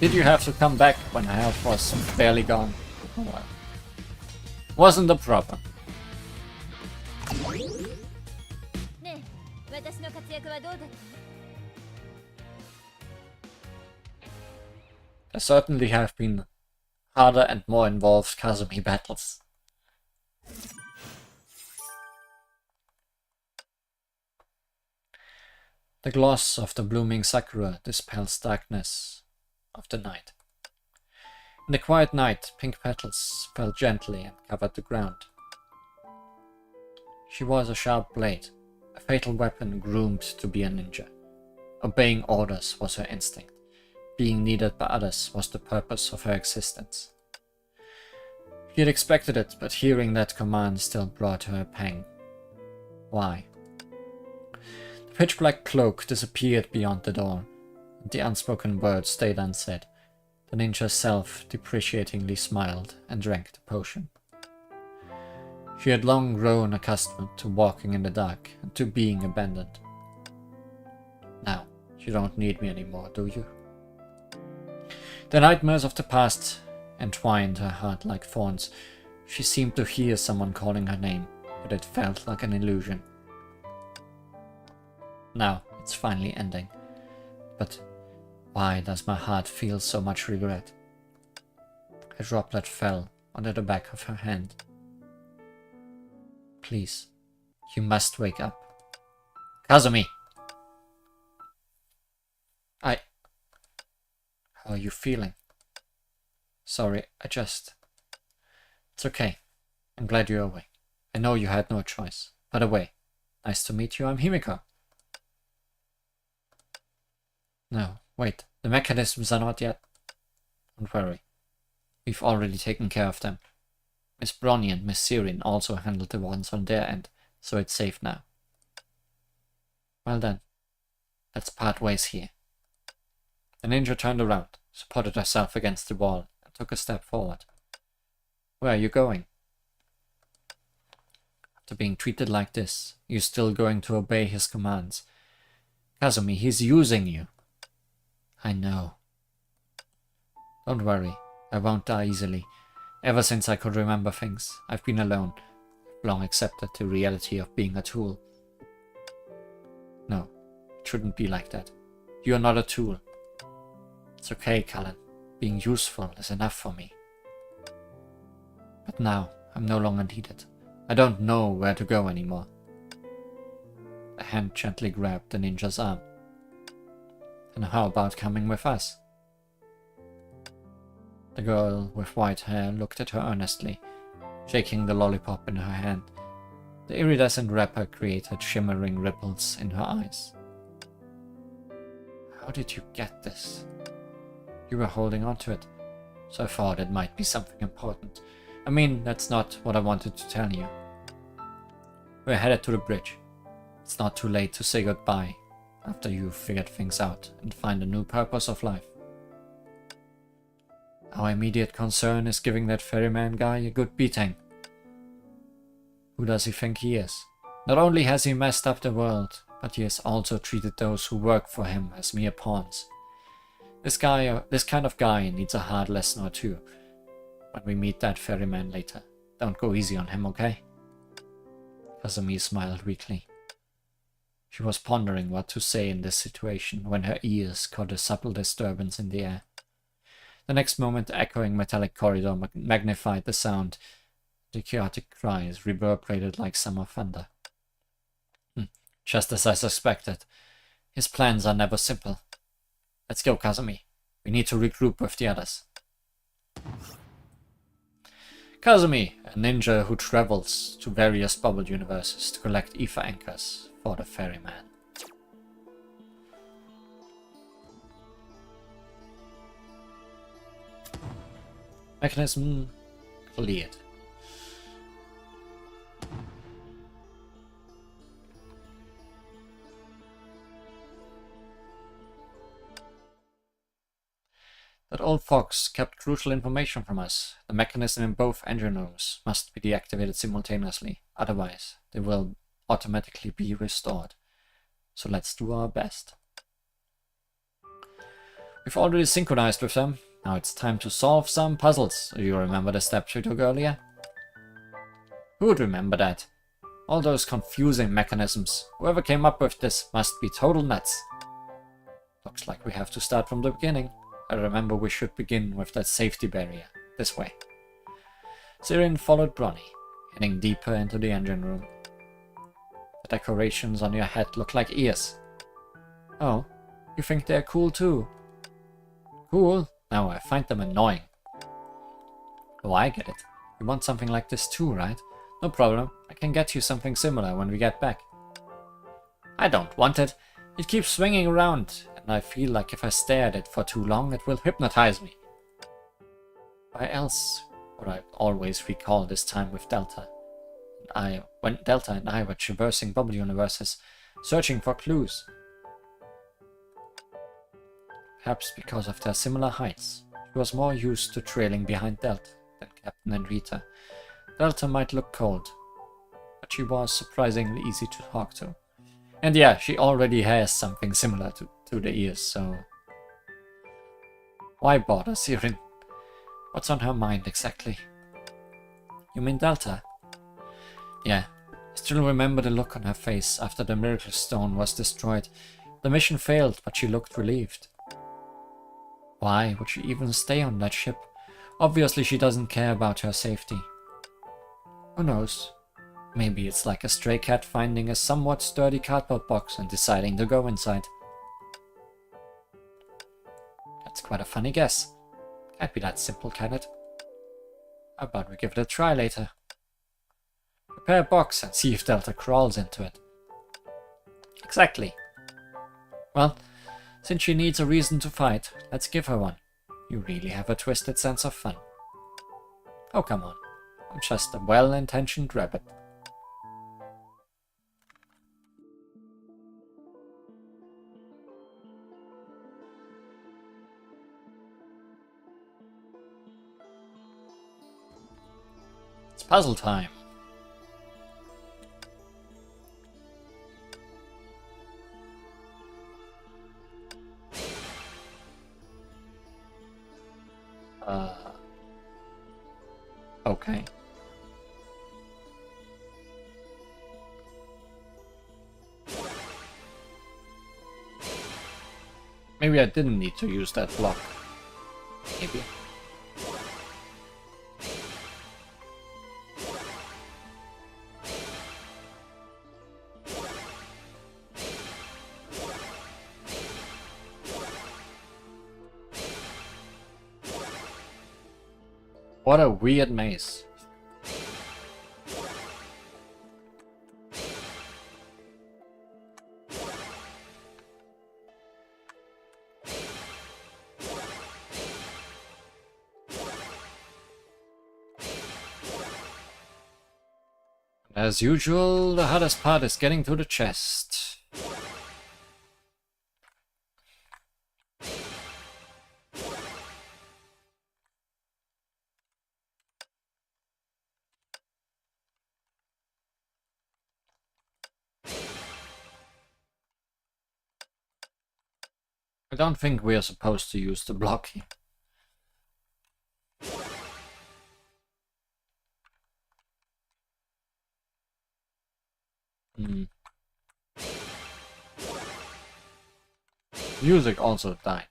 did you have to come back when her health was barely gone? Oh well. Wasn't a problem. There certainly have been harder and more involved Kazumi battles. The gloss of the blooming sakura dispels darkness of the night. In the quiet night, pink petals fell gently and covered the ground. She was a sharp blade, a fatal weapon groomed to be a ninja. Obeying orders was her instinct. Being needed by others was the purpose of her existence. She had expected it, but hearing that command still brought her a pang. Why? The pitch-black cloak disappeared beyond the door, and the unspoken words stayed unsaid. The ninja's self depreciatingly smiled and drank the potion. She had long grown accustomed to walking in the dark and to being abandoned. Now, you don't need me anymore, do you? The nightmares of the past entwined her heart like thorns. She seemed to hear someone calling her name, but it felt like an illusion. Now, it's finally ending. But why does my heart feel so much regret? A droplet fell onto the back of her hand. Please, you must wake up. Kazumi! How are you feeling? Sorry, It's okay. I'm glad you're awake. I know you had no choice. By the way, nice to meet you, I'm Himiko. No, wait, the mechanisms are not yet. Don't worry. We've already taken care of them. Miss Bronny and Miss Sirin also handled the ones on their end, so it's safe now. Well then, let's part ways here. The ninja turned around, supported herself against the wall, and took a step forward. Where are you going? After being treated like this, you're still going to obey his commands. Kazumi, he's using you. I know. Don't worry, I won't die easily. Ever since I could remember things, I've been alone. I've long accepted the reality of being a tool. No, it shouldn't be like that. You're not a tool. It's okay, Cullen. Being useful is enough for me. But now, I'm no longer needed. I don't know where to go anymore. A hand gently grabbed the ninja's arm. And how about coming with us? The girl with white hair looked at her earnestly, shaking the lollipop in her hand. The iridescent wrapper created shimmering ripples in her eyes. How did you get this? You were holding on to it, so I thought it might be something important. I mean, that's not what I wanted to tell you. We're headed to the bridge. It's not too late to say goodbye after you've figured things out and find a new purpose of life. Our immediate concern is giving that ferryman guy a good beating. Who does he think he is? Not only has he messed up the world, but he has also treated those who work for him as mere pawns. This kind of guy needs a hard lesson or two. When we meet that ferryman later, don't go easy on him, okay? Kazumi smiled weakly. She was pondering what to say in this situation when her ears caught a subtle disturbance in the air. The next moment, the echoing metallic corridor magnified the sound. The chaotic cries reverberated like summer thunder. Just as I suspected. His plans are never simple. Let's go, Kazumi. We need to regroup with the others. Kazumi, a ninja who travels to various bubble universes to collect ether anchors for the ferryman. Mechanism cleared. That old fox kept crucial information from us. The mechanism in both engine rooms must be deactivated simultaneously, otherwise they will automatically be restored. So let's do our best. We've already synchronized with them. Now it's time to solve some puzzles. Do you remember the steps we took earlier? Who would remember that? All those confusing mechanisms. Whoever came up with this must be total nuts. Looks like we have to start from the beginning. I remember we should begin with that safety barrier. This way. Sirin followed Bronny, heading deeper into the engine room. The decorations on your head look like ears. Oh, you think they're cool too? Cool? No, I find them annoying. Oh, I get it. You want something like this too, right? No problem. I can get you something similar when we get back. I don't want it. It keeps swinging around, and I feel like if I stare at it for too long, it will hypnotize me. Why else would I always recall this time with Delta? When Delta and I were traversing bubble universes, searching for clues. Perhaps because of their similar heights, she was more used to trailing behind Delta than Captain and Rita. Delta might look cold, but she was surprisingly easy to talk to. And yeah, she already has something similar to the ears, so... Why bother, Sirin? What's on her mind exactly? You mean Delta? Yeah. I still remember the look on her face after the Miracle Stone was destroyed. The mission failed, but she looked relieved. Why would she even stay on that ship? Obviously she doesn't care about her safety. Who knows? Maybe it's like a stray cat finding a somewhat sturdy cardboard box and deciding to go inside. That's quite a funny guess. Can't be that simple, can it? How about we give it a try later? Prepare a box and see if Delta crawls into it. Exactly. Well, since she needs a reason to fight, let's give her one. You really have a twisted sense of fun. Oh, come on. I'm just a well-intentioned rabbit. It's puzzle time. Okay. Maybe I didn't need to use that block. Maybe. What a weird maze. As usual, the hardest part is getting to the chest. I don't think we are supposed to use the block here. Music also died.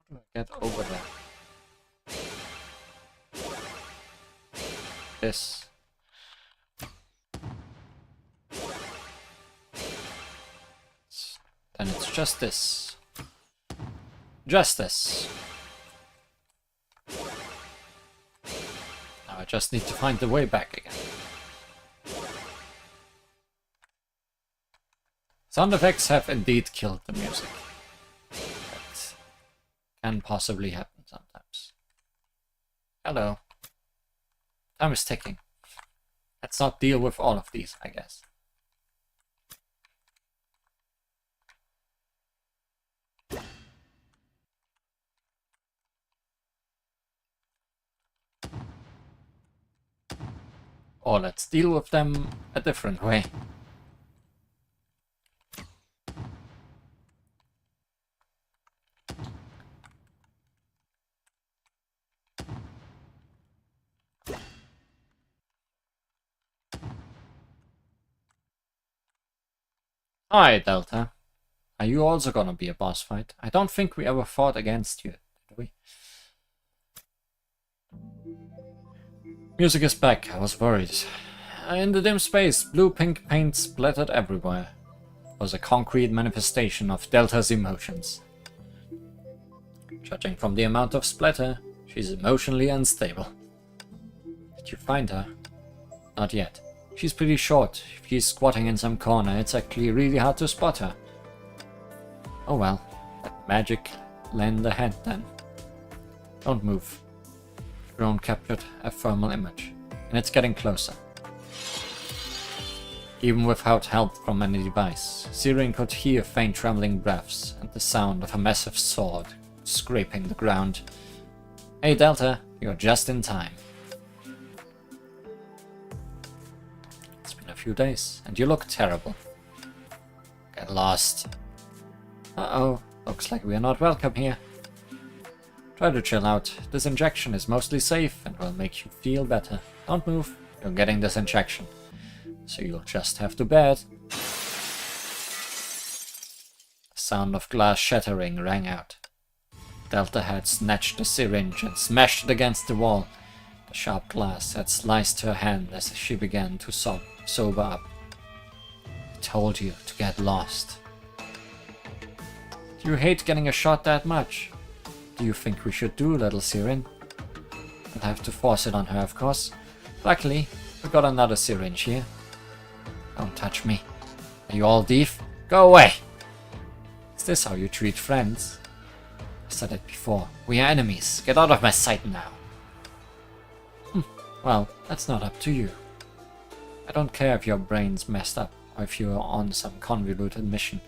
How do I get over there? This. Then it's just this. Just this. Now I just need to find the way back again. Sound effects have indeed killed the music. That can possibly happen sometimes. Hello. Time is ticking. Let's not deal with all of these, I guess. Or let's deal with them a different way. Hi, Delta. Are you also gonna be a boss fight? I don't think we ever fought against you, did we? Music is back, I was worried. In the dim space, blue-pink paint splattered everywhere. It was a concrete manifestation of Delta's emotions. Judging from the amount of splatter, she's emotionally unstable. Did you find her? Not yet. She's pretty short. If she's squatting in some corner, it's actually really hard to spot her. Oh well, let magic lend a hand then. Don't move. Drone captured a thermal image, and it's getting closer. Even without help from any device, Sirin could hear faint trembling breaths and the sound of a massive sword scraping the ground. Hey Delta, you're just in time. few days, and you look terrible. Get lost. Uh-oh, looks like we are not welcome here. Try to chill out. This injection is mostly safe and will make you feel better. Don't move, you're getting this injection. So you'll just have to bear it. The sound of glass shattering rang out. Delta had snatched the syringe and smashed it against the wall. The sharp glass had sliced her hand as she began to sober up. I told you to get lost. Do you hate getting a shot that much? Do you think we should do, little Sirin? I'll have to force it on her, of course. Luckily, we got another syringe here. Don't touch me. Are you all deaf? Go away! Is this how you treat friends? I said it before. We are enemies. Get out of my sight now. Well, that's not up to you. I don't care if your brain's messed up or if you're on some convoluted mission.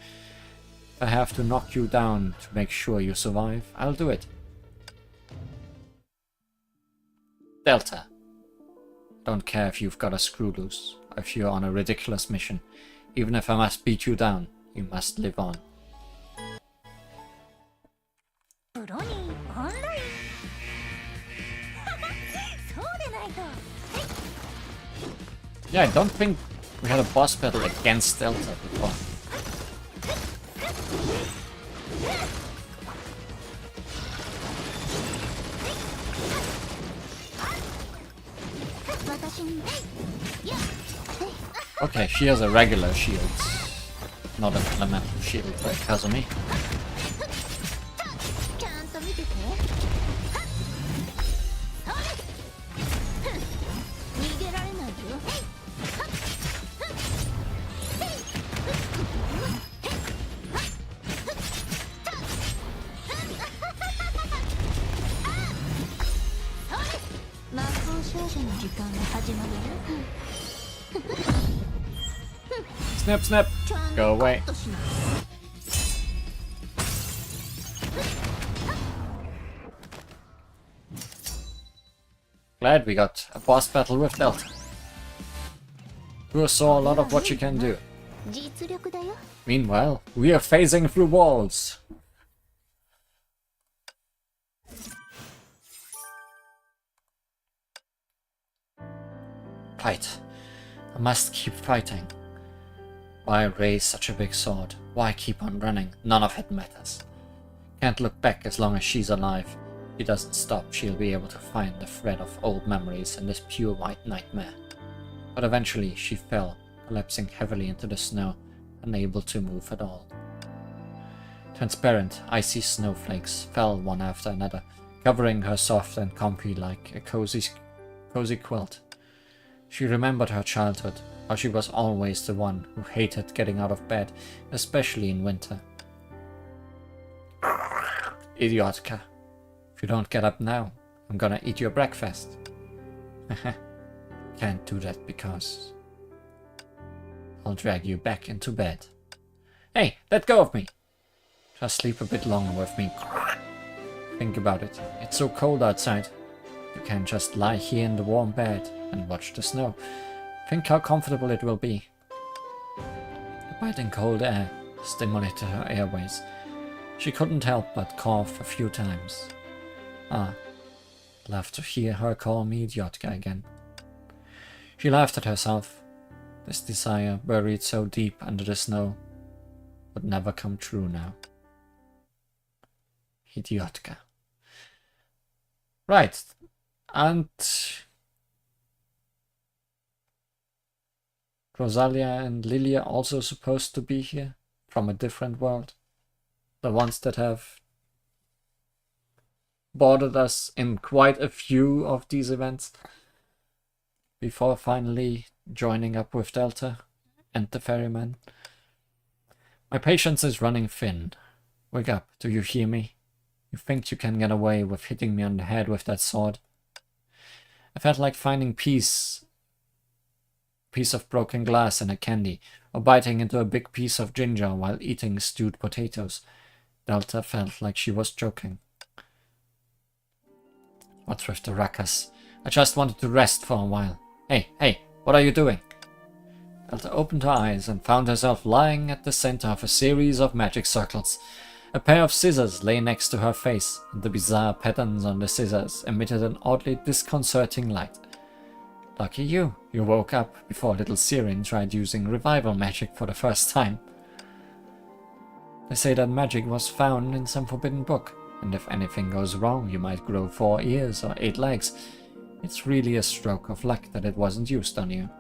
If I have to knock you down to make sure you survive, I'll do it. Delta. Don't care if you've got a screw loose or if you're on a ridiculous mission. Even if I must beat you down, you must live on. Yeah, I don't think we had a boss battle against Delta before. Okay, she has a regular shield, not an elemental shield like Kazumi. Snap, snap! Go away. Glad we got a boss battle with Delta. You saw a lot of what you can do. Meanwhile, we are phasing through walls. Fight. I must keep fighting. Why raise such a big sword? Why keep on running? None of it matters. Can't look back as long as she's alive. If he doesn't stop, she'll be able to find the thread of old memories in this pure white nightmare. But eventually she fell, collapsing heavily into the snow, unable to move at all. Transparent, icy snowflakes fell one after another, covering her soft and comfy like a cozy quilt. She remembered her childhood, how she was always the one who hated getting out of bed, especially in winter. Idiotka. If you don't get up now, I'm gonna eat your breakfast. Can't do that because I'll drag you back into bed. Hey, let go of me! Just sleep a bit longer with me. Think about it. It's so cold outside. You can just lie here in the warm bed and watch the snow. Think how comfortable it will be. The biting cold air stimulated her airways. She couldn't help but cough a few times. Ah, love to hear her call me Idiotka again. She laughed at herself. This desire, buried so deep under the snow, would never come true now. Idiotka. Right, and Rosalia and Lilia also supposed to be here from a different world. The ones that have boarded us in quite a few of these events before finally joining up with Delta and the ferryman. My patience is running thin. Wake up, do you hear me? You think you can get away with hitting me on the head with that sword? I felt like finding piece of broken glass in a candy, or biting into a big piece of ginger while eating stewed potatoes. Delta felt like she was joking. What's with the ruckus? I just wanted to rest for a while. Hey, what are you doing? Delta opened her eyes and found herself lying at the center of a series of magic circles. A pair of scissors lay next to her face, and the bizarre patterns on the scissors emitted an oddly disconcerting light. Lucky you, you woke up before little Sirin tried using revival magic for the first time. They say that magic was found in some forbidden book, and if anything goes wrong you might grow 4 ears or 8 legs. It's really a stroke of luck that it wasn't used on you.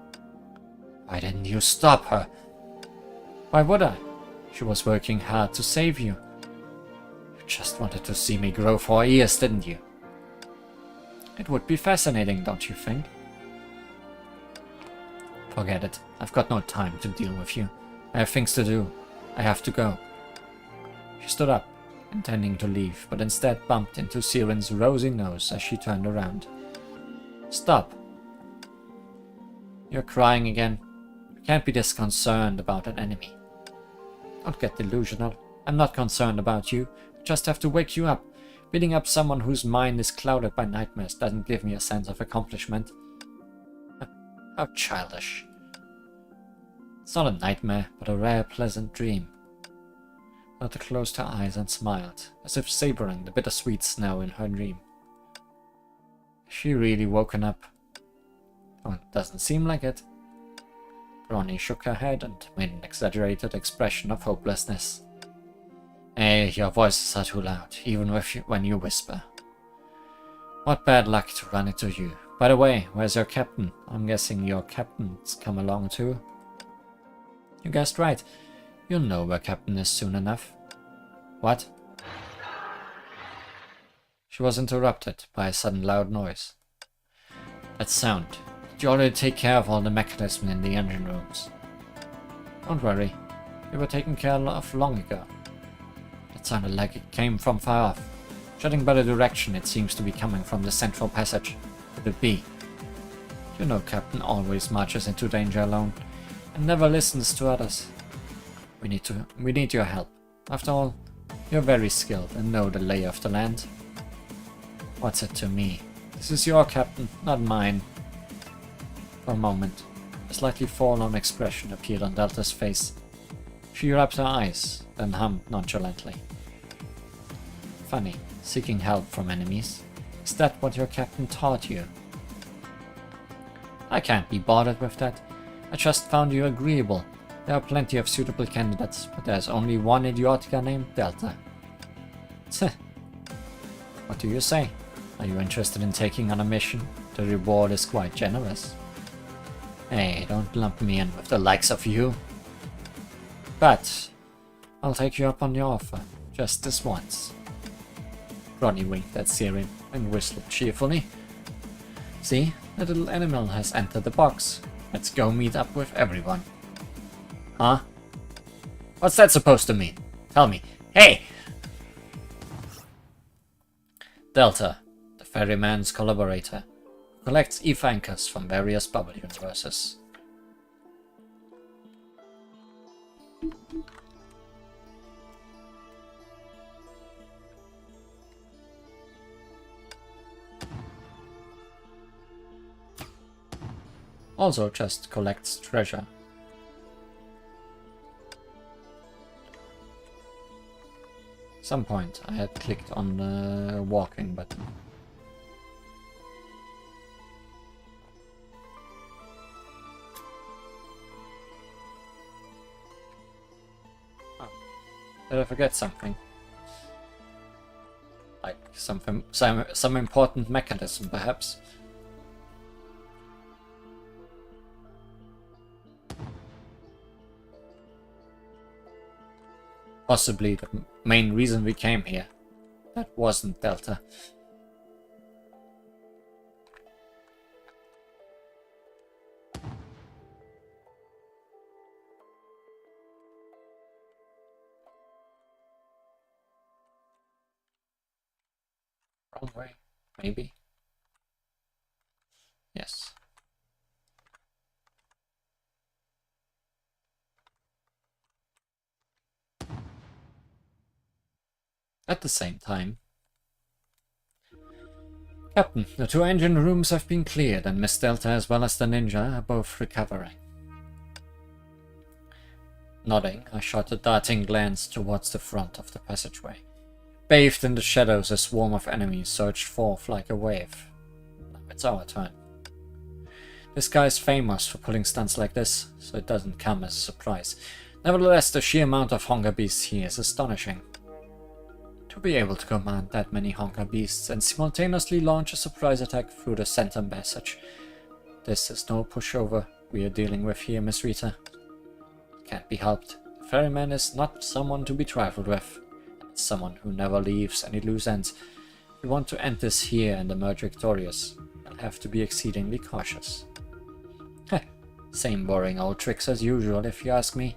Why didn't you stop her? Why would I? She was working hard to save you. You just wanted to see me grow 4 ears, didn't you? It would be fascinating, don't you think? Forget it. I've got no time to deal with you. I have things to do. I have to go. She stood up, intending to leave, but instead bumped into Siren's rosy nose as she turned around. Stop. You're crying again. You can't be this concerned about an enemy. Don't get delusional. I'm not concerned about you. I just have to wake you up. Beating up someone whose mind is clouded by nightmares doesn't give me a sense of accomplishment. How childish. It's not a nightmare, but a rare, pleasant dream. Lotta closed her eyes and smiled, as if savoring the bittersweet snow in her dream. Has she really woken up? Oh, it doesn't seem like it. Ronnie shook her head and made an exaggerated expression of hopelessness. Hey, your voices are too loud, even when you whisper. What bad luck to run into you. By the way, where's your captain? I'm guessing your captain's come along too? You guessed right. You'll know where Captain is soon enough. What? She was interrupted by a sudden loud noise. That sound. Did you already take care of all the mechanisms in the engine rooms? Don't worry. They were taken care of long ago. It sounded like it came from far off. Judging by the direction, it seems to be coming from the central passage. Could it be? You know Captain always marches into danger alone, and never listens to others. We need your help. After all, you're very skilled and know the lay of the land. What's it to me? This is your captain, not mine. For a moment, a slightly forlorn expression appeared on Delta's face. She rubbed her eyes, then hummed nonchalantly. Funny, seeking help from enemies. Is that what your captain taught you? I can't be bothered with that. I just found you agreeable. There are plenty of suitable candidates, but there's only one idiotica named Delta. What do you say? Are you interested in taking on a mission? The reward is quite generous. Hey, don't lump me in with the likes of you. But I'll take you up on your offer, just this once. Ronnie winked at Sirin and whistled cheerfully. See, the little animal has entered the box. Let's go meet up with everyone. Huh? What's that supposed to mean? Tell me. Hey! Delta, the ferryman's collaborator, collects EVE anchors from various bubble universes. Also just collects treasure. At some point I had clicked on the walking button. Oh. Did I forget something? Like some important mechanism perhaps? Possibly the main reason we came here. That wasn't Delta. Wrong way, maybe. Yes. At the same time. Captain, the 2 engine rooms have been cleared and Miss Delta as well as the ninja are both recovering. Nodding, I shot a darting glance towards the front of the passageway. Bathed in the shadows, a swarm of enemies surged forth like a wave. Now it's our turn. This guy is famous for pulling stunts like this, so it doesn't come as a surprise. Nevertheless, the sheer amount of Honkai beasts here is astonishing. To be able to command that many Honkai beasts and simultaneously launch a surprise attack through the center passage. This is no pushover we are dealing with here, Miss Rita. Can't be helped. The ferryman is not someone to be trifled with. It's someone who never leaves any loose ends. If we want to end this here and emerge victorious, we'll have to be exceedingly cautious. Heh, same boring old tricks as usual, if you ask me.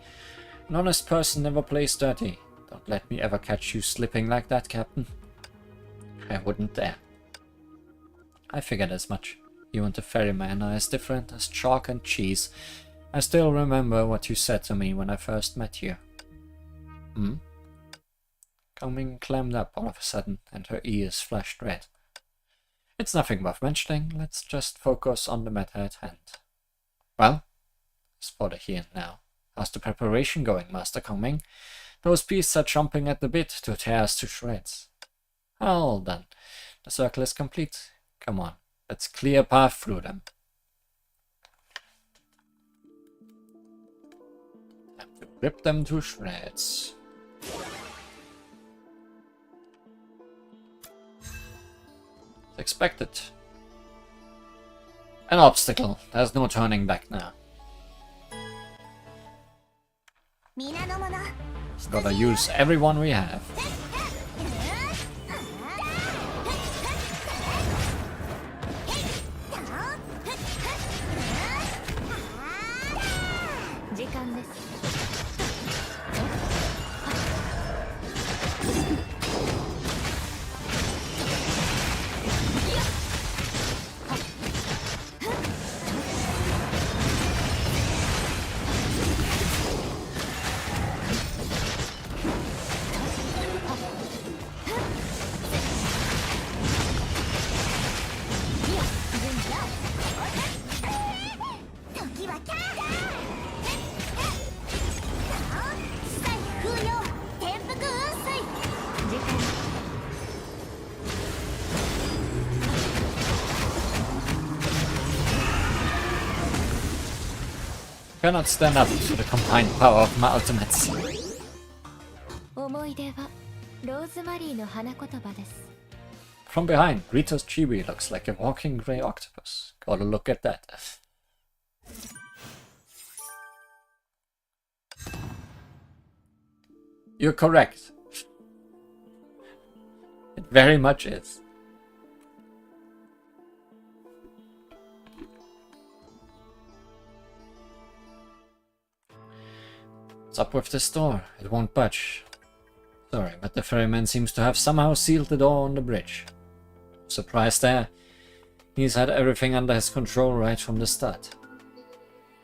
An honest person never plays dirty. Don't let me ever catch you slipping like that, Captain. I wouldn't dare. I figured as much. You and the ferryman are as different as chalk and cheese. I still remember what you said to me when I first met you. Coming clammed up all of a sudden, and her ears flashed red. It's nothing worth mentioning. Let's just focus on the matter at hand. Well, for the here and now. How's the preparation going, Master Kongming? Those beasts are chomping at the bit to tear us to shreds. All done. The circle is complete. Come on, let's clear a path through them. Time to rip them to shreds. As expected. An obstacle. There's no turning back now. Gotta use everyone we have. Cannot stand up to the combined power of my ultimates. From behind, Rita's chibi looks like a walking grey octopus. Gotta look at that. You're correct. It very much is. What's up with this door? It won't budge. Sorry, but the ferryman seems to have somehow sealed the door on the bridge. Surprise there. He's had everything under his control right from the start.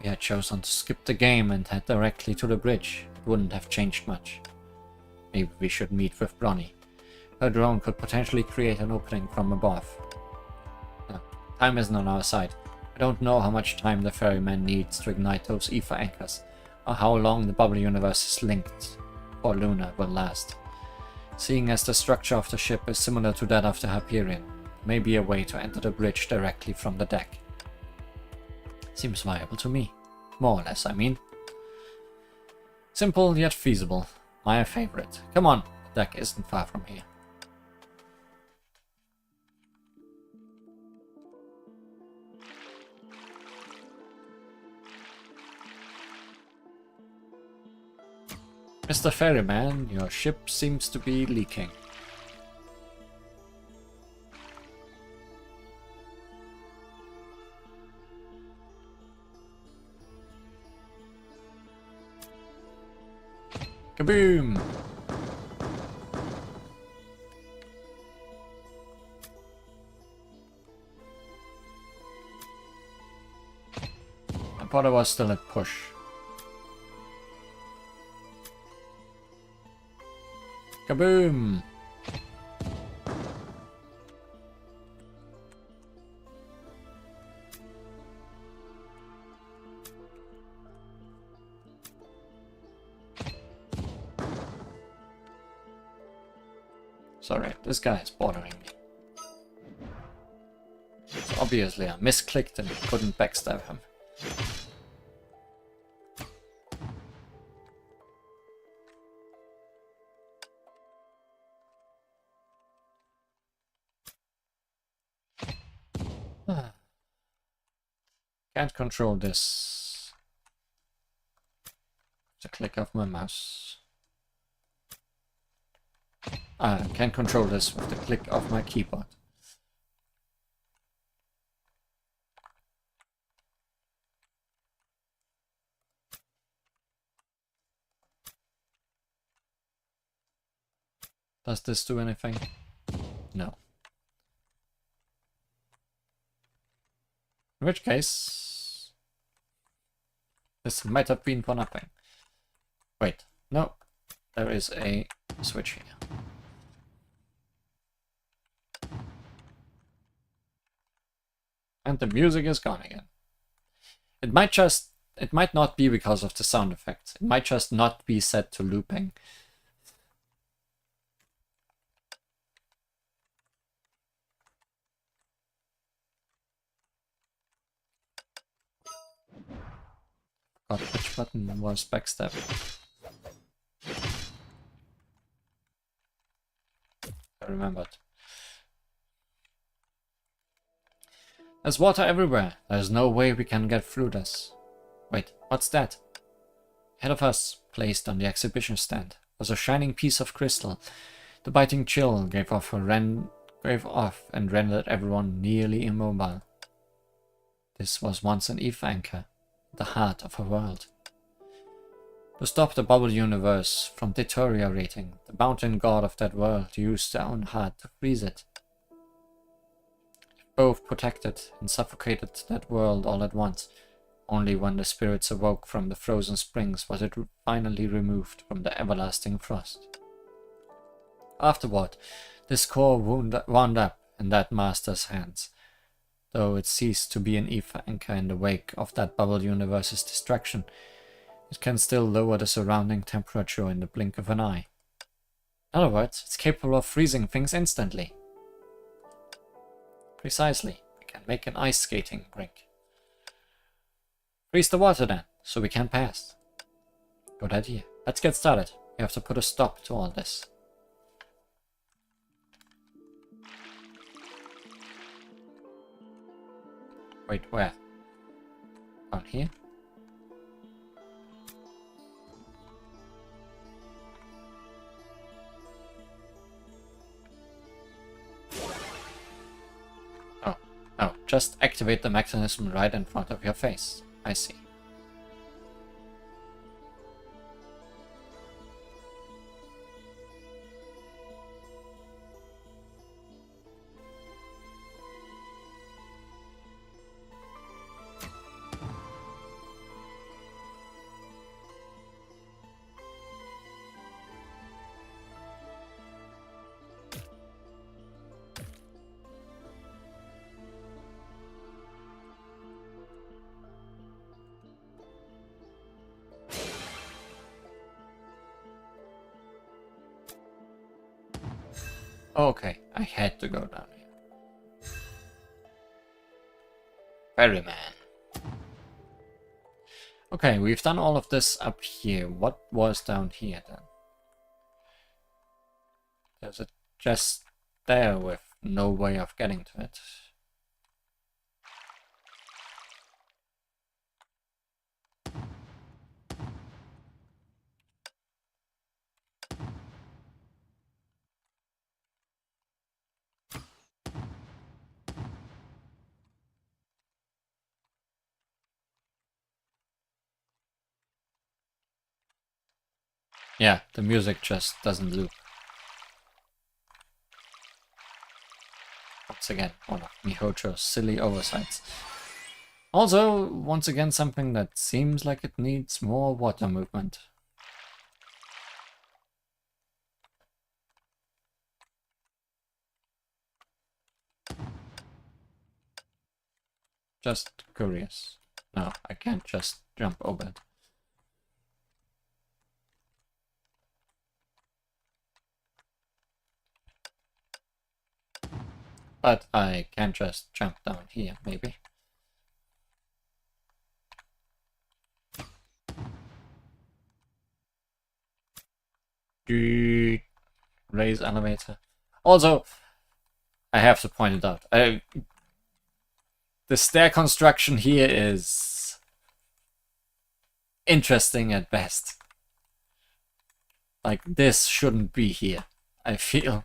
We had chosen to skip the game and head directly to the bridge. It wouldn't have changed much. Maybe we should meet with Bronny. Her drone could potentially create an opening from above. No, time isn't on our side. I don't know how much time the ferryman needs to ignite those ether anchors, or how long the bubble universe is linked or Luna will last. Seeing as the structure of the ship is similar to that of the Hyperion, may be a way to enter the bridge directly from the deck. Seems viable to me. More or less, I mean. Simple yet feasible. My favorite. Come on, the deck isn't far from here. Mr. Ferryman, your ship seems to be leaking. Kaboom! I thought I was still at push. Kaboom! Sorry, this guy is bothering me. So obviously I misclicked and couldn't backstab him. Can't control this. The click of my mouse. Can't control this with the click of my keyboard. Does this do anything? No. In which case, this might have been for nothing. Wait, no. There is a switch here. And the music is gone again. It might not be because of the sound effects. It might just not be set to looping. God, which button was backstab? I remembered. There's water everywhere. There's no way we can get through this. Wait, what's that? Ahead of us, placed on the exhibition stand, was a shining piece of crystal. The biting chill gave off and rendered everyone nearly immobile. This was once an Eve anchor, the heart of a world. To stop the bubble universe from deteriorating, the mountain god of that world used their own heart to freeze it. It both protected and suffocated that world all at once. Only when the spirits awoke from the frozen springs was it finally removed from the everlasting frost. Afterward, this core wound up in that master's hands, though it ceased to be an ether anchor in the wake of that bubble universe's destruction. It can still lower the surrounding temperature in the blink of an eye. In other words, it's capable of freezing things instantly. Precisely, we can make an ice skating rink. Freeze the water then, so we can pass. Good idea. Let's get started. We have to put a stop to all this. Wait, where? Down here? Oh, just activate the mechanism right in front of your face. I see. Okay, I had to go down here. Ferryman. Okay, we've done all of this up here. What was down here then? There's a chest there with no way of getting to it. Yeah, the music just doesn't loop. Once again, one of Mihocho's silly oversights. Also, once again, something that seems like it needs more water movement. Just curious. No, I can't just jump over it. But I can just jump down here, maybe. Raise elevator. Also, I have to point it out. The stair construction here is interesting at best. Like, this shouldn't be here, I feel.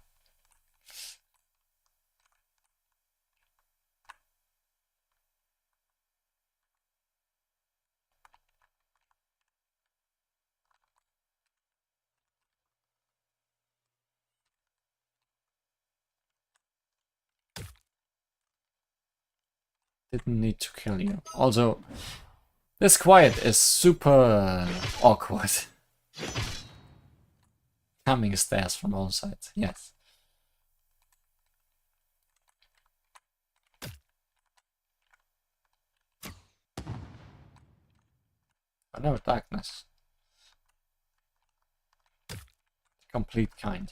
Didn't need to kill you. Also, this quiet is super awkward. Coming stairs from all sides, yes. Oh no, darkness. Complete kind.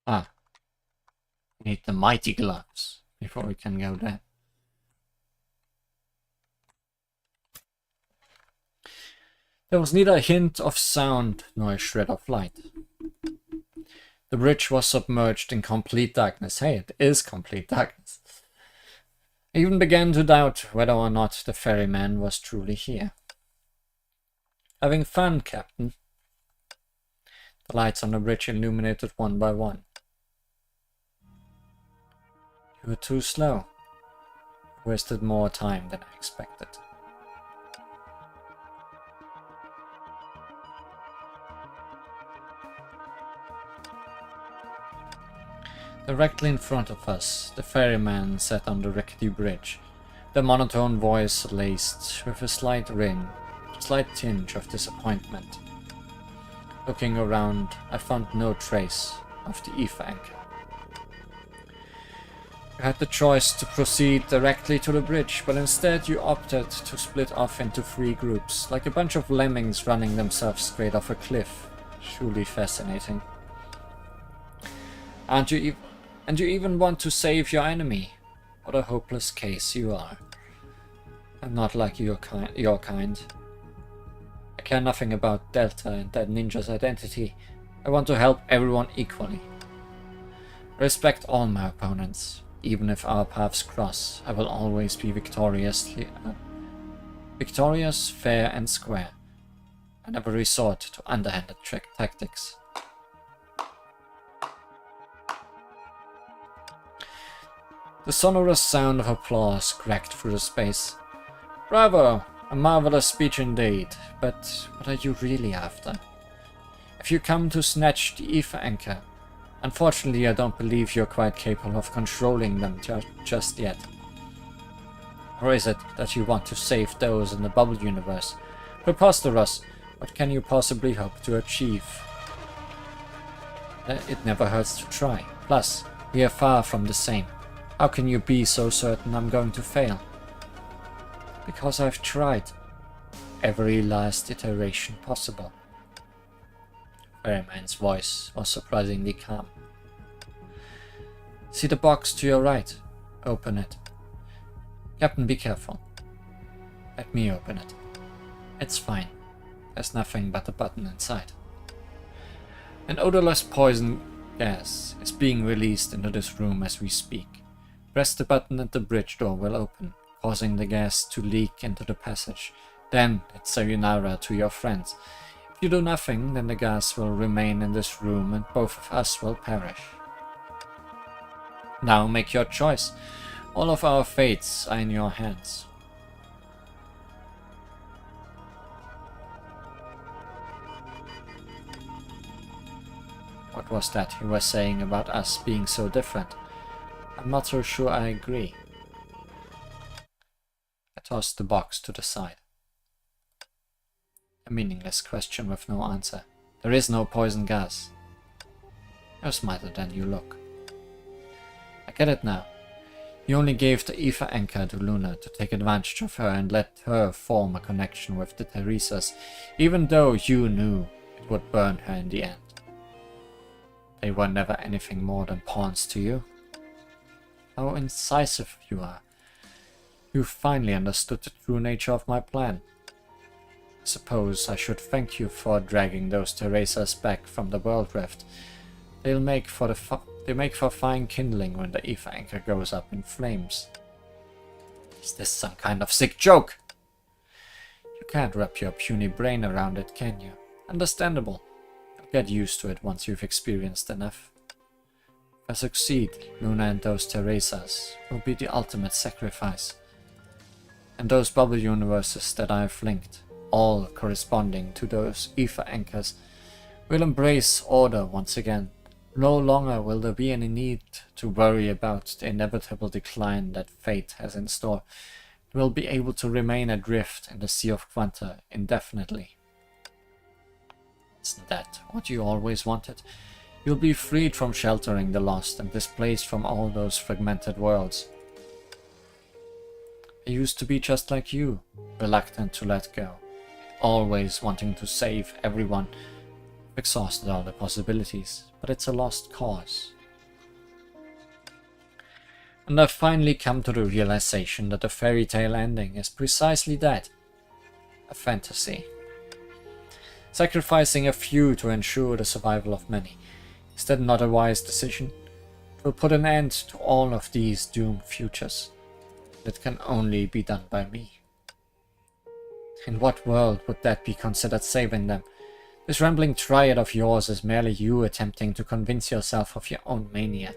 Ah. We need the mighty gloves before we can go there. There was neither a hint of sound nor a shred of light. The bridge was submerged in complete darkness. Hey, it is complete darkness. I even began to doubt whether or not the ferryman was truly here. Having fun, Captain. The lights on the bridge illuminated one by one. You were too slow. Wasted more time than I expected. Directly in front of us, the ferryman sat on the rickety bridge, the monotone voice laced with a slight tinge of disappointment. Looking around, I found no trace of the ether anchor. You had the choice to proceed directly to the bridge, but instead you opted to split off into 3 groups, like a bunch of lemmings running themselves straight off a cliff. Truly fascinating. And you even want to save your enemy. What a hopeless case you are. I'm not like your kind. I care nothing about Delta and that ninja's identity. I want to help everyone equally. I respect all my opponents. Even if our paths cross, I will always be victorious, fair and square. I never resort to underhanded tactics. The sonorous sound of applause cracked through the space. Bravo! A marvelous speech indeed, but what are you really after? If you come to snatch the ether anchor, unfortunately I don't believe you're quite capable of controlling them just yet. Or is it that you want to save those in the bubble universe? Preposterous! What can you possibly hope to achieve? It never hurts to try. Plus, we are far from the same. How can you be so certain I'm going to fail? Because I've tried. Every last iteration possible. Ferryman's voice was surprisingly calm. See the box to your right. Open it. Captain, be careful. Let me open it. It's fine. There's nothing but a button inside. An odorless poison gas is being released into this room as we speak. Press the button and the bridge door will open, causing the gas to leak into the passage. Then it's sayonara to your friends. If you do nothing, then the gas will remain in this room and both of us will perish. Now make your choice. All of our fates are in your hands. What was that you were saying about us being so different? I'm not so sure I agree. tossed the box to the side. A meaningless question with no answer. There is no poison gas. You're smarter than you look. I get it now. You only gave the ether anchor to Luna to take advantage of her and let her form a connection with the Teresas, even though you knew it would burn her in the end. They were never anything more than pawns to you. How incisive you are. You finally understood the true nature of my plan. I suppose I should thank you for dragging those Teresas back from the world rift. They make for fine kindling when the ether anchor goes up in flames. Is this some kind of sick joke? You can't wrap your puny brain around it, can you? Understandable. You'll get used to it once you've experienced enough. If I succeed, Luna and those Teresas will be the ultimate sacrifice. And those bubble universes that I've linked, all corresponding to those ether anchors, will embrace order once again. No longer will there be any need to worry about the inevitable decline that fate has in store. It will be able to remain adrift in the Sea of Quanta indefinitely. Isn't that what you always wanted? You'll be freed from sheltering the lost and displaced from all those fragmented worlds. I used to be just like you, reluctant to let go, always wanting to save everyone. Exhausted all the possibilities, but it's a lost cause. And I've finally come to the realization that the fairy tale ending is precisely that, a fantasy. Sacrificing a few to ensure the survival of many, is that not a wise decision? It will put an end to all of these doomed futures. That can only be done by me. In what world would that be considered saving them? This rambling triad of yours is merely you attempting to convince yourself of your own mania.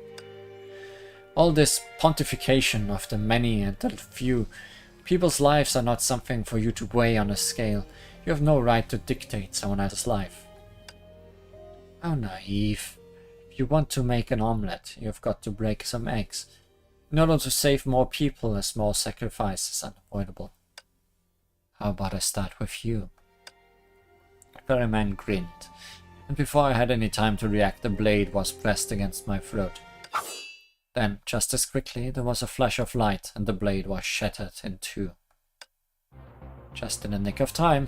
All this pontification of the many and the few, people's lives are not something for you to weigh on a scale. You have no right to dictate someone else's life. How naive. If you want to make an omelette, you've got to break some eggs. In order to save more people, a small sacrifice is unavoidable. How about I start with you? The ferryman grinned, and before I had any time to react, the blade was pressed against my throat. Then, just as quickly, there was a flash of light, and the blade was shattered in two. Just in the nick of time.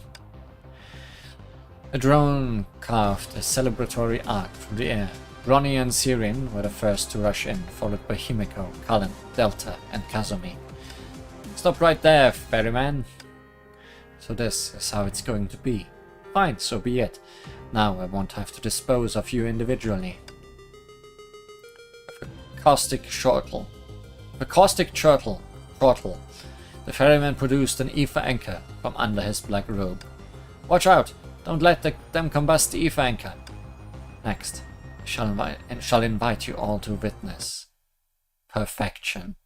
A drone carved a celebratory arc through the air. Ronnie and Sirin were the first to rush in, followed by Himeko, Cullen, Delta, and Kazumi. Stop right there, ferryman. So this is how it's going to be. Fine, so be it. Now I won't have to dispose of you individually. With a caustic chortle, the ferryman produced an ether anchor from under his black robe. Watch out! Don't let them combust the ether anchor. Next, I shall invite you all to witness perfection.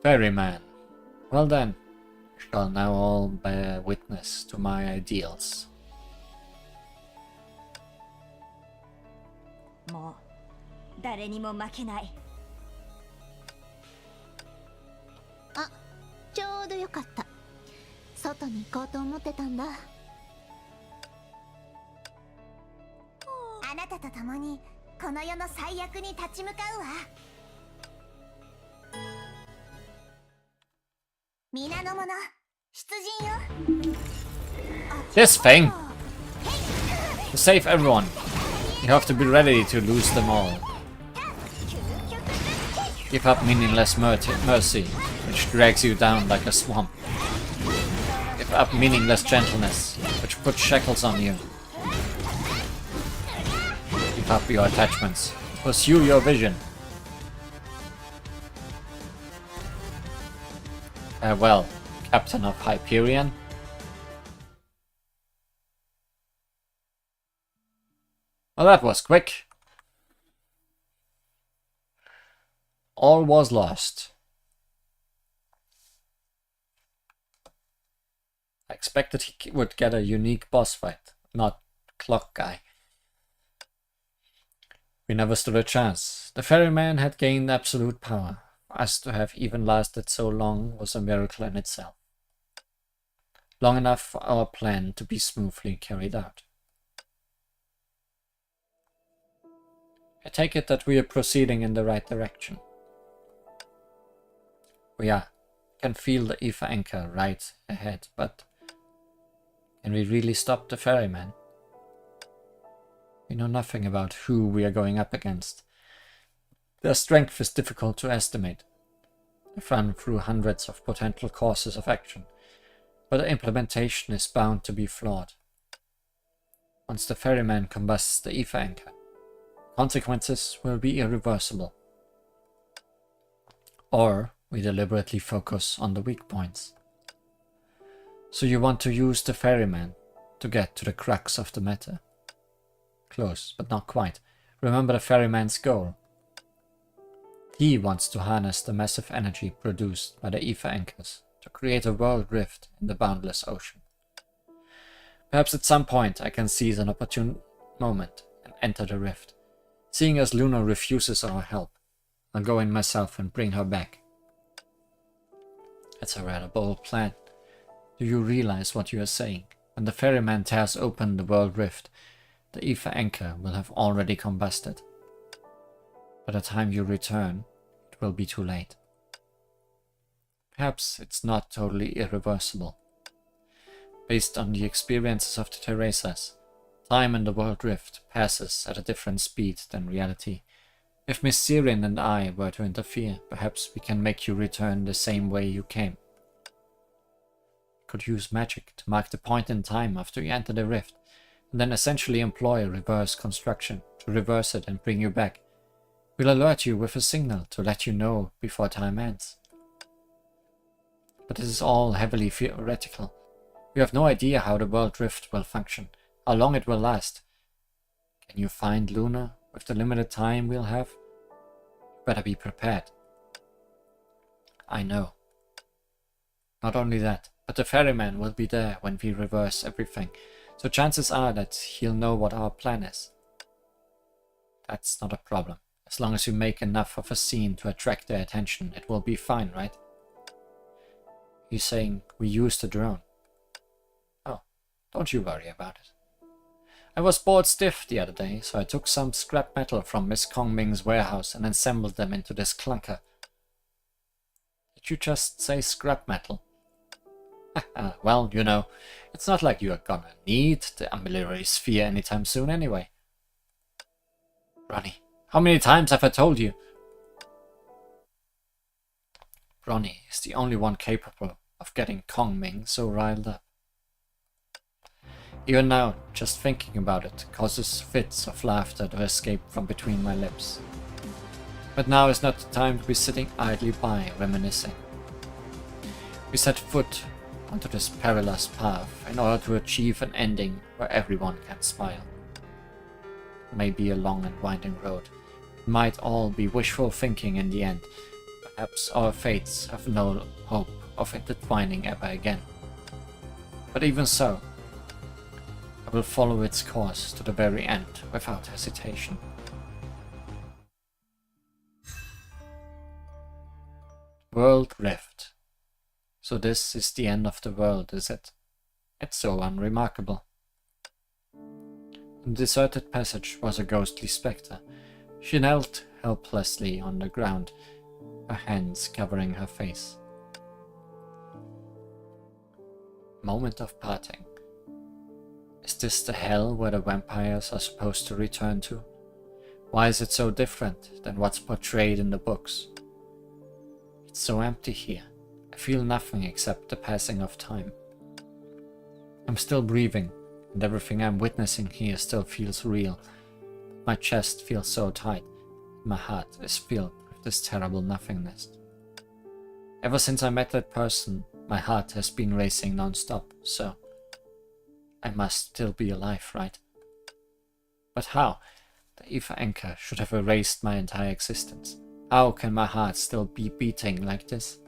Ferryman. Well then, you shall now all bear witness to my ideals. もう誰にも負けない。あ、ちょうどよかった。外に行こうと思ってたんだ。あなたと共にこの世の最悪に立ち向かうわ。皆の者、出陣よ。This thing! To save everyone, you have to be ready to lose them all. Give up meaningless mercy, which drags you down like a swamp. Give up meaningless gentleness, which puts shackles on you. Give up your attachments. Pursue your vision. Farewell, Captain of Hyperion. Well, that was quick. All was lost. I expected he would get a unique boss fight, not Clock Guy. We never stood a chance. The ferryman had gained absolute power. For us to have even lasted so long was a miracle in itself. Long enough for our plan to be smoothly carried out. I take it that we are proceeding in the right direction. We are. Can feel the ether anchor right ahead, but can we really stop the ferryman? We know nothing about who we are going up against. Their strength is difficult to estimate. I've run through hundreds of potential courses of action, but the implementation is bound to be flawed. Once the ferryman combusts the ether anchor, consequences will be irreversible. Or we deliberately focus on the weak points. So you want to use the ferryman to get to the crux of the matter. Close, but not quite. Remember the ferryman's goal. He wants to harness the massive energy produced by the ether anchors to create a world rift in the boundless ocean. Perhaps at some point I can seize an opportune moment and enter the rift. Seeing as Luna refuses our help, I'll go in myself and bring her back. It's a rather bold plan. Do you realize what you are saying? When the ferryman tears open the world rift, the ether anchor will have already combusted. By the time you return, it will be too late. Perhaps it's not totally irreversible. Based on the experiences of the Teresas, time in the world rift passes at a different speed than reality. If Miss Sirin and I were to interfere, perhaps we can make you return the same way you came. Could use magic to mark the point in time after you enter the rift, and then essentially employ a reverse construction to reverse it and bring you back. We'll alert you with a signal to let you know before time ends. But this is all heavily theoretical. We have no idea how the world rift will function, how long it will last. Can you find Luna with the limited time we'll have? Better be prepared. I know. Not only that, but the ferryman will be there when we reverse everything, so chances are that he'll know what our plan is. That's not a problem. As long as you make enough of a scene to attract their attention, it will be fine, right? You're saying we use the drone? Oh, don't you worry about it. I was bored stiff the other day, so I took some scrap metal from Miss Kongming's warehouse and assembled them into this clunker. Did you just say scrap metal? Well, you know, it's not like you are gonna need the ambulatory sphere anytime soon anyway. Ronnie, how many times have I told you? Ronnie is the only one capable of getting Kongming so riled up. Even now, just thinking about it causes fits of laughter to escape from between my lips. But now is not the time to be sitting idly by, reminiscing. We set foot onto this perilous path in order to achieve an ending where everyone can smile. It may be a long and winding road. It might all be wishful thinking in the end. Perhaps our fates have no hope of intertwining ever again. But even so, I will follow its course to the very end without hesitation. World Rift. So this is the end of the world, is it? It's so unremarkable. In the deserted passage was a ghostly spectre. She knelt helplessly on the ground, her hands covering her face. Moment of parting. Is this the hell where the vampires are supposed to return to? Why is it so different than what's portrayed in the books? It's so empty here. I feel nothing except the passing of time. I'm still breathing, and everything I'm witnessing here still feels real. My chest feels so tight, and my heart is filled with this terrible nothingness. Ever since I met that person, my heart has been racing non-stop, so I must still be alive, right? But how? The ether anchor should have erased my entire existence. How can my heart still be beating like this?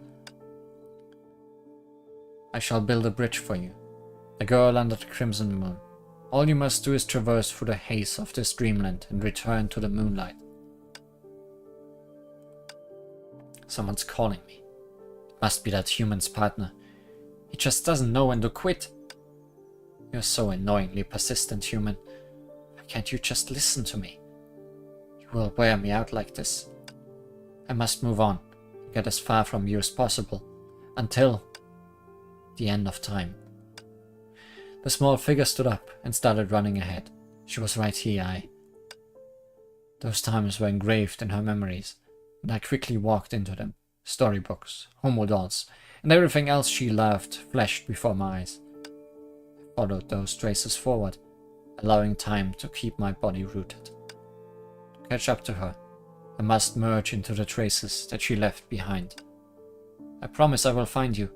I shall build a bridge for you. The girl under the crimson moon. All you must do is traverse through the haze of this dreamland and return to the moonlight. Someone's calling me. It must be that human's partner. He just doesn't know when to quit. You're so annoyingly persistent, human. Why can't you just listen to me? You will wear me out like this. I must move on, get as far from you as possible, until the end of time. The small figure stood up and started running ahead. She was right here. Those times were engraved in her memories, and I quickly walked into them. Storybooks, homo dolls, and everything else she loved flashed before my eyes. I followed those traces forward, allowing time to keep my body rooted. To catch up to her, I must merge into the traces that she left behind. I promise I will find you,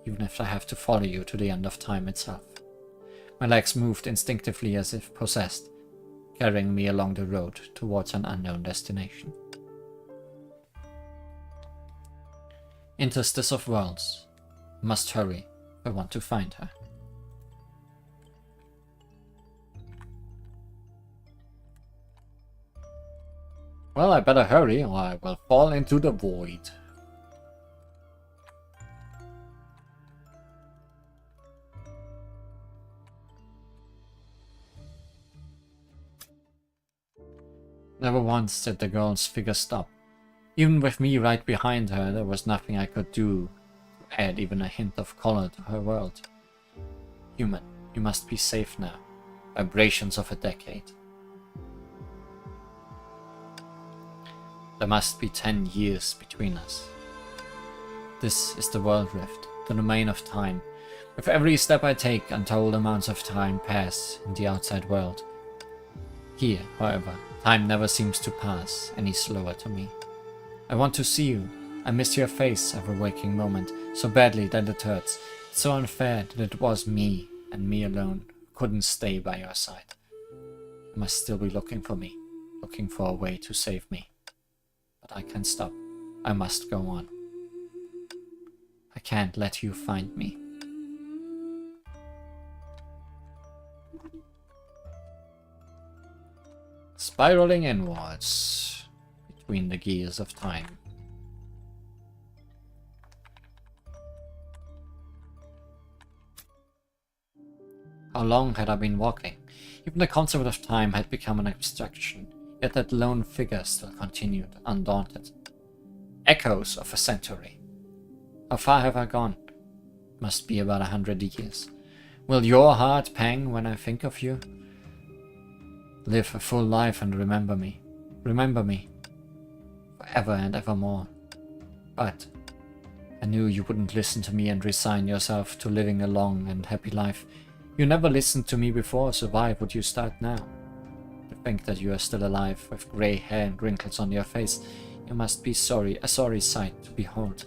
even if I have to follow you to the end of time itself. My legs moved instinctively as if possessed, carrying me along the road towards an unknown destination. Interstice of worlds. I must hurry if I want to find her. Well, I better hurry or I will fall into the void. Never once did the girl's figure stop. Even with me right behind her, there was nothing I could do to add even a hint of color to her world. Human, you must be safe now. Vibrations of a decade. There must be 10 years between us. This is the world rift, the domain of time. With every step I take, untold amounts of time pass in the outside world. Here, however, time never seems to pass any slower to me. I want to see you. I miss your face every waking moment, so badly that it hurts. It's so unfair that it was me, and me alone, who couldn't stay by your side. You must still be looking for me, looking for a way to save me. But I can't stop. I must go on. I can't let you find me. Spiraling inwards between the gears of time. How long had I been walking? Even the concept of time had become an abstraction, yet that lone figure still continued, undaunted. Echoes of a century. How far have I gone? It must be about 100 years. Will your heart pang when I think of you? Live a full life and remember me. Remember me. Forever and evermore. But I knew you wouldn't listen to me and resign yourself to living a long and happy life. You never listened to me before, so why would you start now? To think that you are still alive, with grey hair and wrinkles on your face, you must be sorry, a sorry sight to behold.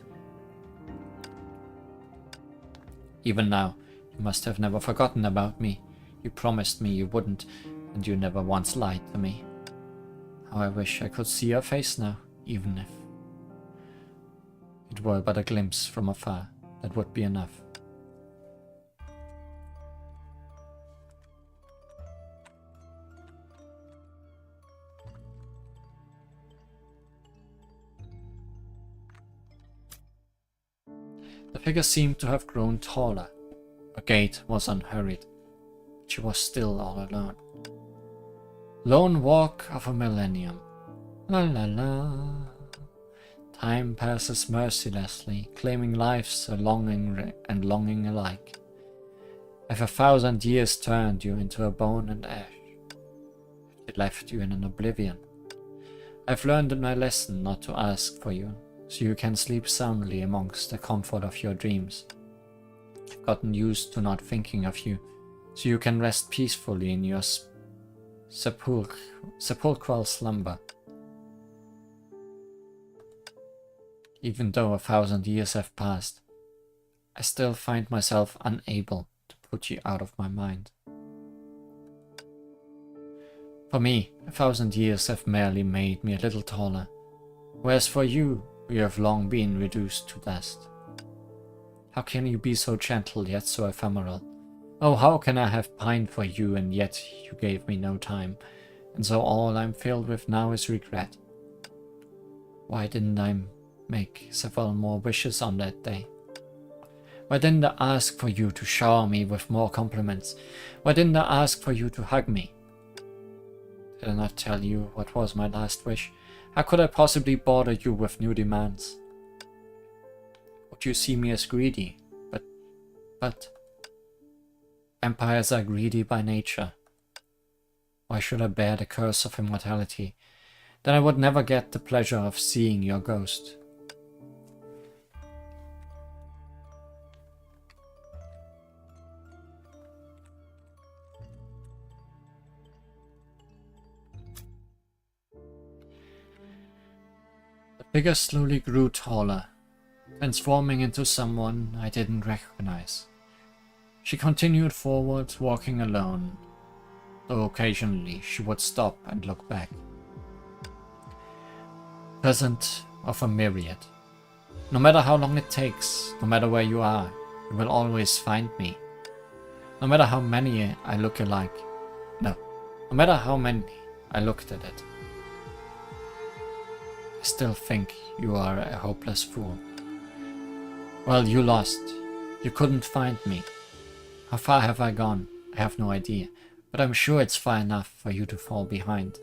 Even now, you must have never forgotten about me. You promised me you wouldn't, and you never once lied to me. How I wish I could see your face now, even if it were but a glimpse from afar. That would be enough. The figure seemed to have grown taller. Her gait was unhurried. She was still all alone. Lone walk of a millennium. La la la. Time passes mercilessly, claiming lives a longing and longing alike. Have 1,000 years turned you into a bone and ash? It left you in an oblivion. I've learned my lesson not to ask for you, so you can sleep soundly amongst the comfort of your dreams. I've gotten used to not thinking of you, so you can rest peacefully in your sepulchral slumber. Even though 1,000 years have passed, I still find myself unable to put you out of my mind. For me, 1,000 years have merely made me a little taller, whereas for you, you have long been reduced to dust. How can you be so gentle yet so ephemeral? Oh, how can I have pined for you and yet you gave me no time, and so all I'm filled with now is regret. Why didn't I make several more wishes on that day? Why didn't I ask for you to shower me with more compliments? Why didn't I ask for you to hug me? Did I not tell you what was my last wish? How could I possibly bother you with new demands? Would you see me as greedy? But vampires are greedy by nature. Why should I bear the curse of immortality? Then I would never get the pleasure of seeing your ghost. The figure slowly grew taller, transforming into someone I didn't recognize. She continued forward, walking alone, though occasionally she would stop and look back. Present of a myriad. No matter how long it takes, no matter where you are, you will always find me. No matter how many I look alike. No matter how many I looked at it. I still think you are a hopeless fool. Well, you lost. You couldn't find me. How far have I gone? I have no idea, but I'm sure it's far enough for you to fall behind.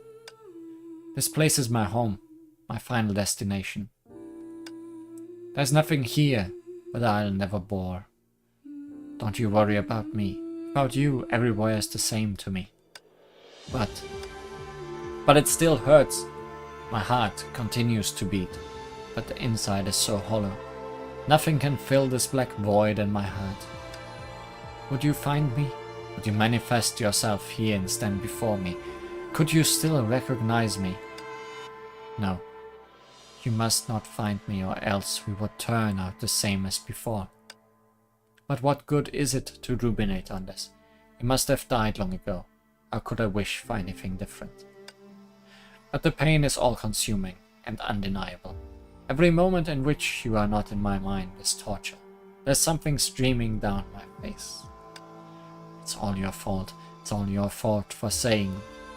This place is my home, my final destination. There's nothing here that I'll never bore. Don't you worry about me. About you, everywhere is the same to me. But it still hurts. My heart continues to beat, but the inside is so hollow. Nothing can fill this black void in my heart. Would you find me? Would you manifest yourself here and stand before me? Could you still recognize me? No. You must not find me, or else we would turn out the same as before. But what good is it to ruminate on this? You must have died long ago. How could I wish for anything different? But the pain is all-consuming and undeniable. Every moment in which you are not in my mind is torture. There's something streaming down my face. It's all your fault. It's all your fault for saying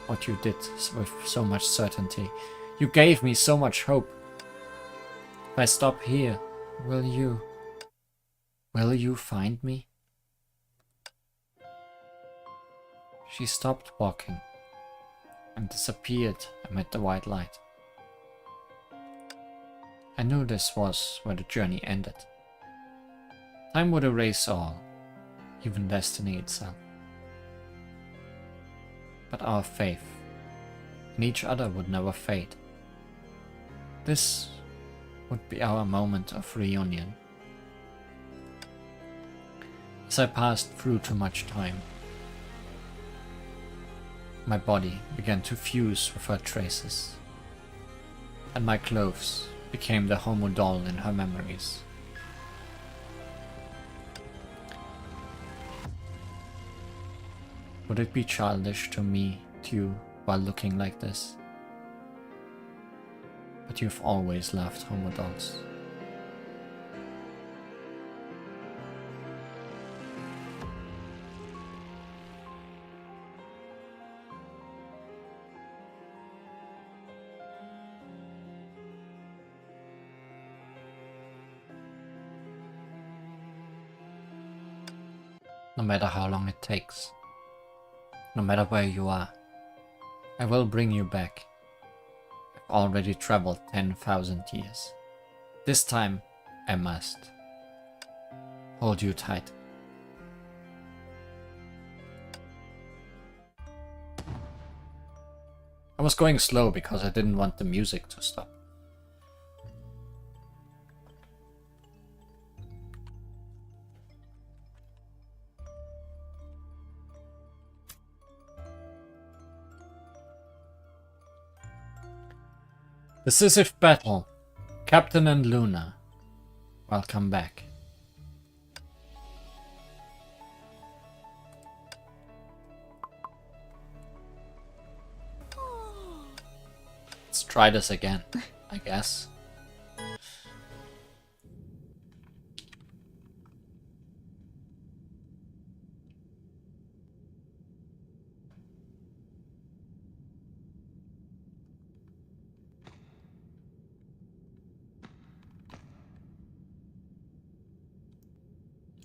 what you did with so much certainty. You gave me so much hope. If I stop here, will you find me? She stopped walking and disappeared amid the white light. I knew this was where the journey ended. Time would erase all, even destiny itself. But our faith in each other would never fade. This would be our moment of reunion. As I passed through too much time, my body began to fuse with her traces, and my clothes became the homo doll in her memories. Would it be childish to meet you while looking like this? But you've always loved homo dolls. No matter how long it takes, no matter where you are, I will bring you back. I've already traveled 10,000 years. This time, I must hold you tight. I was going slow because I didn't want the music to stop. Decisive battle. Captain and Luna. Welcome back. Let's try this again, I guess.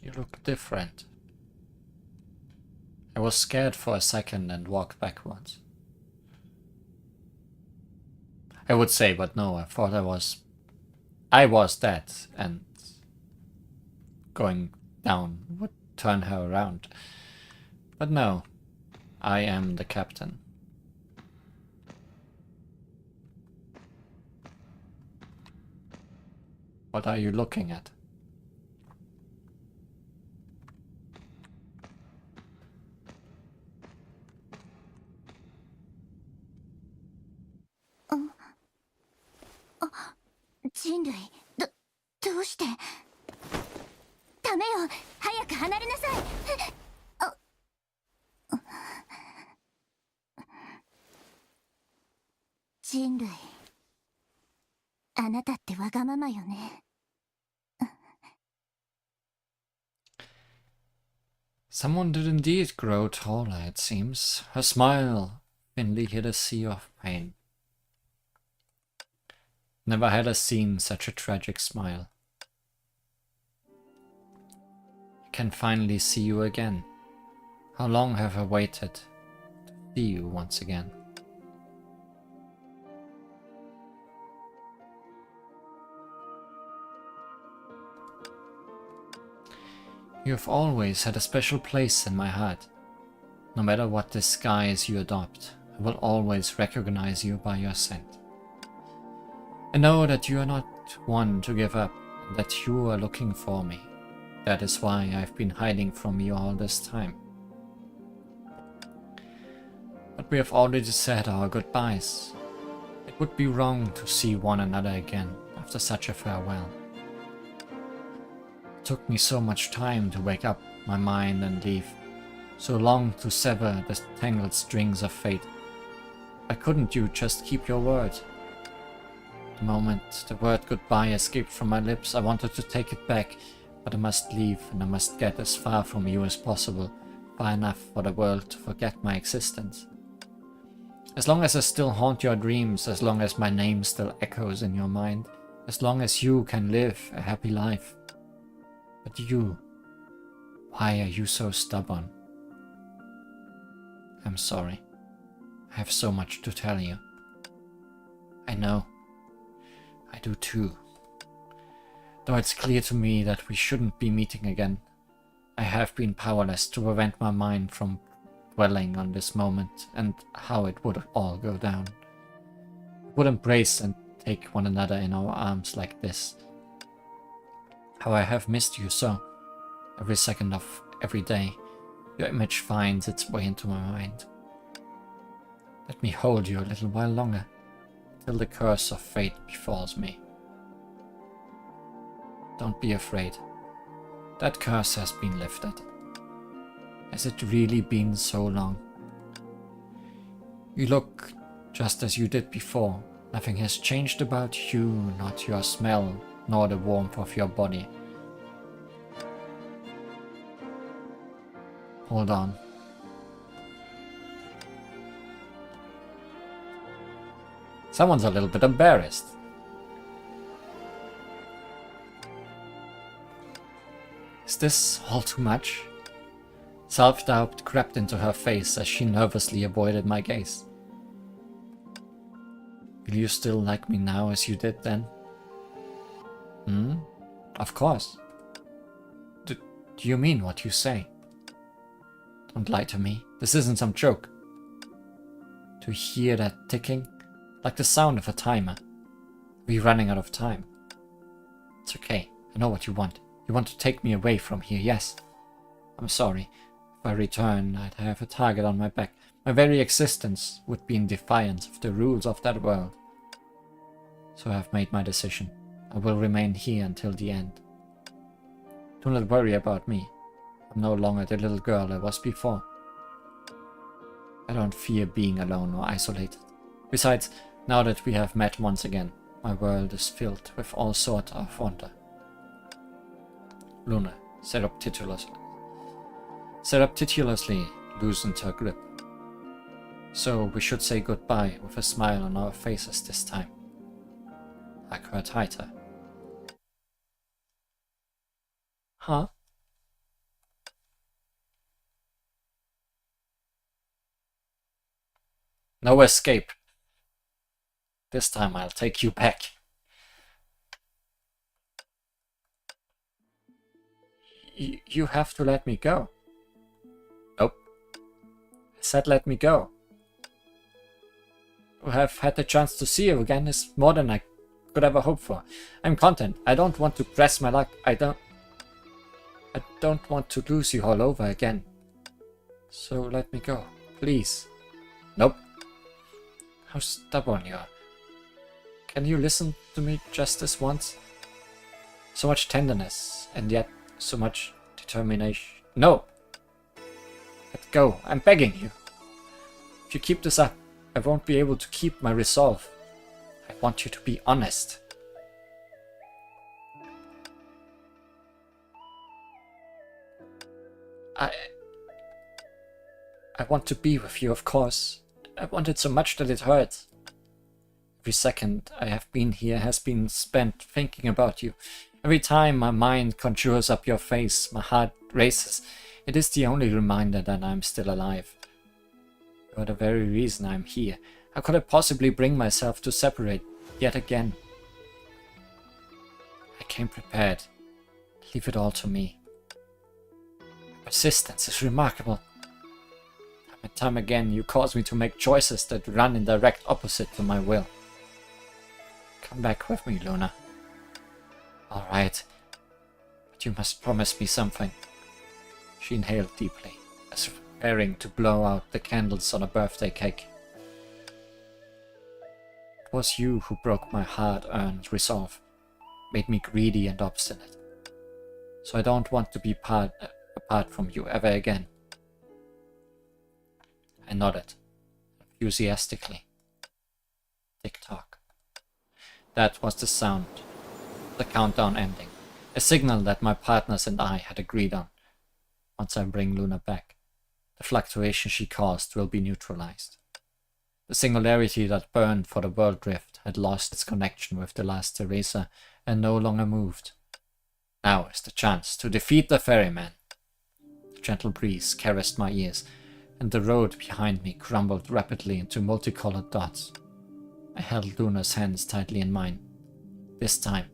You look different. I was scared for a second and walked backwards. I would say, but no, I thought I was dead, and going down would turn her around. But no, I am the captain. What are you looking at?人類、どうして。ダメよ、早く離れなさい。人類、あなたってわがままよね。Someone did indeed grow taller, it seems. Her smile thinly hid a sea of pain. Never had I seen such a tragic smile. I can finally see you again. How long have I waited to see you once again? You have always had a special place in my heart. No matter what disguise you adopt, I will always recognize you by your scent. I know that you are not one to give up, and that you are looking for me. That is why I've been hiding from you all this time. But we have already said our goodbyes. It would be wrong to see one another again after such a farewell. It took me so much time to wake up my mind and leave, so long to sever the tangled strings of fate. Why couldn't you just keep your word? The moment the word goodbye escaped from my lips, I wanted to take it back, but I must leave, and I must get as far from you as possible, far enough for the world to forget my existence. As long as I still haunt your dreams, as long as my name still echoes in your mind, as long as you can live a happy life. But you, why are you so stubborn? I'm sorry. I have so much to tell you. I know. I do too. Though it's clear to me that we shouldn't be meeting again, I have been powerless to prevent my mind from dwelling on this moment and how it would all go down. We would embrace and take one another in our arms like this. How I have missed you so. Every second of every day, your image finds its way into my mind. Let me hold you a little while longer, till the curse of fate befalls me. Don't be afraid. That curse has been lifted. Has it really been so long? You look just as you did before. Nothing has changed about you, not your smell, nor the warmth of your body. Hold on. Someone's a little bit embarrassed. Is this all too much? Self-doubt crept into her face as she nervously avoided my gaze. Will you still like me now as you did then? Of course. Do you mean what you say? Don't lie to me. This isn't some joke. To hear that ticking, like the sound of a timer. We're running out of time. It's okay. I know what you want. You want to take me away from here, yes. I'm sorry. If I return, I'd have a target on my back. My very existence would be in defiance of the rules of that world. So I've made my decision. I will remain here until the end. Do not worry about me. I'm no longer the little girl I was before. I don't fear being alone or isolated. Besides, now that we have met once again, my world is filled with all sorts of wonder. Luna surreptitiously loosened her grip. So we should say goodbye with a smile on our faces this time. Hug her tighter. Huh? No escape. This time I'll take you back. You have to let me go. Nope. I said let me go. To have had the chance to see you again is more than I could ever hope for. I'm content. I don't want to press my luck. I don't want to lose you all over again. So let me go, please. Nope. How stubborn you are. Can you listen to me just this once? So much tenderness, and yet so much determination. No! Let go. I'm begging you. If you keep this up, I won't be able to keep my resolve. I want you to be honest. I want to be with you, of course. I want it so much that it hurts. Every second I have been here has been spent thinking about you. Every time my mind conjures up your face, my heart races. It is the only reminder that I'm still alive. You are the very reason I'm here. How could I possibly bring myself to separate yet again? I came prepared. Leave it all to me. Persistence is remarkable. Time and time again, you cause me to make choices that run in direct opposite to my will. Come back with me, Luna. Alright, but you must promise me something. She inhaled deeply, as if preparing to blow out the candles on a birthday cake. It was you who broke my hard-earned resolve, made me greedy and obstinate. So I don't want to be apart from you ever again. I nodded, enthusiastically. Tick-tock. That was the sound. The countdown ending. A signal that my partners and I had agreed on. Once I bring Luna back, the fluctuation she caused will be neutralized. The singularity that burned for the world drift had lost its connection with the last Teresa and no longer moved. Now is the chance to defeat the ferryman. The gentle breeze caressed my ears, and the road behind me crumbled rapidly into multicolored dots. I held Luna's hands tightly in mine. This time,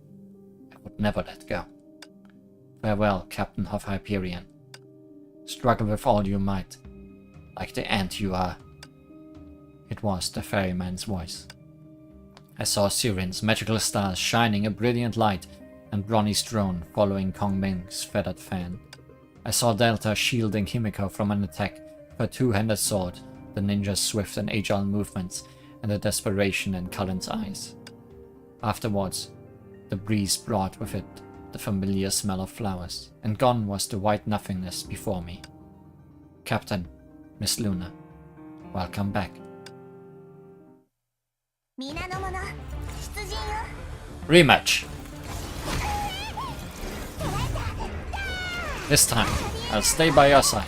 I would never let go. Farewell, Captain of Hyperion. Struggle with all you might, like the ant you are. It was the ferryman's voice. I saw Sirin's magical stars shining a brilliant light, and Ronnie's drone following Kong Ming's feathered fan. I saw Delta shielding Himiko from an attack, her two-handed sword, the ninja's swift and agile movements, and the desperation in Cullen's eyes. Afterwards, the breeze brought with it the familiar smell of flowers, and gone was the white nothingness before me. Captain, Miss Luna, welcome back. Rematch. This time, I'll stay by your side.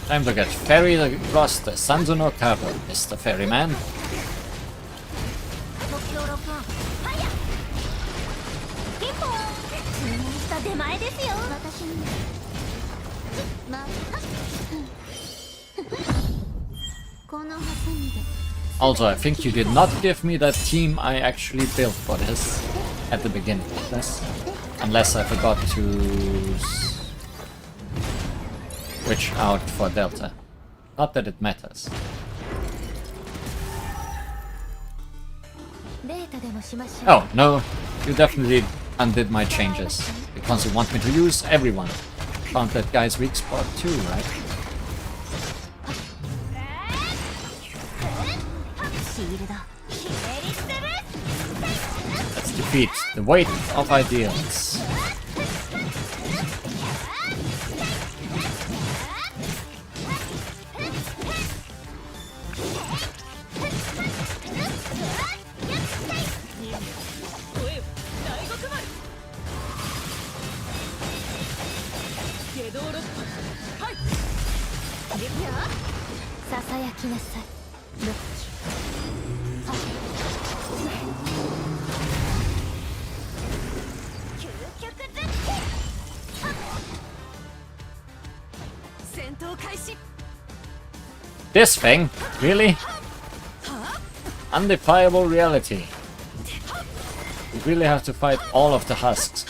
Time to get ferried across the Sanzuno Cavern, Mr. Ferryman. Also, I think you did not give me that team I actually built for this at the beginning of this. Unless I forgot to switch out for Delta. Not that it matters. Oh, no, you definitely undid my changes. Because you want me to use everyone. Found that guy's weak spot too, right? Let's defeat the weight of ideals. ささやきなさい。ロッキ究極絶景。戦闘開始。 This thing? Really? Undefiable reality. We really have to fight all of the husks.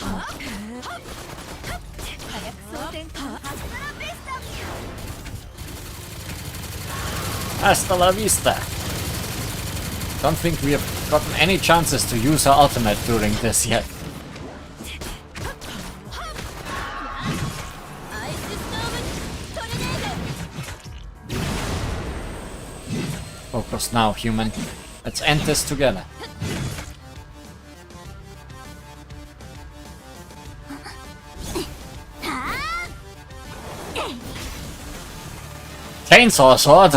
Hasta la vista. Don't think we have gotten any chances to use our ultimate during this yet. Focus now, human. Let's end this together. Chainsaw sword!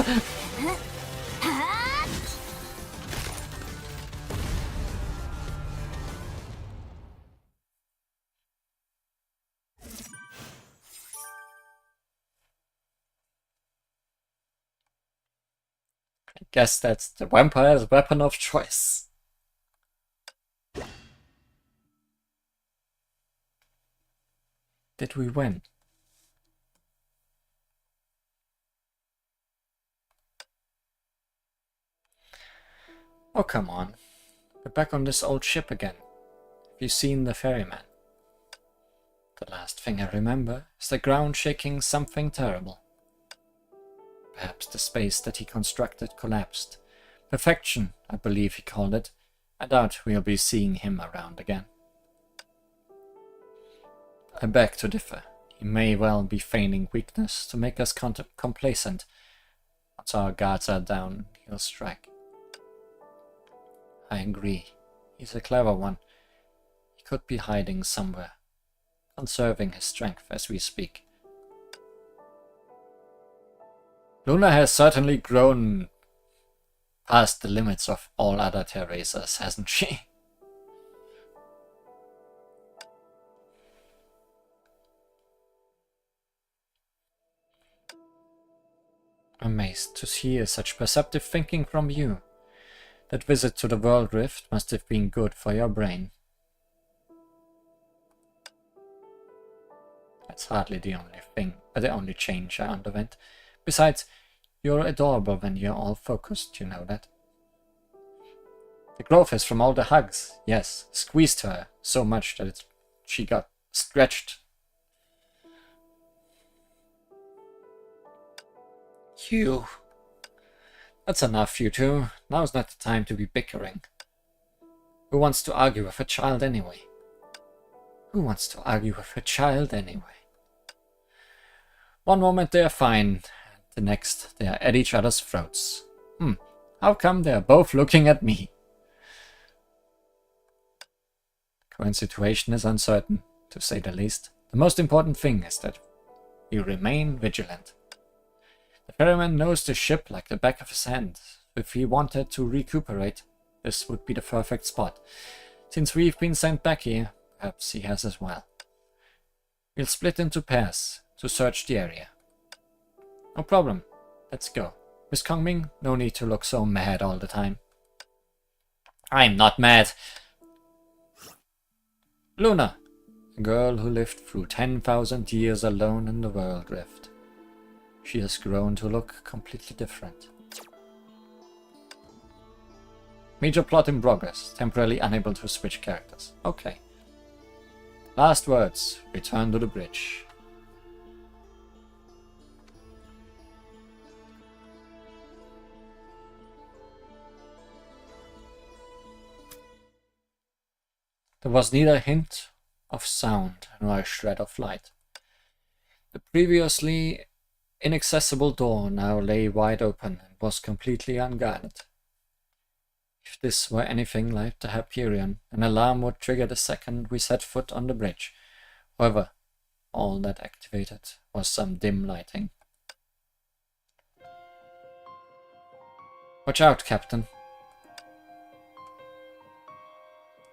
I guess that's the vampire's weapon of choice. Did we win? Oh, come on. We're back on this old ship again. Have you seen the ferryman? The last thing I remember is the ground shaking something terrible. Perhaps the space that he constructed collapsed. Perfection, I believe he called it. I doubt we'll be seeing him around again. I beg to differ. He may well be feigning weakness to make us complacent. Once our guards are down, he'll strike. I agree. He's a clever one. He could be hiding somewhere, conserving his strength as we speak. Luna has certainly grown past the limits of all other Teresas, hasn't she? Amazed to hear such perceptive thinking from you. That visit to the World Rift must have been good for your brain. That's hardly the only change I underwent. Besides, you're adorable when you're all focused, you know that. The growth is from all the hugs, yes. Squeezed her so much that she got stretched. You. That's enough, you two. Now's not the time to be bickering. Who wants to argue with a child anyway? Who wants to argue with a child anyway? One moment they are fine, the next they are at each other's throats. How come they are both looking at me? The current situation is uncertain, to say the least. The most important thing is that we remain vigilant. The ferryman knows the ship like the back of his hand. If he wanted to recuperate, this would be the perfect spot. Since we've been sent back here, perhaps he has as well. We'll split into pairs to search the area. No problem. Let's go. Miss Kongming, no need to look so mad all the time. I'm not mad. Luna, a girl who lived through 10,000 years alone in the World Rift. She has grown to look completely different. Major plot in progress. Temporarily unable to switch characters. Okay. Last words. Return to the bridge. There was neither a hint of sound nor a shred of light. The previously inaccessible door now lay wide open and was completely unguarded. If this were anything like the Hyperion, an alarm would trigger the second we set foot on the bridge. However, all that activated was some dim lighting. Watch out, Captain.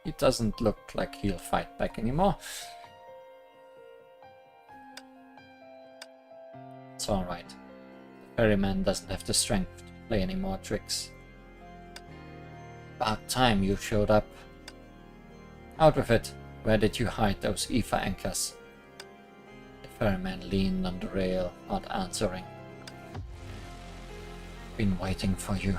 He doesn't look like he'll fight back anymore. It's alright. Ferryman doesn't have the strength to play any more tricks. About time you showed up. Out with it. Where did you hide those ether anchors? The ferryman leaned on the rail, not answering. Been waiting for you.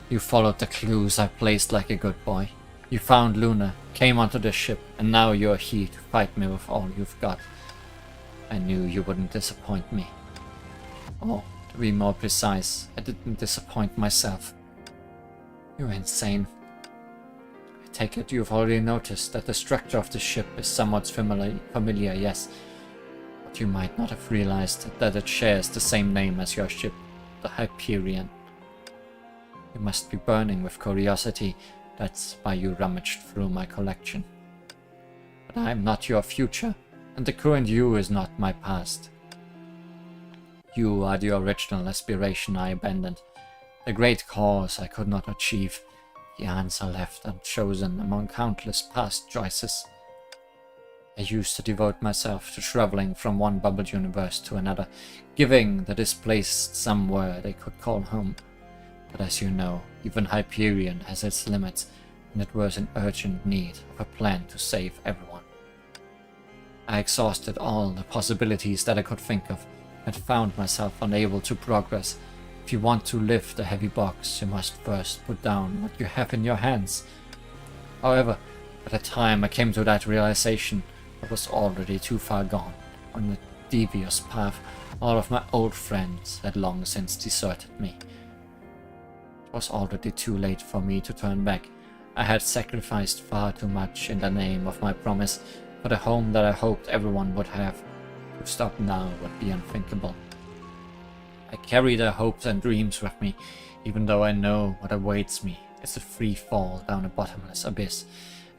You followed the clues I placed like a good boy. You found Luna, came onto the ship, and now you're here to fight me with all you've got. I knew you wouldn't disappoint me. Or, to be more precise, I didn't disappoint myself. You're insane. I take it you've already noticed that the structure of the ship is somewhat familiar, yes. But you might not have realized that it shares the same name as your ship, the Hyperion. You must be burning with curiosity. That's why you rummaged through my collection. But I am not your future, and the current you is not my past. You are the original aspiration I abandoned, the great cause I could not achieve, the answer left unchosen among countless past choices. I used to devote myself to traveling from one bubbled universe to another, giving the displaced somewhere they could call home. But as you know, even Hyperion has its limits, and it was in urgent need of a plan to save everyone. I exhausted all the possibilities that I could think of, and found myself unable to progress. If you want to lift the heavy box, you must first put down what you have in your hands. However, by the time I came to that realization, I was already too far gone. On the devious path, all of my old friends had long since deserted me. It was already too late for me to turn back. I had sacrificed far too much in the name of my promise for the home that I hoped everyone would have. To stop now would be unthinkable. I carry their hopes and dreams with me, even though I know what awaits me is a free fall down a bottomless abyss.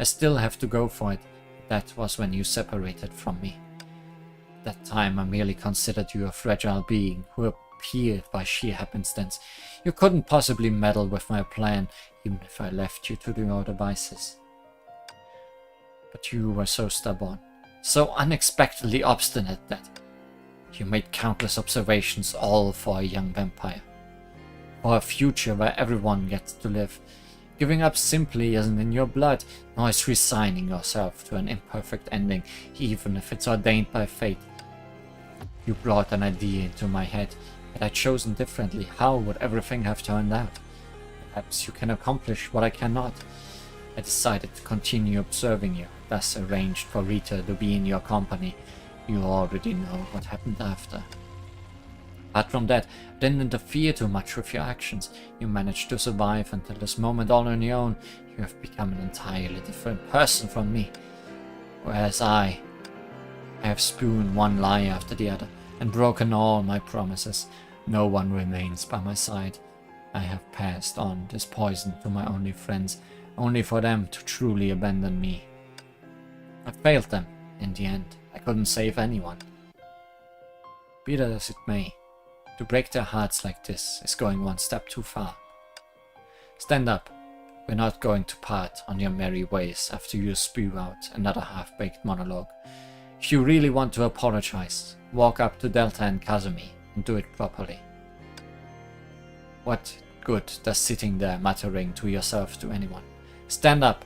I still have to go for it. That was when you separated from me. At that time I merely considered you a fragile being who appeared by sheer happenstance. You couldn't possibly meddle with my plan, even if I left you to your devices. But you were so stubborn, so unexpectedly obstinate that you made countless observations, all for a young vampire. For a future where everyone gets to live. Giving up simply isn't in your blood, nor is resigning yourself to an imperfect ending, even if it's ordained by fate. You brought an idea into my head. Had I chosen differently, how would everything have turned out? Perhaps you can accomplish what I cannot. I decided to continue observing you, thus arranged for Rita to be in your company. You already know what happened after. Apart from that, I didn't interfere too much with your actions. You managed to survive until this moment all on your own. You have become an entirely different person from me. Whereas I have spewed one lie after the other and broken all my promises. No one remains by my side. I have passed on this poison to my only friends, only for them to truly abandon me. I failed them in the end. I couldn't save anyone. Be that as it may, to break their hearts like this is going one step too far. Stand up. We're not going to part on your merry ways after you spew out another half-baked monologue. If you really want to apologize, walk up to Delta and Kazumi and do it properly. What good does sitting there muttering to yourself do anyone? Stand up.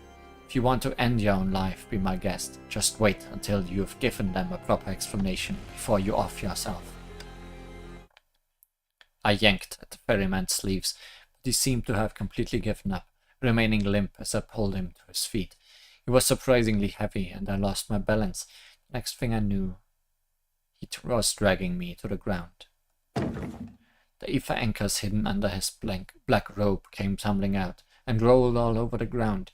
If you want to end your own life, be my guest. Just wait until you've given them a proper explanation before you off yourself. I yanked at the ferryman's sleeves, but he seemed to have completely given up, remaining limp as I pulled him to his feet. He was surprisingly heavy, and I lost my balance. Next thing I knew, he was dragging me to the ground. The ether anchors hidden under his black robe came tumbling out and rolled all over the ground.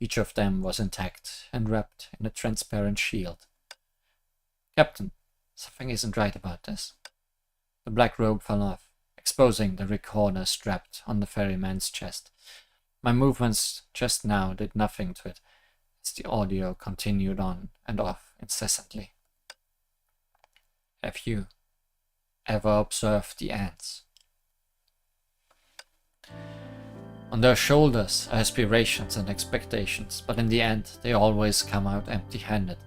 Each of them was intact and wrapped in a transparent shield. Captain, something isn't right about this. The black robe fell off, exposing the recorder strapped on the ferryman's chest. My movements just now did nothing to it, as the audio continued on and off incessantly. Have you ever observed the ants? On their shoulders are aspirations and expectations, but in the end they always come out empty-handed.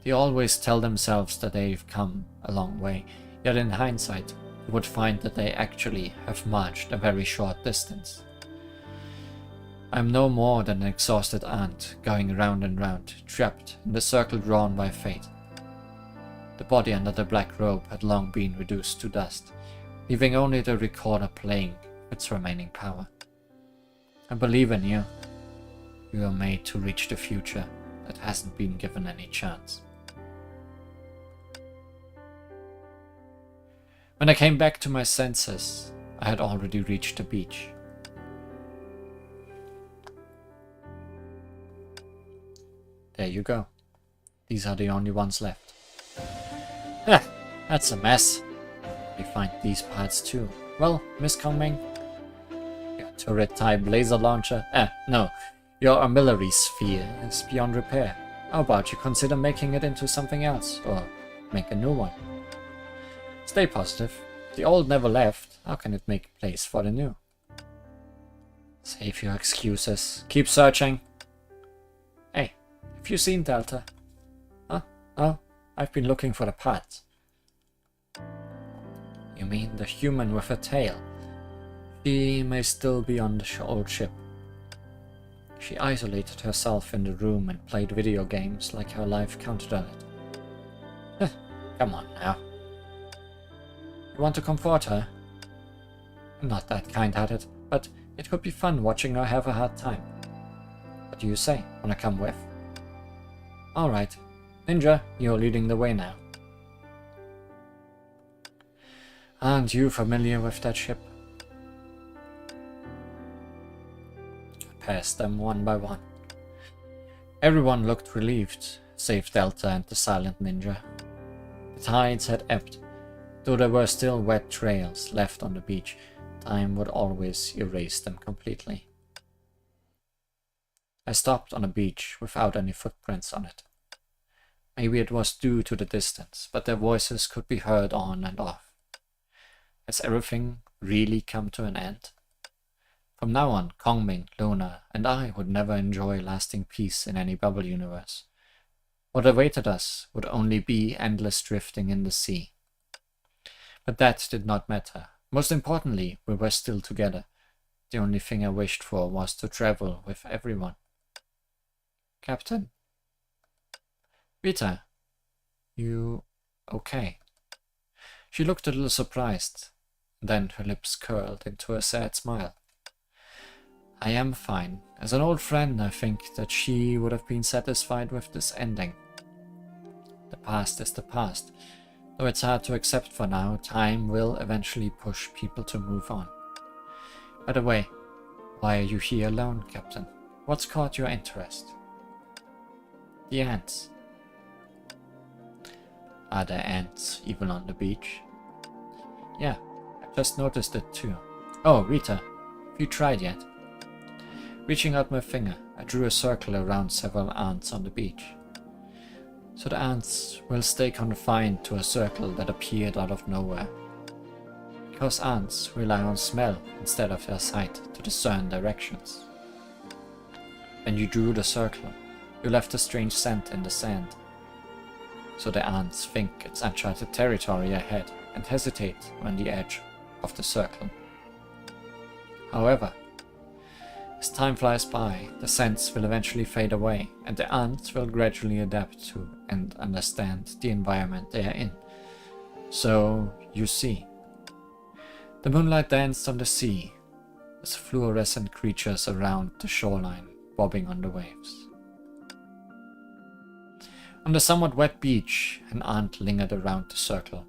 They always tell themselves that they've come a long way, yet in hindsight, you would find that they actually have marched a very short distance. I am no more than an exhausted ant going round and round, trapped in the circle drawn by fate. The body under the black robe had long been reduced to dust, leaving only the recorder playing its remaining power. I believe in you. You are made to reach the future that hasn't been given any chance. When I came back to my senses, I had already reached the beach. There you go. These are the only ones left. That's a mess. We find these parts too. Well, Miss Kongming, your turret-type laser launcher, no, your artillery sphere is beyond repair. How about you consider making it into something else, or make a new one? Stay positive. The old never left. How can it make place for the new? Save your excuses. Keep searching. Hey, have you seen Delta? Huh? Oh, I've been looking for the parts. You mean the human with a tail? She may still be on the old ship. She isolated herself in the room and played video games like her life counted on it. Come on now. You want to comfort her? I'm not that kind-hearted, but it could be fun watching her have a hard time. What do you say? Wanna come with? Alright. Ninja, you're leading the way now. Aren't you familiar with that ship? I passed them one by one. Everyone looked relieved, save Delta and the silent ninja. The tides had ebbed. Though there were still wet trails left on the beach, time would always erase them completely. I stopped on a beach without any footprints on it. Maybe it was due to the distance, but their voices could be heard on and off. Has everything really come to an end? From now on, Kongming, Luna, and I would never enjoy lasting peace in any bubble universe. What awaited us would only be endless drifting in the sea. But that did not matter. Most importantly, we were still together. The only thing I wished for was to travel with everyone. Captain? Rita? You okay? She looked a little surprised. Then her lips curled into a sad smile. I am fine. As an old friend, I think that she would have been satisfied with this ending. The past is the past. Though it's hard to accept for now, time will eventually push people to move on. By the way, why are you here alone, Captain? What's caught your interest? The ants. Are there ants even on the beach? Yeah, I just noticed it too. Oh, Rita, have you tried yet? Reaching out my finger, I drew a circle around several ants on the beach. So the ants will stay confined to a circle that appeared out of nowhere. Because ants rely on smell instead of their sight to discern directions. When you drew the circle, you left a strange scent in the sand. So the ants think it's uncharted territory ahead and hesitate on the edge of the circle. However, as time flies by, the scents will eventually fade away, and the ants will gradually adapt to and understand the environment they are in. So, you see, the moonlight danced on the sea, as fluorescent creatures around the shoreline bobbing on the waves. On the somewhat wet beach, an ant lingered around the circle.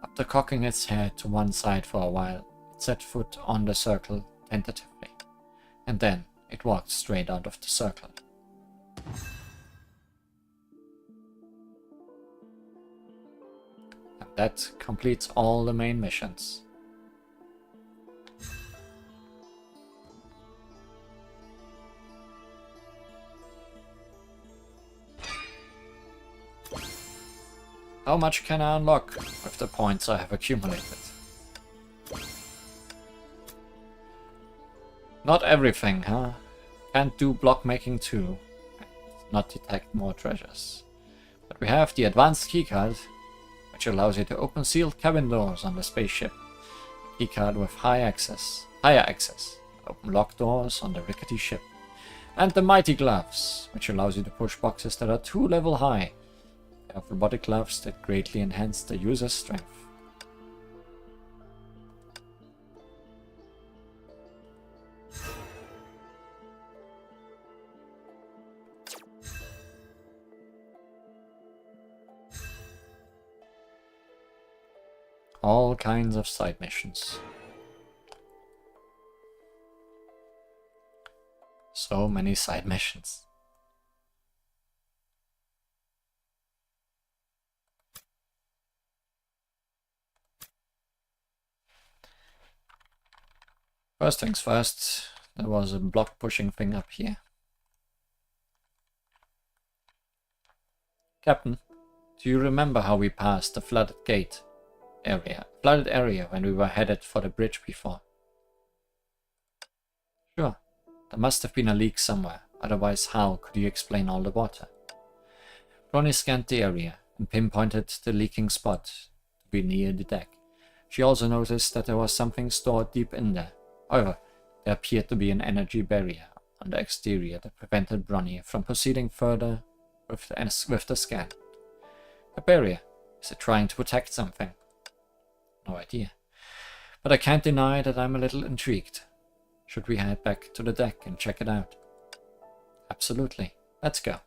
After cocking its head to one side for a while, it set foot on the circle tentatively. And then it walked straight out of the circle. And that completes all the main missions. How much can I unlock with the points I have accumulated? Not everything, huh? Can't do block making too. Not detect more treasures. But we have the advanced keycard, which which allows you to open sealed cabin doors on the spaceship. Keycard with higher access. Open locked doors on the rickety ship. And the Mighty Gloves, which allows you to push boxes that are 2 levels high. They have robotic gloves that greatly enhance the user's strength. All kinds of side missions. So many side missions. First things first, there was a block pushing thing up here. Captain, do you remember how we passed the flooded area when we were headed for the bridge before? Sure. There must have been a leak somewhere, otherwise how could you explain all the water? Ronnie scanned the area and pinpointed the leaking spot to be near the deck. She also noticed that there was something stored deep in there. However, there appeared to be an energy barrier on the exterior that prevented Bronnie from proceeding further with the scan. A barrier? Is it trying to protect something? No idea. But I can't deny that I'm a little intrigued. Should we head back to the deck and check it out? Absolutely. Let's go.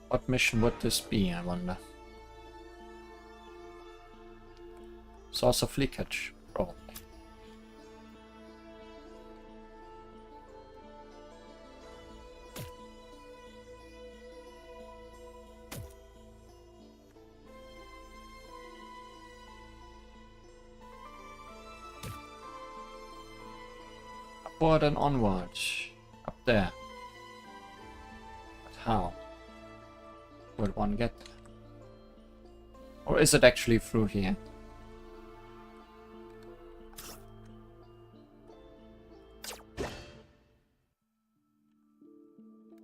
What mission would this be, I wonder? Source of leakage, probably. Upward and onward. Up there. But how would one get there? Or is it actually through here?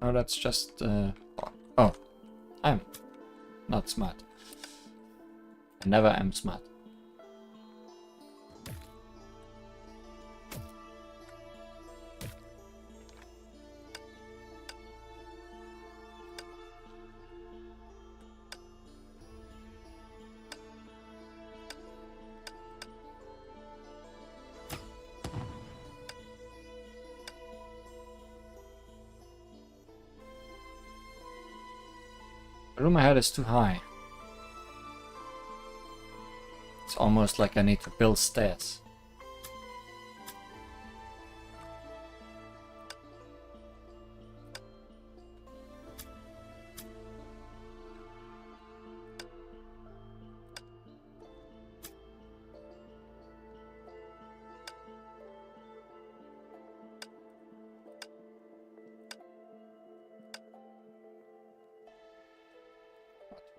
Oh, that's just... Oh, I'm not smart. I never am smart. The room ahead is too high. It's almost like I need to build stairs.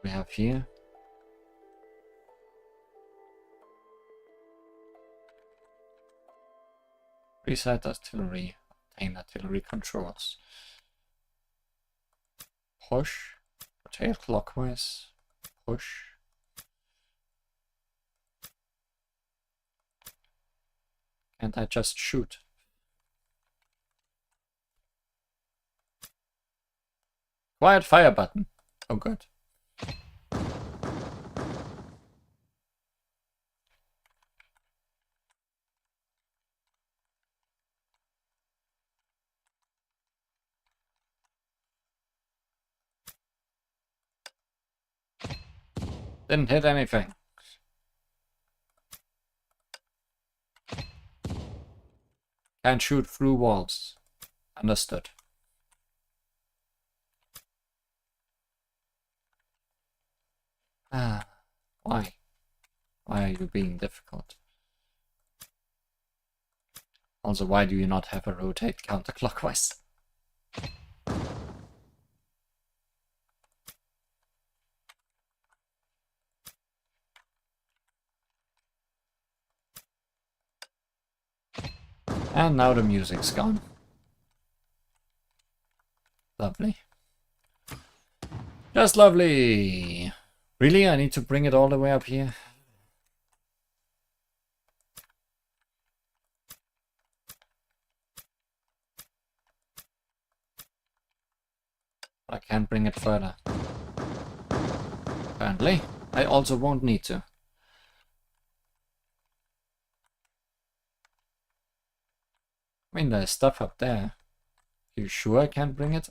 We have here. Reset artillery, obtain artillery controls. Push, rotate clockwise, push. Can't I just shoot? Quiet fire button. Oh good. Didn't hit anything. Can't shoot through walls. Understood. Ah, why? Why are you being difficult? Also, why do you not have a rotate counterclockwise? And now the music's gone. Lovely. Just lovely. Really? I need to bring it all the way up here? I can't bring it further. Apparently. I also won't need to. I mean, there's stuff up there. You sure I can't bring it?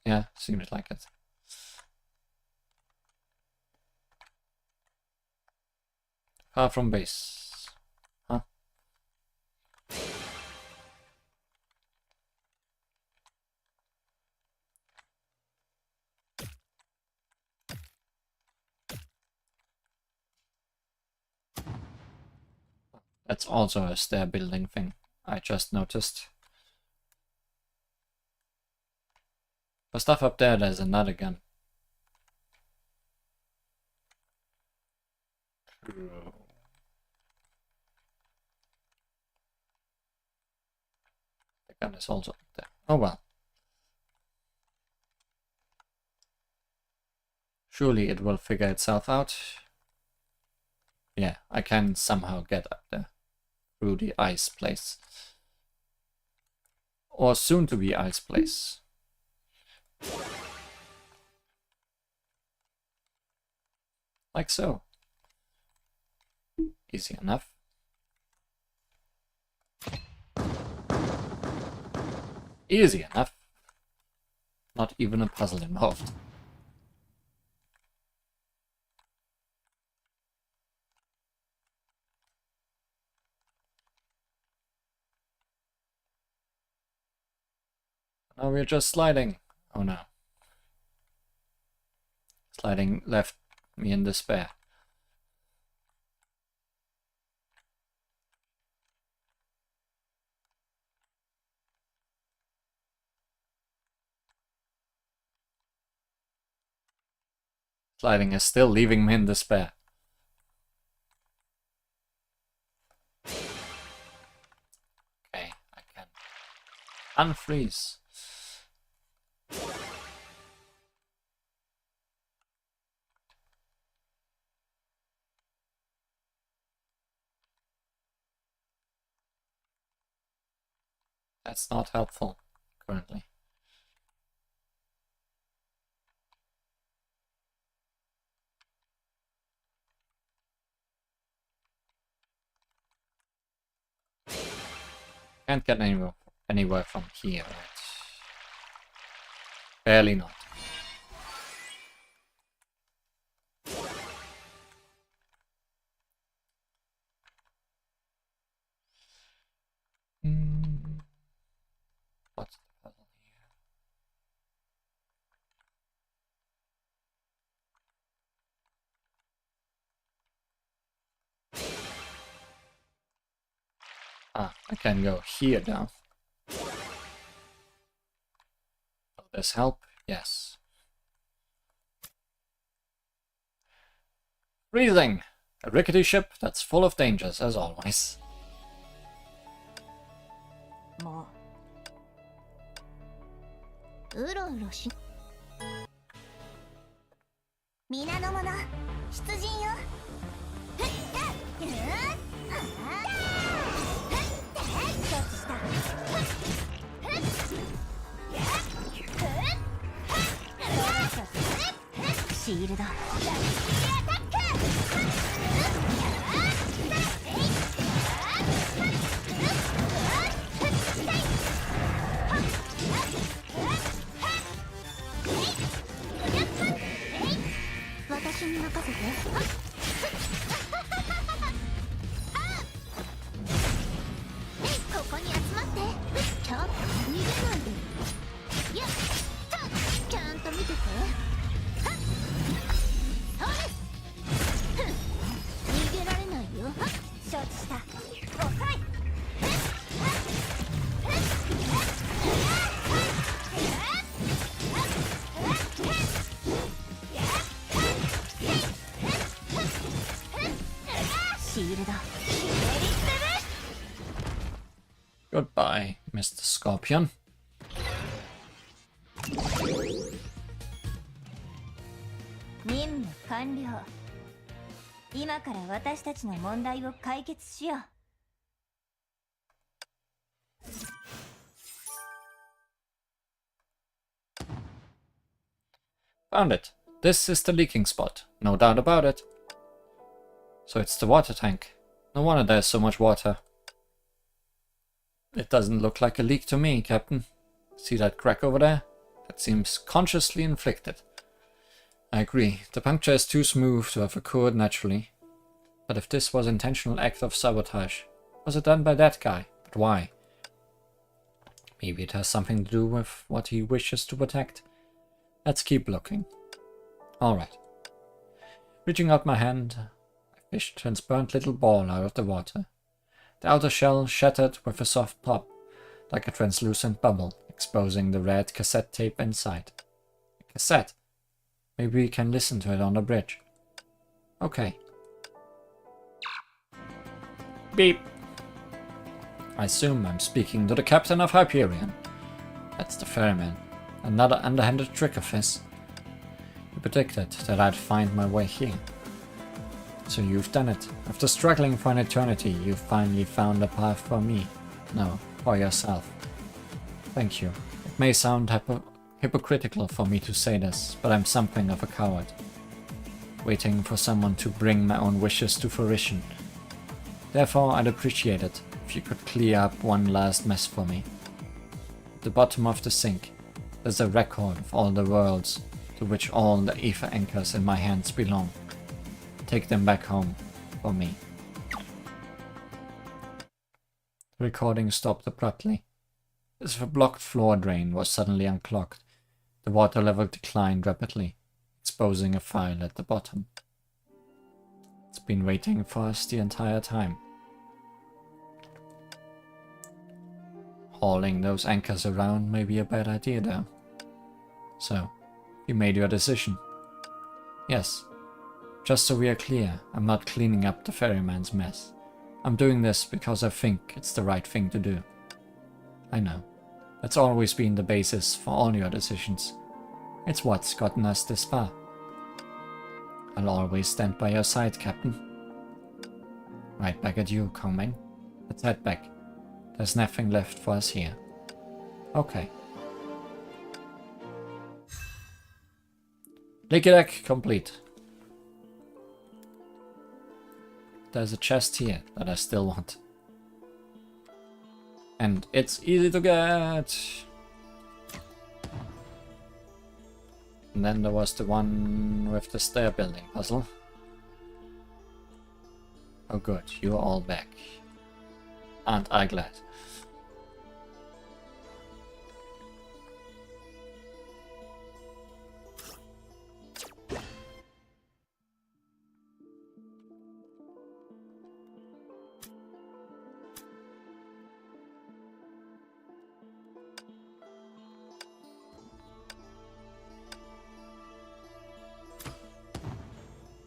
Yeah, seems like it. Far from base. Huh? That's also a stair building thing, I just noticed. For stuff up there, there's another gun. The gun is also up there. Oh well. Surely it will figure itself out. Yeah, I can somehow get up there. Through the ice place. Or soon to be ice place. Like so. Easy enough. Easy enough. Not even a puzzle involved. Now we're just sliding. Oh no. Sliding left me in despair. Sliding is still leaving me in despair. Okay, I can unfreeze. That's not helpful currently. Can't get anywhere from here, right? Barely not. What's the puzzle here? Ah, I can go here now. Will this help? Yes. Freezing! A rickety ship that's full of dangers, as always. もううろうろし皆の者出陣よふったふっあふって承知したふっふっやっふっふっシールドラッキーアタック私に任せてここに集まってちょっと逃げないでいやちゃんと見てて逃げられないよ承知した遅いールド。 Goodbye, Mr. Scorpion. 任務完了。今から私たちの問題を解決しよう。 Found it. This is the leaking spot, no doubt about it. So it's the water tank. No wonder there's so much water. It doesn't look like a leak to me, Captain. See that crack over there? That seems consciously inflicted. I agree, the puncture is too smooth to have occurred naturally. But if this was an intentional act of sabotage, was it done by that guy? But why? Maybe it has something to do with what he wishes to protect. Let's keep looking. Alright. Reaching out my hand, I fished a transparent little ball out of the water. The outer shell shattered with a soft pop, like a translucent bubble, exposing the red cassette tape inside. A cassette? Maybe we can listen to it on the bridge. Okay. Beep. I assume I'm speaking to the captain of Hyperion. That's the ferryman. Another underhanded trick of his. You predicted that I'd find my way here. So you've done it. After struggling for an eternity, you finally found a path for me. No, for yourself. Thank you. It may sound hypocritical for me to say this, but I'm something of a coward. Waiting for someone to bring my own wishes to fruition. Therefore, I'd appreciate it if you could clear up one last mess for me. At the bottom of the sink, there's a record of all the worlds to which all the ether anchors in my hands belong. Take them back home for me. The recording stopped abruptly. As if a blocked floor drain was suddenly unclogged, the water level declined rapidly, exposing a file at the bottom. It's been waiting for us the entire time. Hauling those anchors around may be a bad idea though. So, you made your decision. Yes. Just so we are clear, I'm not cleaning up the ferryman's mess. I'm doing this because I think it's the right thing to do. I know. That's always been the basis for all your decisions. It's what's gotten us this far. I'll always stand by your side, Captain. Right back at you, Kongming. Let's head back. There's nothing left for us here. Okay. Leaky deck complete. There's a chest here that I still want. And it's easy to get. And then there was the one with the stair building puzzle. Oh good, you're all back. Aren't I glad?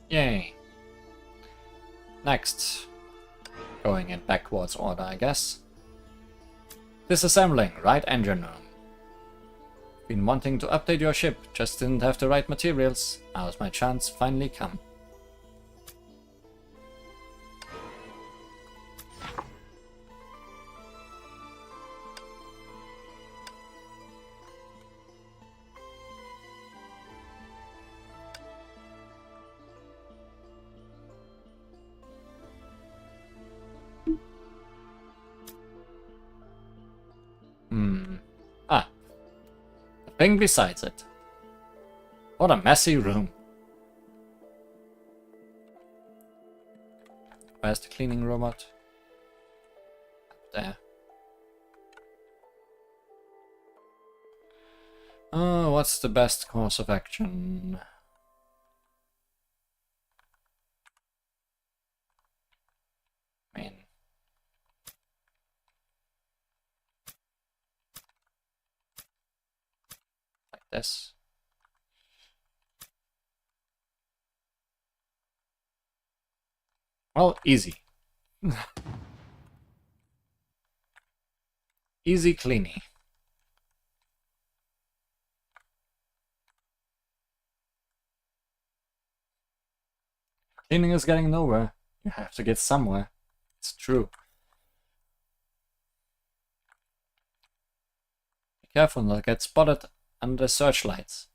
Yay. Next. Going in backwards order, I guess. Disassembling right engine room. Been wanting to update your ship, just didn't have the right materials. Now's my chance finally come. Ah. The thing besides it. What a messy room. Where's the cleaning robot? Up there. Oh, what's the best course of action? I mean... like this. Well, easy. Easy cleaning. Cleaning is getting nowhere. You have to get somewhere. It's true. Be careful not to get spotted under the searchlights.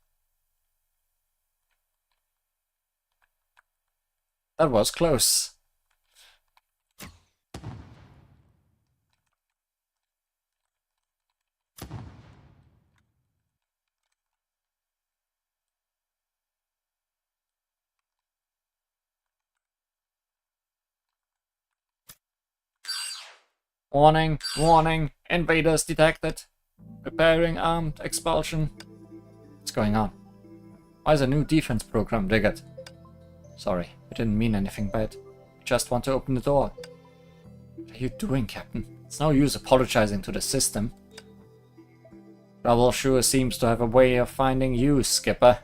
That was close. Warning, warning, invaders detected. Preparing armed expulsion. What's going on? Why is a new defense program triggered? Sorry, I didn't mean anything bad. I just want to open the door. What are you doing, Captain? It's no use apologizing to the system. Trouble sure seems to have a way of finding you, Skipper.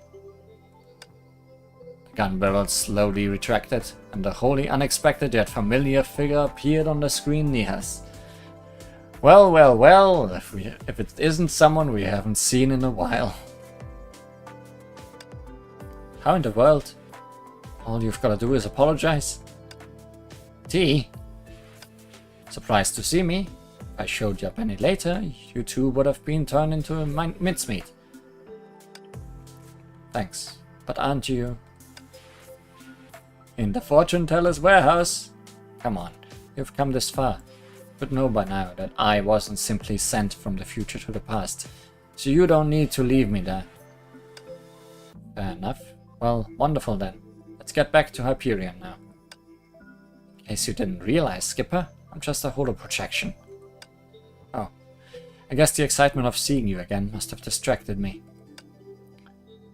The gun barrel slowly retracted, and a wholly unexpected yet familiar figure appeared on the screen near us. Well, well, well, if it isn't someone we haven't seen in a while. How in the world? All you've got to do is apologize. T? Surprised to see me? If I showed you up any later, you two would have been turned into a mincemeat. Thanks, but aren't you in the fortune teller's warehouse? Come on, you've come this far. But know by now that I wasn't simply sent from the future to the past, so you don't need to leave me there. Fair enough. Well, wonderful then. Let's get back to Hyperion now. In case you didn't realize, Skipper, I'm just a holo projection. Oh, I guess the excitement of seeing you again must have distracted me.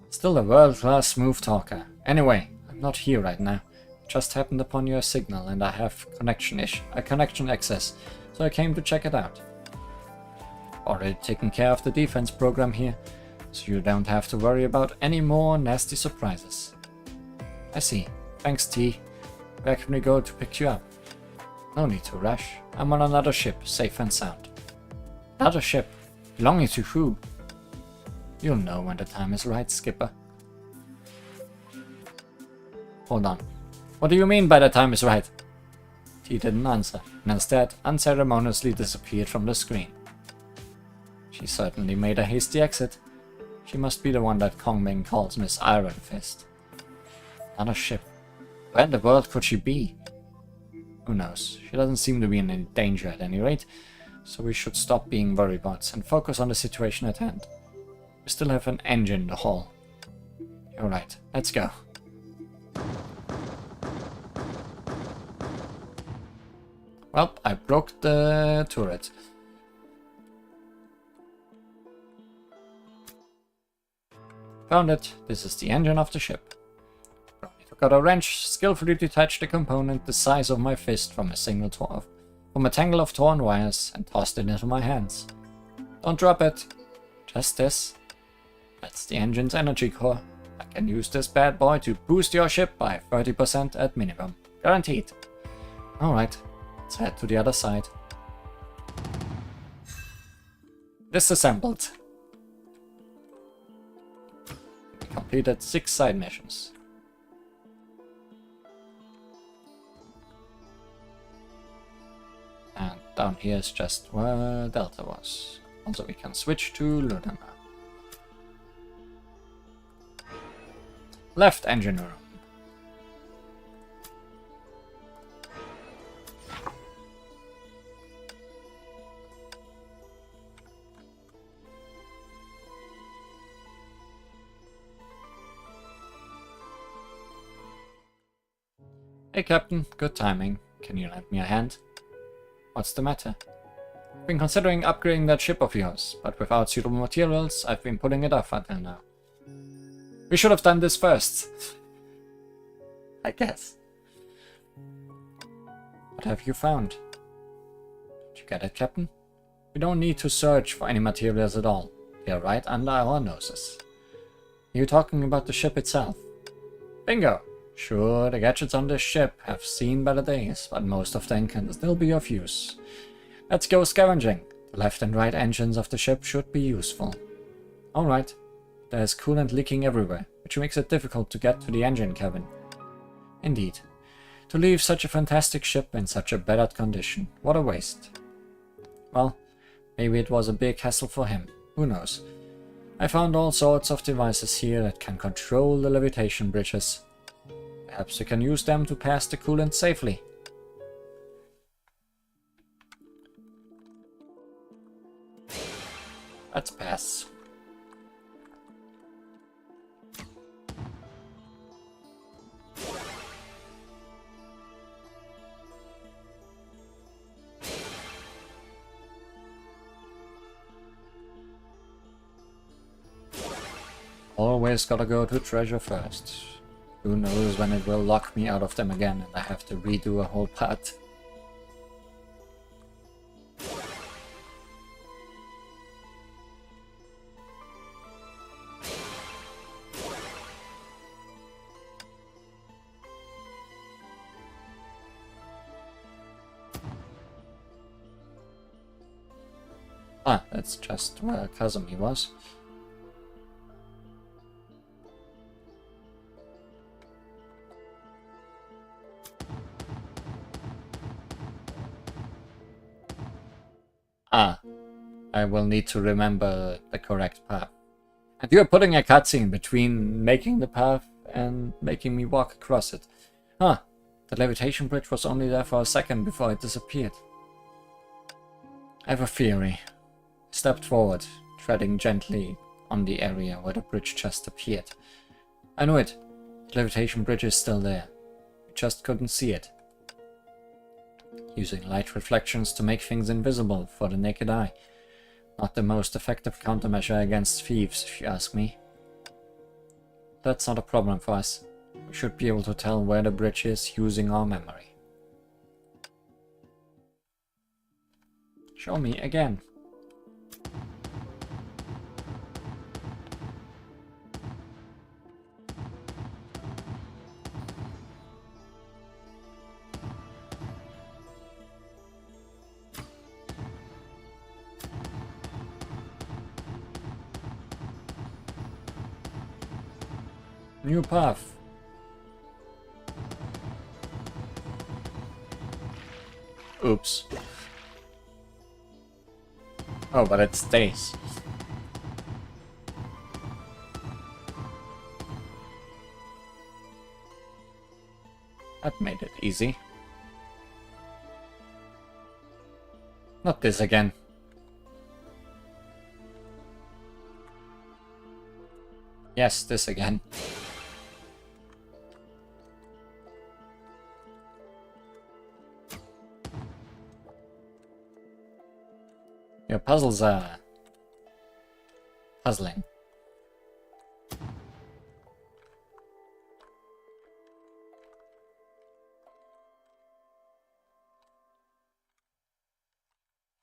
Still a world-class smooth talker. Anyway, I'm not here right now. Just happened upon your signal and I have connection access, so I came to check it out. Already taking care of the defense program here, so you don't have to worry about any more nasty surprises. I see. Thanks, T. Where can we go to pick you up? No need to rush. I'm on another ship, safe and sound. Another ship? Belonging to who? You'll know when the time is right, Skipper. Hold on. What do you mean by the time is right? T didn't answer, and instead unceremoniously disappeared from the screen. She certainly made a hasty exit. She must be the one that Kongming calls Miss Iron Fist. Another ship. Where in the world could she be? Who knows? She doesn't seem to be in any danger at any rate, so we should stop being worrybots and focus on the situation at hand. We still have an engine in the hall. You're right, let's go. Well, I broke the turret. Found it. This is the engine of the ship. Only took out a wrench, skillfully detached the component the size of my fist from a tangle of torn wires and tossed it into my hands. Don't drop it. Just this. That's the engine's energy core. I can use this bad boy to boost your ship by 30% at minimum. Guaranteed. Alright. Let's head to the other side. Disassembled. We completed 6 side missions. And down here is just where Delta was. Also we can switch to Lunar now. Left engine room. Hey Captain, good timing. Can you lend me a hand? What's the matter? I've been considering upgrading that ship of yours, but without suitable materials, I've been putting it off until now. We should have done this first. I guess. What have you found? Did you get it, Captain? We don't need to search for any materials at all. They are right under our noses. Are you talking about the ship itself? Bingo! Sure, the gadgets on this ship have seen better days, but most of them can still be of use. Let's go scavenging. The left and right engines of the ship should be useful. Alright. There's coolant leaking everywhere, which makes it difficult to get to the engine cabin. Indeed. To leave such a fantastic ship in such a battered condition. What a waste. Well, maybe it was a big hassle for him. Who knows? I found all sorts of devices here that can control the levitation bridges. Perhaps we can use them to pass the coolant safely. Let's pass. Always gotta go to treasure first. Who knows when it will lock me out of them again and I have to redo a whole part. Ah, that's just where Kazumi was. Ah, I will need to remember the correct path. And you're putting a cutscene between making the path and making me walk across it. Huh, the levitation bridge was only there for a second before it disappeared. I have a theory. Stepped forward, treading gently on the area where the bridge just appeared. I knew it. The levitation bridge is still there. We just couldn't see it. Using light reflections to make things invisible for the naked eye. Not the most effective countermeasure against thieves, if you ask me. That's not a problem for us. We should be able to tell where the bridge is using our memory. Show me again. New path. Oops. Oh, but it stays. That made it easy. Not this again. Yes, this again. Your puzzles are puzzling.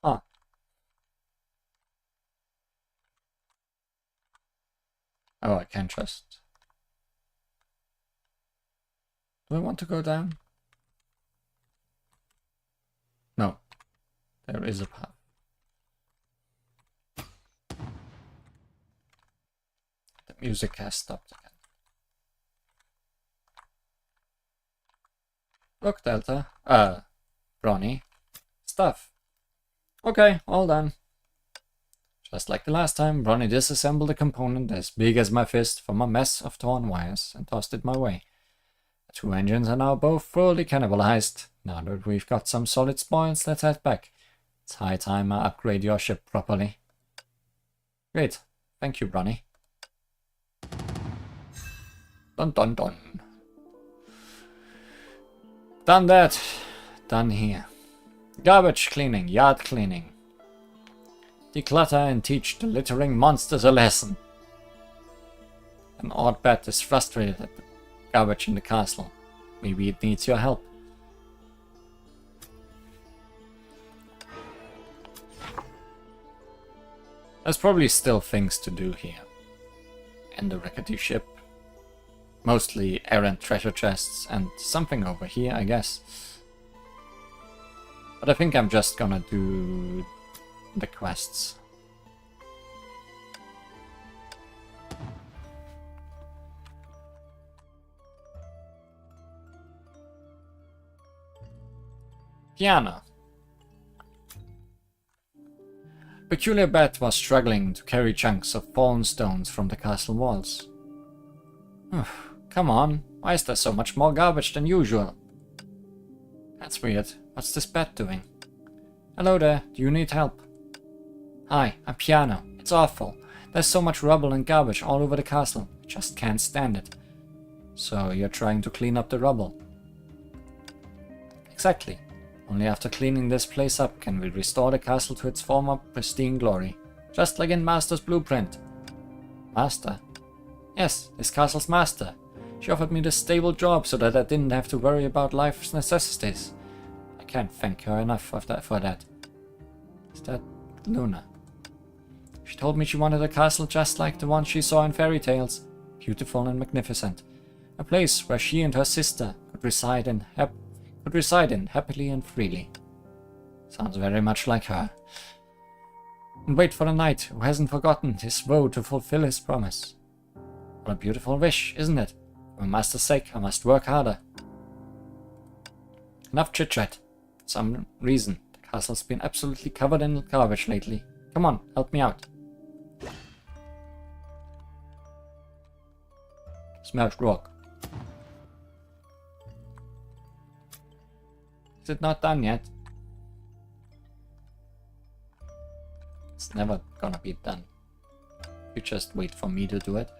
Huh. Oh, I can't trust. Do I want to go down? No. There is a path. The music has stopped again. Look, Delta. Ronnie. Stuff. Okay, all done. Just like the last time, Ronnie disassembled a component as big as my fist from a mess of torn wires and tossed it my way. The two engines are now both fully cannibalized. Now that we've got some solid spoils, let's head back. It's high time I upgrade your ship properly. Great. Thank you, Ronnie. Dun dun dun. Done that. Done here. Garbage cleaning, yard cleaning. Declutter and teach the littering monsters a lesson. An odd bat is frustrated at the garbage in the castle. Maybe it needs your help. There's probably still things to do here. And the rickety ship. Mostly errant treasure chests and something over here, I guess. But I think I'm just gonna do the quests. Piano. Peculiar Bat was struggling to carry chunks of fallen stones from the castle walls. Come on, why is there so much more garbage than usual? That's weird. What's this bat doing? Hello there, do you need help? Hi, I'm Piano. It's awful. There's so much rubble and garbage all over the castle. I just can't stand it. So you're trying to clean up the rubble? Exactly. Only after cleaning this place up can we restore the castle to its former pristine glory. Just like in Master's blueprint. Master? Yes, this castle's master. She offered me this stable job so that I didn't have to worry about life's necessities. I can't thank her enough for that. Is that Luna? She told me she wanted a castle just like the one she saw in fairy tales. Beautiful and magnificent. A place where she and her sister could reside in happily and freely. Sounds very much like her. And wait for the knight who hasn't forgotten his vow to fulfill his promise. What a beautiful wish, isn't it? For Master's sake, I must work harder. Enough chit-chat. For some reason, the castle's been absolutely covered in garbage lately. Come on, help me out. Smashed rock. Is it not done yet? It's never gonna be done. You just wait for me to do it.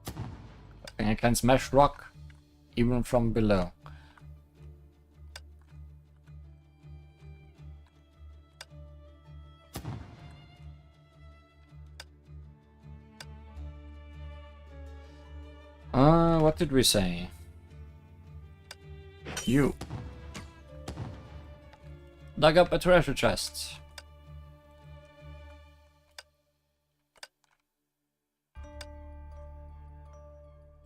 I think I can smash rock even from below. What did we say? You dug up a treasure chest.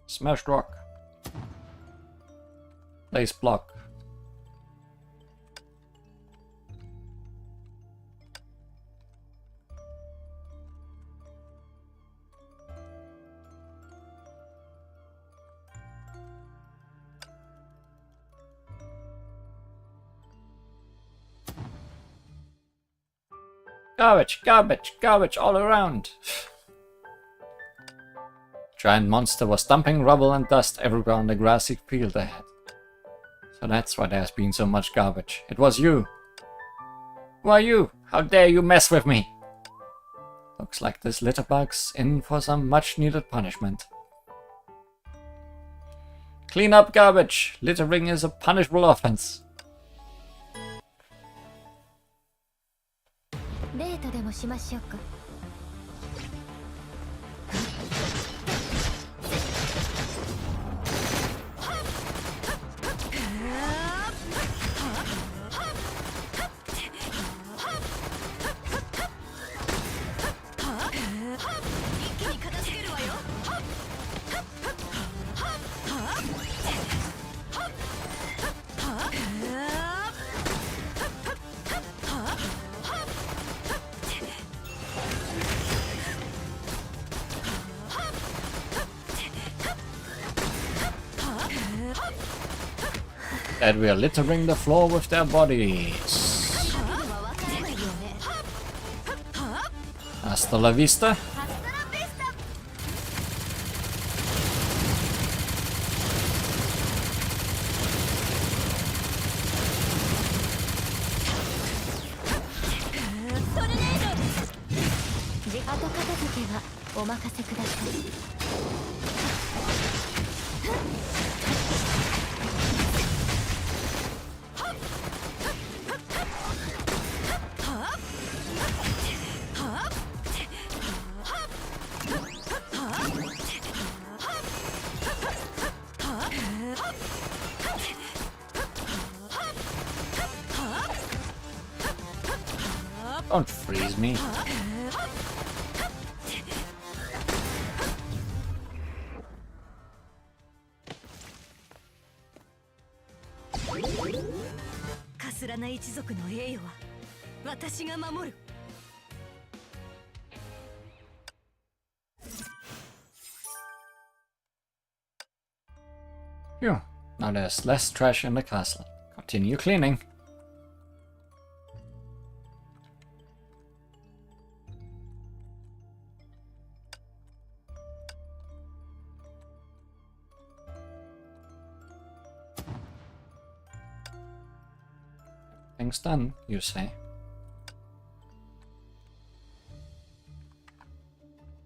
Smashed rock. Lace block. Garbage, garbage, garbage all around. Giant monster was dumping rubble and dust everywhere on the grassy field ahead. So that's why there's been so much garbage. It was you. Who are you? How dare you mess with me? Looks like this litterbug's in for some much needed punishment. Clean up garbage. Littering is a punishable offense. デートでもしましょうか。And we are littering the floor with their bodies. Hasta la vista. Don't freeze me. 連な一族の栄誉は私が守る。 Phew. Now there's less trash in the castle. Continue cleaning. Things done, you say?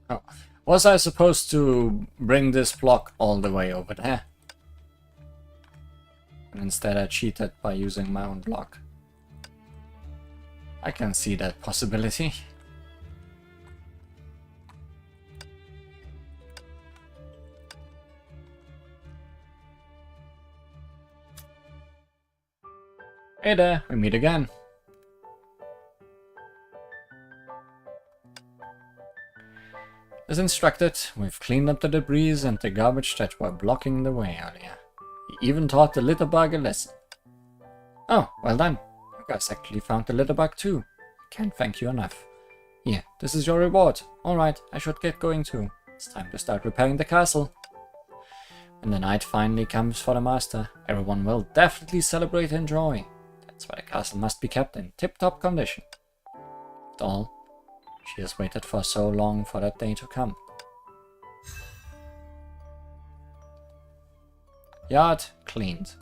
Oh, was I supposed to bring this block all the way over there? And instead I cheated by using my own block. I can see that possibility. Hey there, we meet again. As instructed, we've cleaned up the debris and the garbage that were blocking the way earlier. We even taught the litter bug a lesson. Oh, well done. You guys actually found the litter bug too. Can't thank you enough. Here, this is your reward. Alright, I should get going too. It's time to start repairing the castle. When the night finally comes for the master, everyone will definitely celebrate and enjoy. That's why the castle must be kept in tip-top condition. After all, she has waited for so long for that day to come. Yard cleaned.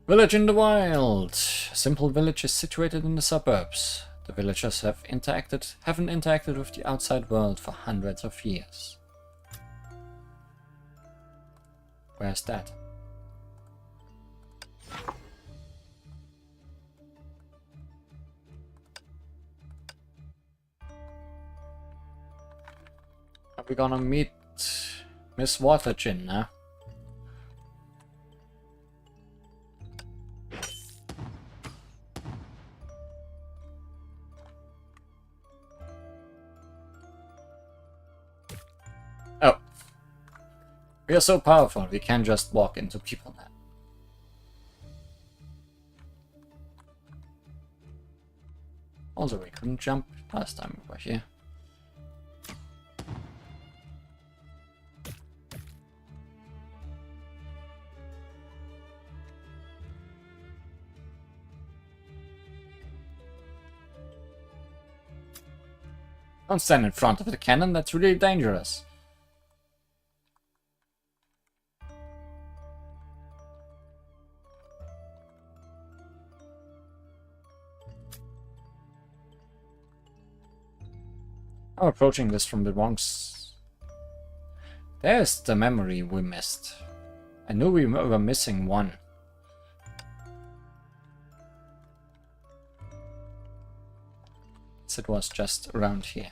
Village in the wild. A simple village is situated in the suburbs. The villagers haven't interacted with the outside world for hundreds of years. Where's that? Are we gonna meet Miss Watergin now? Oh. We are so powerful, we can just walk into people now. Also, we couldn't jump last time we were here. Don't stand in front of the cannon, that's really dangerous. I'm approaching this from the wrong There's the memory we missed. I knew we were missing one. It was just around here.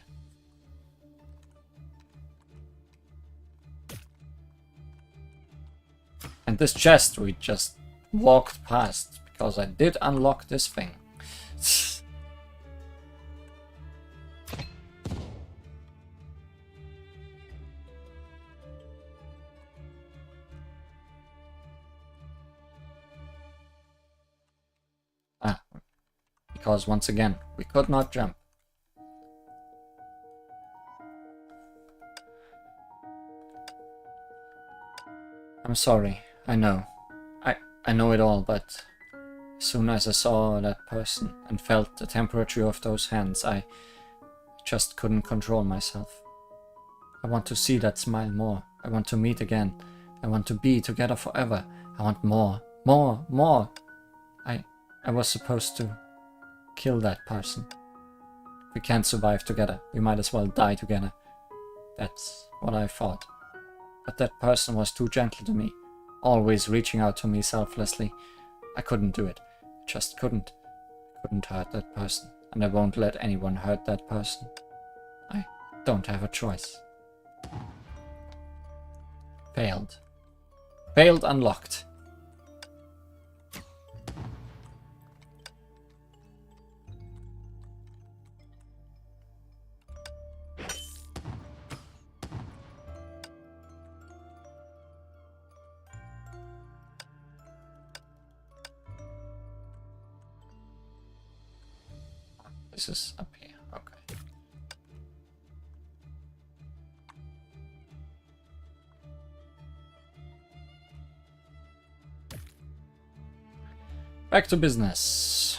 And this chest we just walked past because I did unlock this thing. Because once again, we could not jump. I'm sorry, I know. I know it all, but as soon as I saw that person and felt the temperature of those hands, I just couldn't control myself. I want to see that smile more. I want to meet again. I want to be together forever. I want more, more, more. I was supposed to kill that person. We can't survive together. We might as well die together. That's what I thought. But that person was too gentle to me, always reaching out to me selflessly. I couldn't do it. I just couldn't. Couldn't hurt that person, and I won't let anyone hurt that person. I don't have a choice. Failed. Failed unlocked. This is up here. Okay. Back to business.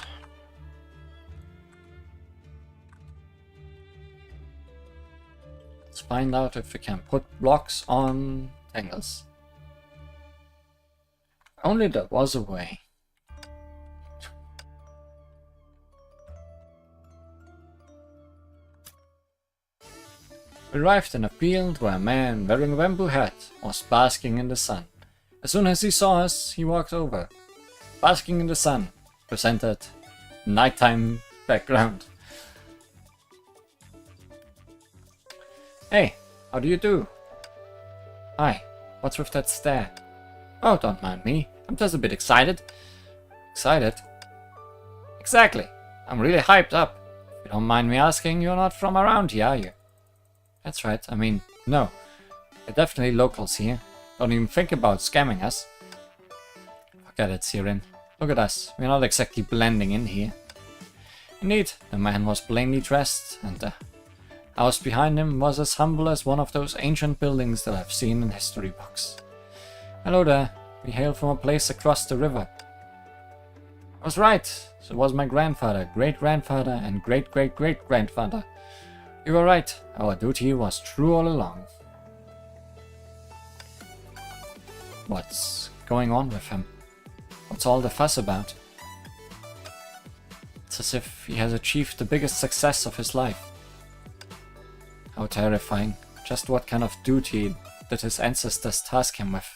Let's find out if we can put blocks on tangles. Only there was a way. We arrived in a field where a man wearing a bamboo hat was basking in the sun. As soon as he saw us, he walked over. Basking in the sun presented nighttime background. Hey, how do you do? Hi, what's with that stare? Oh, don't mind me. I'm just a bit excited. Excited? Exactly. I'm really hyped up. If you don't mind me asking, you're not from around here, are you? That's right. I mean, no. We're definitely locals here. Don't even think about scamming us. Forget it, Sirin. Look at us. We're not exactly blending in here. Indeed, the man was plainly dressed, and the house behind him was as humble as one of those ancient buildings that I've seen in history books. Hello there. We hail from a place across the river. I was right. So was my grandfather, great-grandfather, and great-great-great-grandfather. You were right. Our duty was true all along. What's going on with him? What's all the fuss about? It's as if he has achieved the biggest success of his life. How terrifying. Just what kind of duty did his ancestors task him with?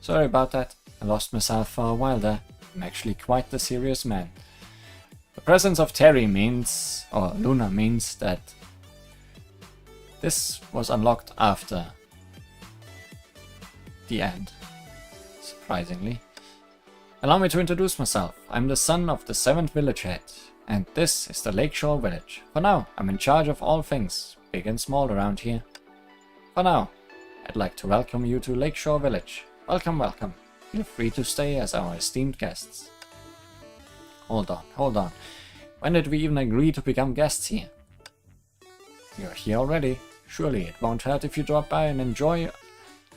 Sorry about that. I lost myself for a while there. I'm actually quite the serious man. The presence of Terry means, or Luna means, that this was unlocked after the end. Surprisingly. Allow me to introduce myself. I'm the son of the 7th village head, and this is the Lakeshore village. For now, I'm in charge of all things, big and small around here. For now, I'd like to welcome you to Lakeshore village. Welcome, welcome. Feel free to stay as our esteemed guests. Hold on. When did we even agree to become guests here? You're here already. Surely it won't hurt if you drop by and enjoy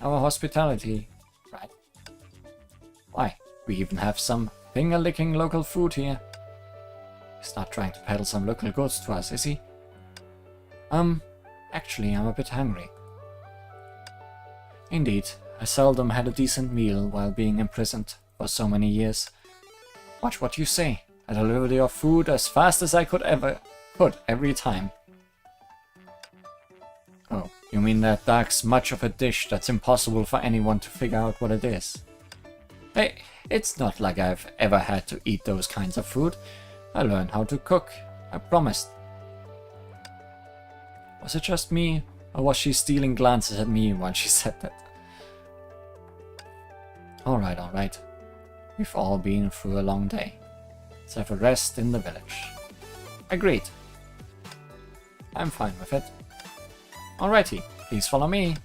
our hospitality, right? Why? We even have some finger-licking local food here. He's not trying to peddle some local goods to us, is he? Actually, I'm a bit hungry. Indeed, I seldom had a decent meal while being imprisoned for so many years. Watch what you say. I deliver your food as fast as I could every time. Oh, you mean that dark smudge of a dish that's impossible for anyone to figure out what it is? Hey, it's not like I've ever had to eat those kinds of food. I learned how to cook, I promised. Was it just me, or was she stealing glances at me while she said that? Alright. We've all been through a long day. Let's have a rest in the village. Agreed. I'm fine with it. Alrighty, please follow me.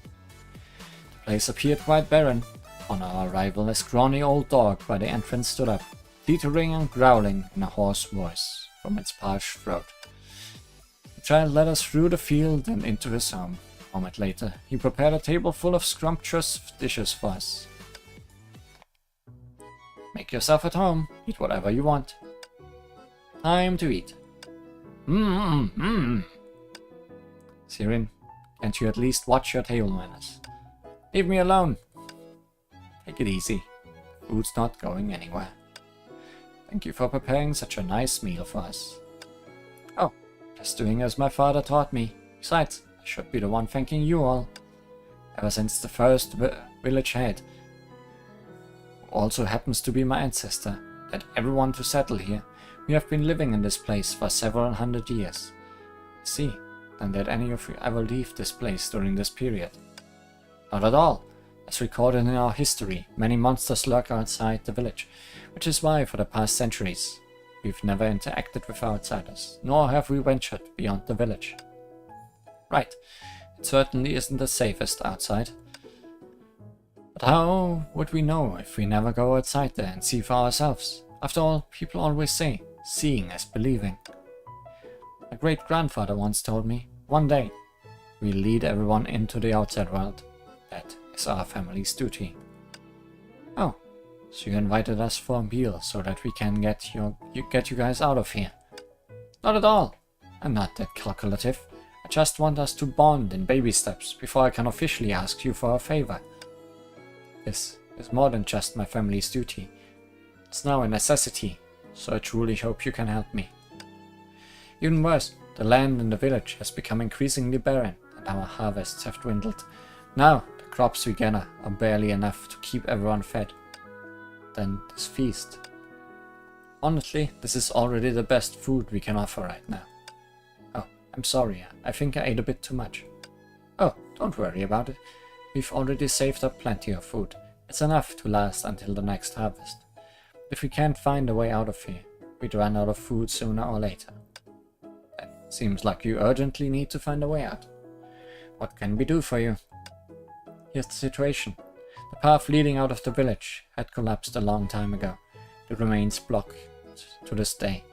The place appeared quite barren. On our arrival, a scrawny old dog by the entrance stood up, teetering and growling in a hoarse voice from its parched throat. The child led us through the field and into his home. A moment later, he prepared a table full of scrumptious dishes for us. Make yourself at home. Eat whatever you want. Time to eat. Sirin, can't you at least watch your table manners? Leave me alone. Take it easy. Food's not going anywhere. Thank you for preparing such a nice meal for us. Oh, just doing as my father taught me. Besides, I should be the one thanking you all. Ever since the first village head, who also happens to be my ancestor, led everyone to settle here, we have been living in this place for several hundred years. See, then did any of you ever leave this place during this period? Not at all. As recorded in our history, many monsters lurk outside the village, which is why for the past centuries we've never interacted with outsiders, nor have we ventured beyond the village. Right, it certainly isn't the safest outside. But how would we know if we never go outside there and see for ourselves? After all, people always say, seeing is believing. My great-grandfather once told me, one day, we'll lead everyone into the outside world. That is our family's duty. Oh, so you invited us for a meal so that we can get you guys out of here. Not at all. I'm not that calculative. I just want us to bond in baby steps before I can officially ask you for a favor. This is more than just my family's duty. It's now a necessity, so I truly hope you can help me. Even worse, the land in the village has become increasingly barren, and our harvests have dwindled. Now, the crops we gather are barely enough to keep everyone fed. Then this feast. Honestly, this is already the best food we can offer right now. Oh, I'm sorry, I think I ate a bit too much. Oh, don't worry about it. We've already saved up plenty of food. It's enough to last until the next harvest. If we can't find a way out of here, we'd run out of food sooner or later. It seems like you urgently need to find a way out. What can we do for you? Here's the situation. The path leading out of the village had collapsed a long time ago. The remains block to this day.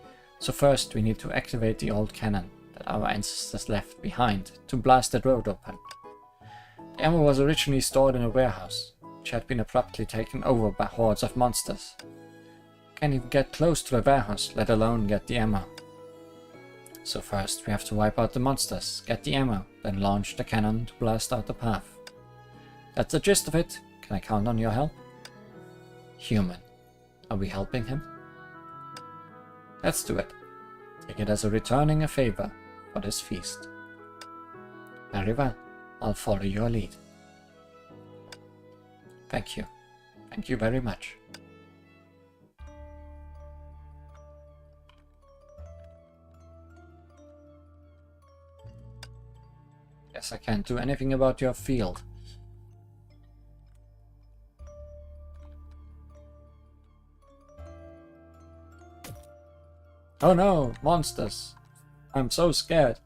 So first we need to activate the old cannon that our ancestors left behind to blast that road open. The ammo was originally stored in a warehouse, which had been abruptly taken over by hordes of monsters. Can't even get close to the warehouse, let alone get the ammo. So first we have to wipe out the monsters, get the ammo, then launch the cannon to blast out the path. That's the gist of it. Can I count on your help? Human. Are we helping him? Let's do it. Take it as a returning a favor for this feast. Very well. I'll follow your lead. Thank you. Thank you very much. Guess I can't do anything about your field. Oh no, monsters. I'm so scared.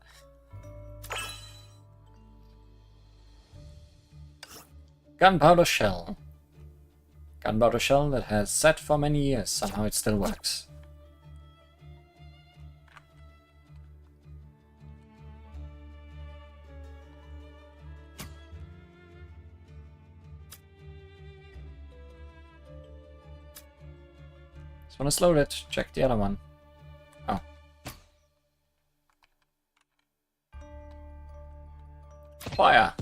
Gunpowder shell. Gunpowder shell that has sat for many years, somehow it still works. This one is loaded, check the other one. Oh. Fire!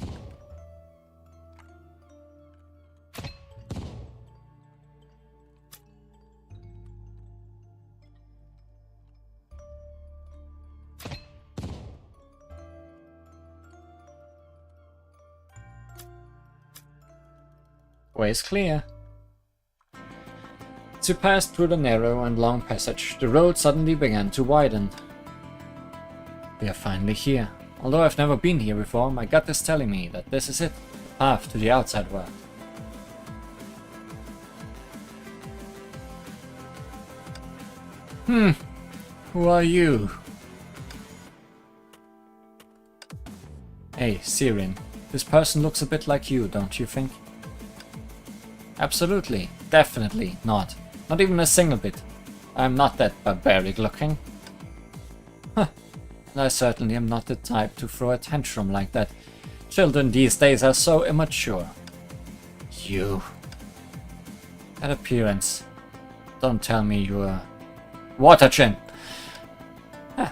Way is clear. As we passed through the narrow and long passage, the road suddenly began to widen. We are finally here. Although I've never been here before, my gut is telling me that this is it, the path to the outside world. Who are you? Hey, Sirin, this person looks a bit like you, don't you think? Absolutely, definitely not. Not even a single bit. I'm not that barbaric looking. Huh. And I certainly am not the type to throw a tantrum like that. Children these days are so immature. You. That appearance. Don't tell me you're... Waterchin! Huh.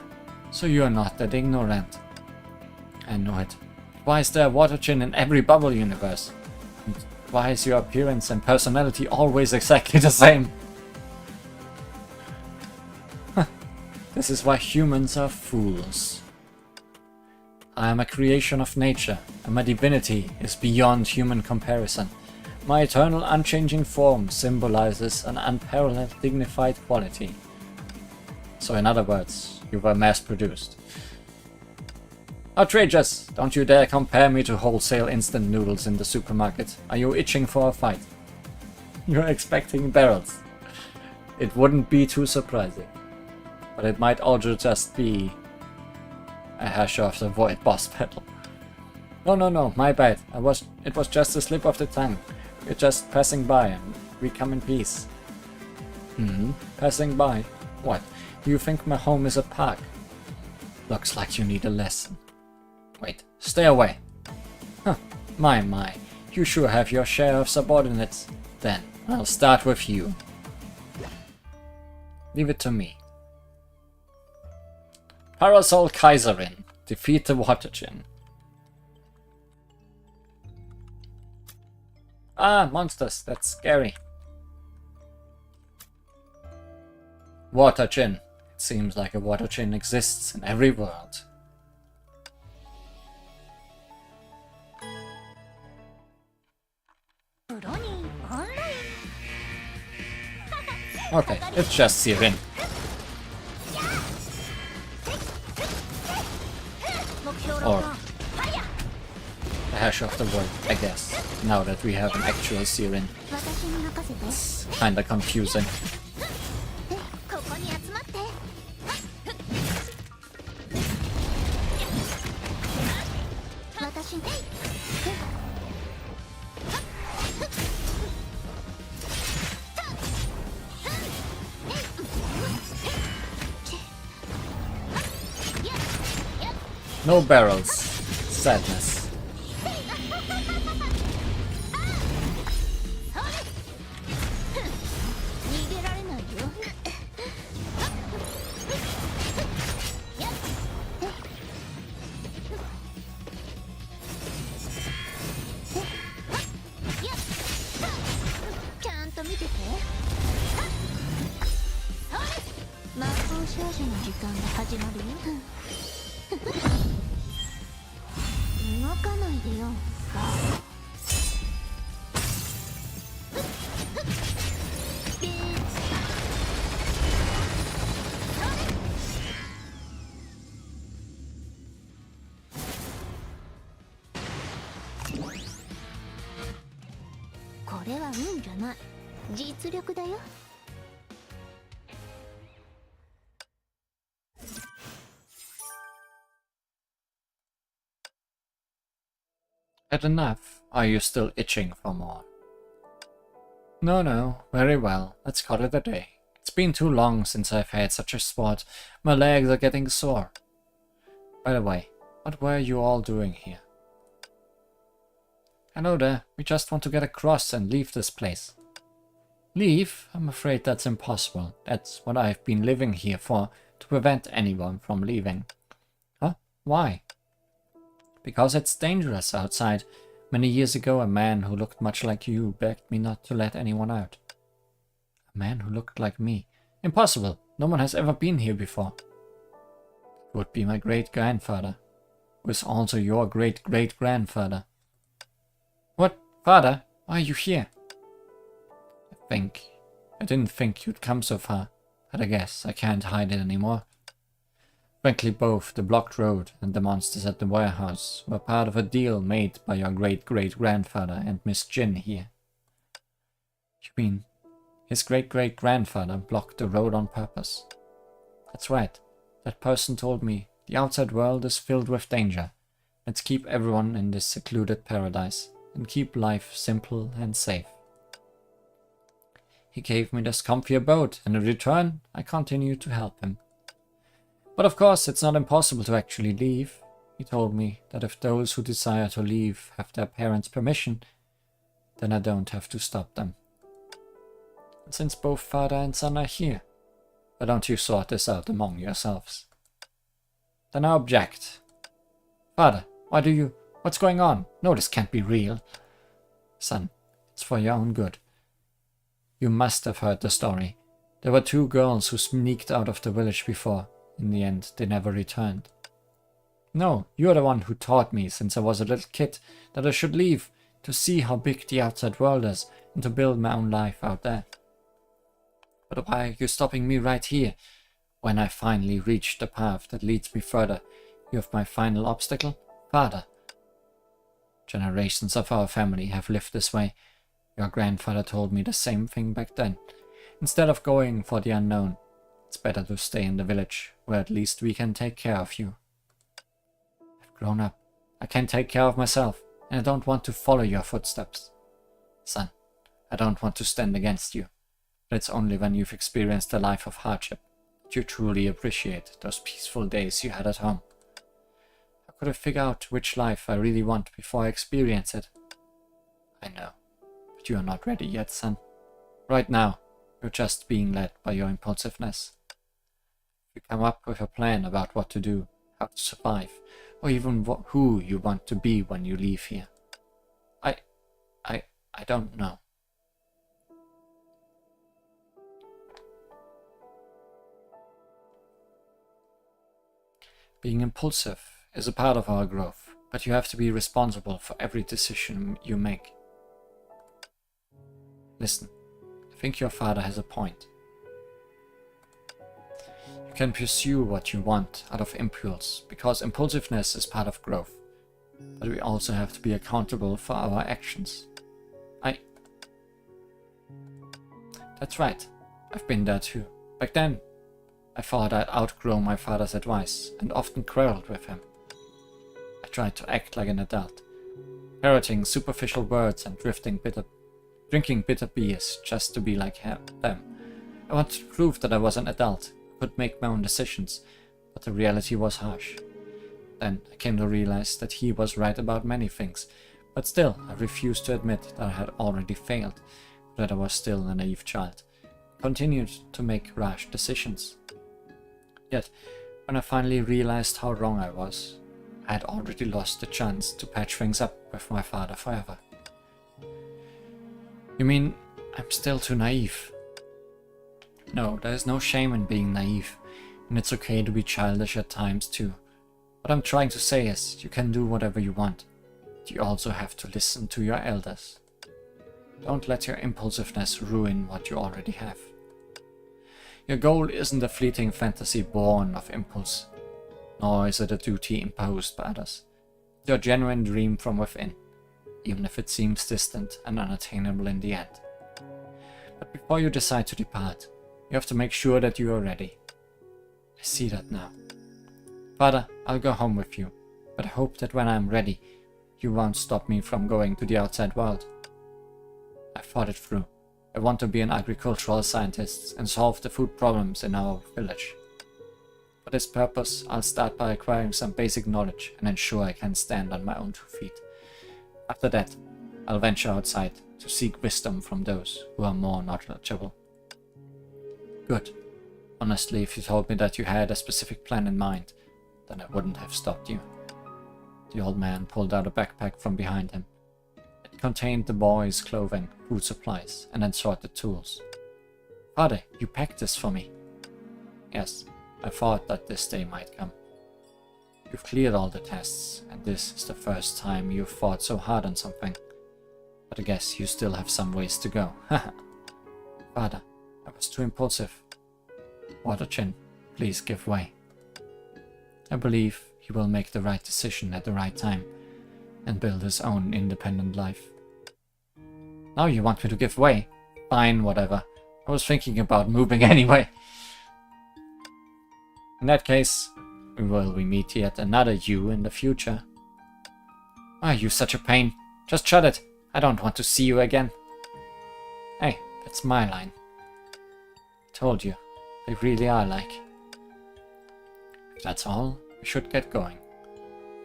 So you're not that ignorant. I know it. Why is there a Waterchin in every bubble universe? And why is your appearance and personality always exactly the same? This is why humans are fools. I am a creation of nature, and my divinity is beyond human comparison. My eternal unchanging form symbolizes an unparalleled dignified quality. So in other words, you were mass-produced. Outrageous! Don't you dare compare me to wholesale instant noodles in the supermarket. Are you itching for a fight? You're expecting barrels. It wouldn't be too surprising. But it might also just be a hash of the void boss battle. No, my bad. It was just a slip of the tongue. We're just passing by and we come in peace. Passing by? What? You think my home is a park? Looks like you need a lesson. Wait, stay away. Huh, my. You sure have your share of subordinates. Then, I'll start with you. Leave it to me. Parasol Kaiserin. Defeat the Water Djinn. Ah, monsters. That's scary. Water Djinn. It seems like a Water Djinn exists in every world. Okay, it's just Sirin. Or the hash of the world, I guess. Now that we have an actual Sirin. It's kinda confusing. No barrels. Sadness. Had enough? Are you still itching for more? No, very well. Let's call it a day. It's been too long since I've had such a sport. My legs are getting sore. By the way, what were you all doing here? Hello there. We just want to get across and leave this place. Leave? I'm afraid that's impossible. That's what I've been living here for, to prevent anyone from leaving. Huh? Why? Because it's dangerous outside. Many years ago, a man who looked much like you begged me not to let anyone out. A man who looked like me? Impossible! No one has ever been here before. It would be my great-grandfather, who is also your great-great-grandfather. What? Father? Why are you here? I didn't think you'd come so far, but I guess I can't hide it anymore. Frankly, both the blocked road and the monsters at the warehouse were part of a deal made by your great-great-grandfather and Miss Djinn here. You mean his great-great-grandfather blocked the road on purpose? That's right. That person told me the outside world is filled with danger. Let's keep everyone in this secluded paradise and keep life simple and safe. He gave me this comfy abode, and in return, I continue to help him. But of course, it's not impossible to actually leave. He told me that if those who desire to leave have their parents' permission, then I don't have to stop them. And since both father and son are here, why don't you sort this out among yourselves? Then I object. Father, why do you... What's going on? No, this can't be real. Son, it's for your own good. You must have heard the story. There were 2 girls who sneaked out of the village before. In the end, they never returned. No, you're the one who taught me since I was a little kid that I should leave to see how big the outside world is and to build my own life out there. But why are you stopping me right here? When I finally reach the path that leads me further, you have my final obstacle? Father. Generations of our family have lived this way. Your grandfather told me the same thing back then. Instead of going for the unknown, it's better to stay in the village, where at least we can take care of you. I've grown up. I can take care of myself, and I don't want to follow your footsteps. Son, I don't want to stand against you, but it's only when you've experienced a life of hardship Did you truly appreciate those peaceful days you had at home? How could I figure out which life I really want before I experience it? I know, but you are not ready yet, son. Right now, you're just being led by your impulsiveness. If you come up with a plan about what to do, how to survive, or even who you want to be when you leave here. I don't know. Being impulsive is a part of our growth, but you have to be responsible for every decision you make. Listen, I think your father has a point. You can pursue what you want out of impulse, because impulsiveness is part of growth. But we also have to be accountable for our actions. That's right, I've been there too. Back then, I thought I'd outgrown my father's advice, and often quarreled with him. I tried to act like an adult, parroting superficial words and drinking bitter beers just to be like them. I wanted to prove that I was an adult, could make my own decisions, but the reality was harsh. Then I came to realize that he was right about many things, but still I refused to admit that I had already failed, that I was still a naive child, continued to make rash decisions. Yet, when I finally realized how wrong I was, I had already lost the chance to patch things up with my father forever. You mean I'm still too naive? No, there is no shame in being naive, and it's okay to be childish at times too. What I'm trying to say is, you can do whatever you want, but you also have to listen to your elders. Don't let your impulsiveness ruin what you already have. Your goal isn't a fleeting fantasy born of impulse, nor is it a duty imposed by others. It's your genuine dream from within, even if it seems distant and unattainable in the end. But before you decide to depart, you have to make sure that you are ready. I see that now. Father, I'll go home with you, but I hope that when I'm ready, you won't stop me from going to the outside world. I thought it through. I want to be an agricultural scientist and solve the food problems in our village. For this purpose, I'll start by acquiring some basic knowledge and ensure I can stand on my own 2 feet. After that, I'll venture outside to seek wisdom from those who are more knowledgeable. Good. Honestly, if you told me that you had a specific plan in mind, then I wouldn't have stopped you. The old man pulled out a backpack from behind him. It contained the boy's clothing, food supplies, and assorted tools. Father, you packed this for me. Yes, I thought that this day might come. You've cleared all the tests, and this is the first time you've fought so hard on something. But I guess you still have some ways to go. Father, I was too impulsive. Water-chin, please give way. I believe he will make the right decision at the right time and build his own independent life. Now you want me to give way? Fine, whatever. I was thinking about moving anyway. In that case, will we meet yet another you in the future? Why are you such a pain? Just shut it. I don't want to see you again. Hey, that's my line. I told you, they really are like. If that's all, we should get going.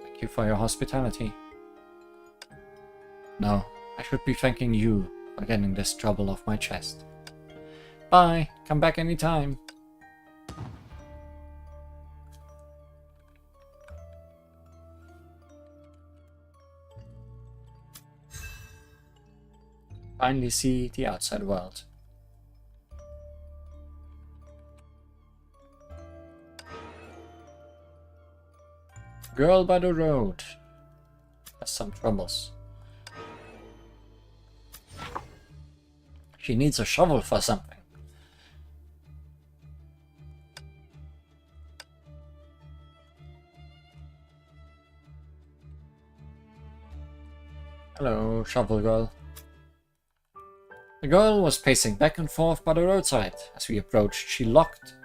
Thank you for your hospitality. No, I should be thanking you for getting this trouble off my chest. Bye, come back anytime. Finally see the outside world. Girl by the road has some troubles. She needs a shovel for something. Hello, shovel girl. The girl was pacing back and forth by the roadside. As we approached, she locked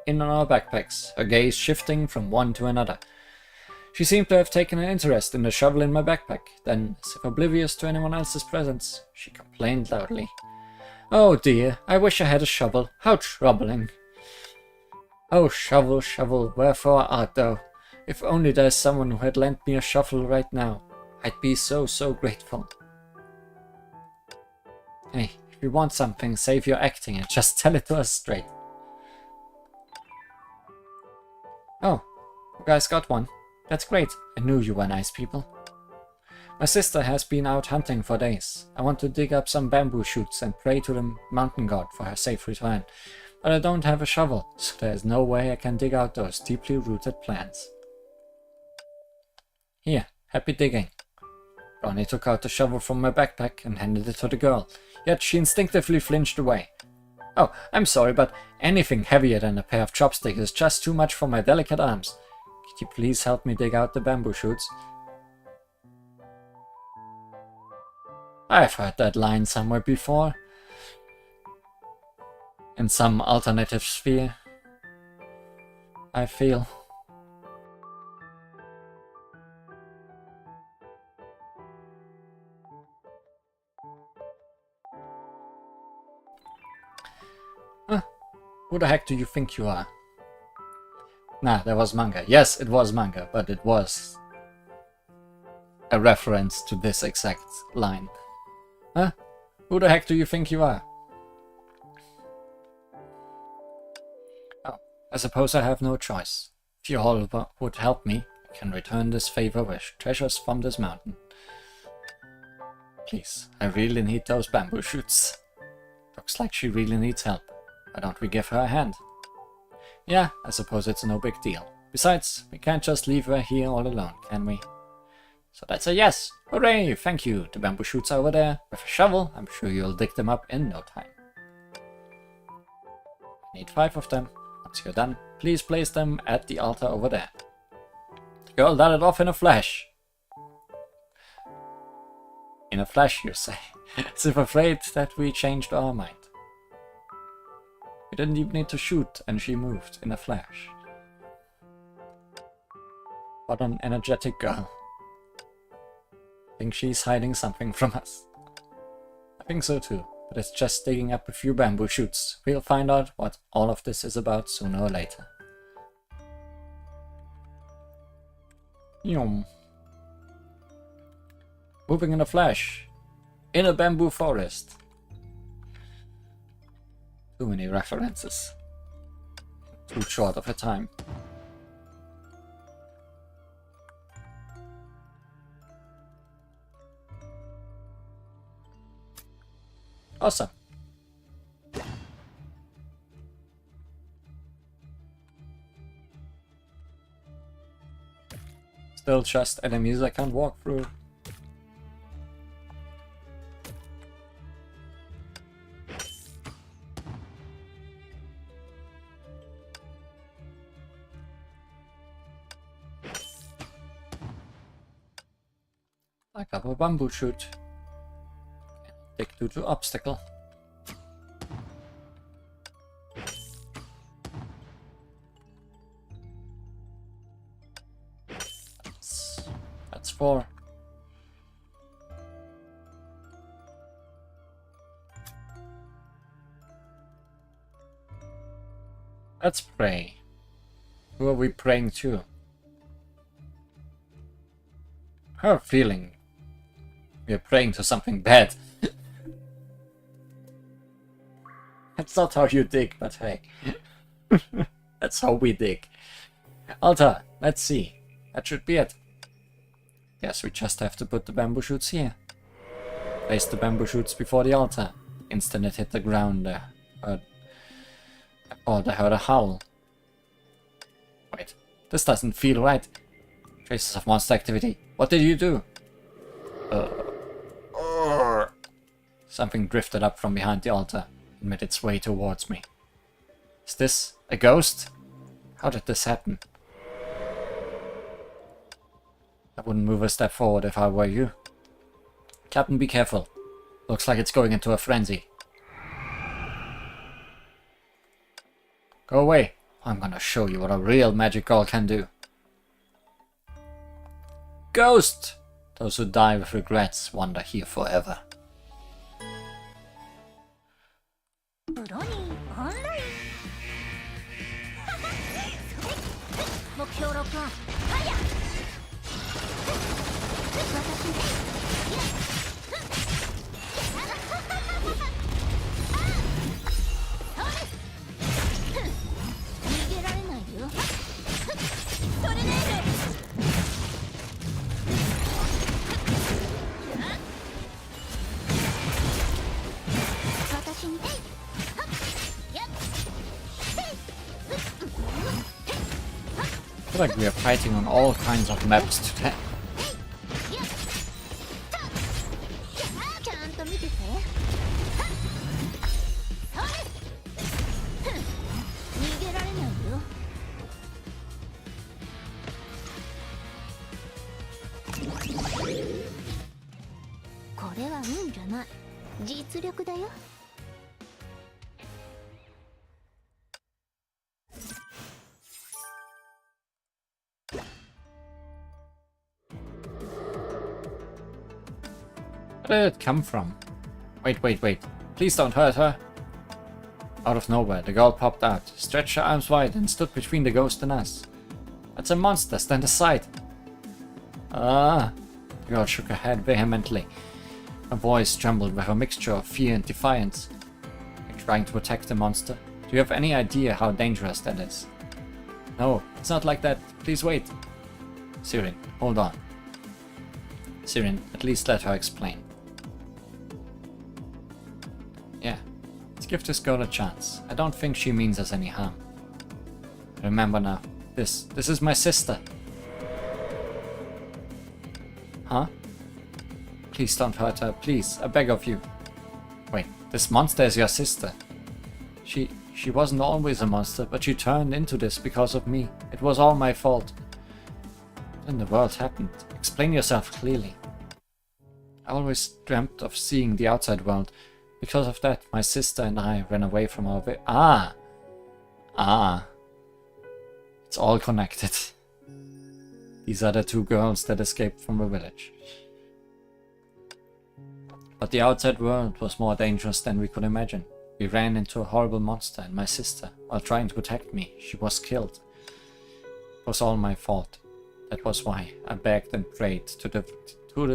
in on our backpacks, her gaze shifting from one to another. She seemed to have taken an interest in the shovel in my backpack. Then, as if oblivious to anyone else's presence, she complained loudly. Oh dear, I wish I had a shovel. How troubling. Oh, shovel, shovel, wherefore art thou? If only there's someone who had lent me a shovel right now, I'd be so, so grateful. Hey, if you want something, save your acting and just tell it to us straight. Oh, you guys got one. That's great. I knew you were nice people. My sister has been out hunting for days. I want to dig up some bamboo shoots and pray to the mountain god for her safe return. But I don't have a shovel, so there's no way I can dig out those deeply rooted plants. Here, happy digging. Ronnie took out the shovel from my backpack and handed it to the girl, yet she instinctively flinched away. Oh, I'm sorry, but anything heavier than a pair of chopsticks is just too much for my delicate arms. Could you please help me dig out the bamboo shoots? I've heard that line somewhere before. In some alternative sphere, I feel. Huh. Who the heck do you think you are? Nah, that was manga. Yes, it was manga, but it was a reference to this exact line. Huh? Who the heck do you think you are? Oh, I suppose I have no choice. If you all would help me, I can return this favor with treasures from this mountain. Please, I really need those bamboo shoots. Looks like she really needs help. Why don't we give her a hand? Yeah, I suppose it's no big deal. Besides, we can't just leave her here all alone, can we? So that's a yes! Hooray! Thank you! The bamboo shoots are over there. With a shovel, I'm sure you'll dig them up in no time. I need 5 of them. Once you're done, please place them at the altar over there. The girl did it off in a flash. In a flash, you say? As if afraid that we changed our mind. We didn't even need to shoot, and she moved in a flash. What an energetic girl. I think she's hiding something from us. I think so too, but it's just digging up a few bamboo shoots. We'll find out what all of this is about sooner or later. Yum. Moving in a flash. In a bamboo forest. Too many references. Too short of a time. Awesome. Still just enemies I can't walk through. I got a bamboo shoot. Dig through the obstacle. That's 4. Let's pray. Who are we praying to? I have a feeling we are praying to something bad. That's not how you dig, but hey. That's how we dig. Altar, let's see. That should be it. Yes, we just have to put the bamboo shoots here. Place the bamboo shoots before the altar. Instant it hit the ground, I heard a howl. Wait, this doesn't feel right. Traces of monster activity. What did you do? Something drifted up from behind the altar and made its way towards me. Is this a ghost? How did this happen? I wouldn't move a step forward if I were you. Captain, be careful. Looks like it's going into a frenzy. Go away. I'm gonna show you what a real magic girl can do. Ghost! Those who die with regrets wander here forever. 目標ロックオンファイヤー私に逃げられないよトルネード私にI feel like we are fighting on all kinds of maps today. ちゃんと見てて逃げられないよこれは運じゃない実力だよWhere did it come from? Wait, wait, wait. Please don't hurt her. Out of nowhere, the girl popped out, stretched her arms wide, and stood between the ghost and us. That's a monster, stand aside. Ah! The girl shook her head vehemently. Her voice trembled with a mixture of fear and defiance. You're trying to attack the monster? Do you have any idea how dangerous that is? No, it's not like that. Please wait. Sirin, hold on. Sirin, at least let her explain. Yeah, let's give this girl a chance. I don't think she means us any harm. Remember now, this is my sister. Huh? Please don't hurt her, please, I beg of you. Wait, this monster is your sister. She wasn't always a monster, but she turned into this because of me. It was all my fault. What in the world happened? Explain yourself clearly. I always dreamt of seeing the outside world. Because of that, my sister and I ran away from our It's all connected. These are the two girls that escaped from the village. But the outside world was more dangerous than we could imagine. We ran into a horrible monster and my sister, while trying to protect me, she was killed. It was all my fault. That was why I begged and prayed to the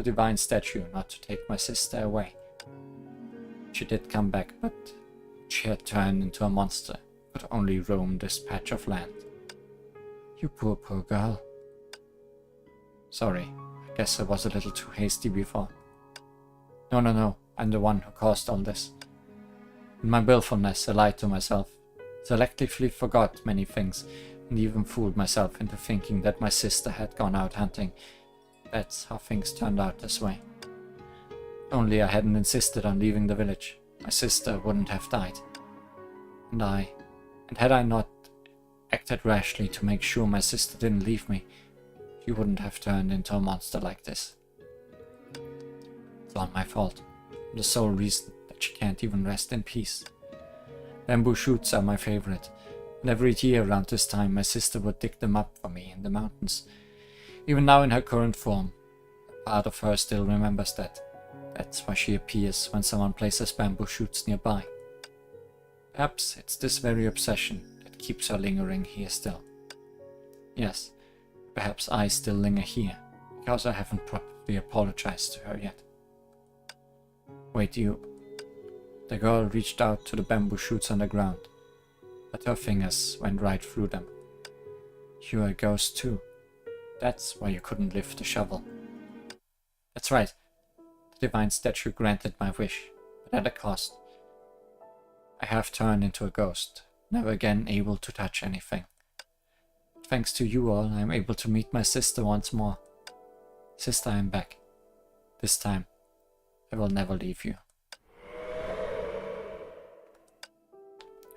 divine statue not to take my sister away. She did come back, but she had turned into a monster, could only roam this patch of land. You poor girl. Sorry, I guess I was a little too hasty before. No, I'm the one who caused all this. In my willfulness, I lied to myself, selectively forgot many things, and even fooled myself into thinking that my sister had gone out hunting. That's how things turned out this way. Only I hadn't insisted on leaving the village, my sister wouldn't have died. And had I not acted rashly to make sure my sister didn't leave me, she wouldn't have turned into a monster like this. It's all my fault. I'm the sole reason that she can't even rest in peace. Bamboo shoots are my favorite, and every year around this time my sister would dig them up for me in the mountains. Even now in her current form, a part of her still remembers that. That's why she appears when someone places bamboo shoots nearby. Perhaps it's this very obsession that keeps her lingering here still. Yes, perhaps I still linger here, because I haven't properly apologized to her yet. Wait, you... The girl reached out to the bamboo shoots on the ground, but her fingers went right through them. You're a ghost too. That's why you couldn't lift the shovel. That's right. The divine statue granted my wish, but at a cost. I have turned into a ghost, never again able to touch anything. Thanks to you all, I am able to meet my sister once more. Sister, I am back. This time, I will never leave you.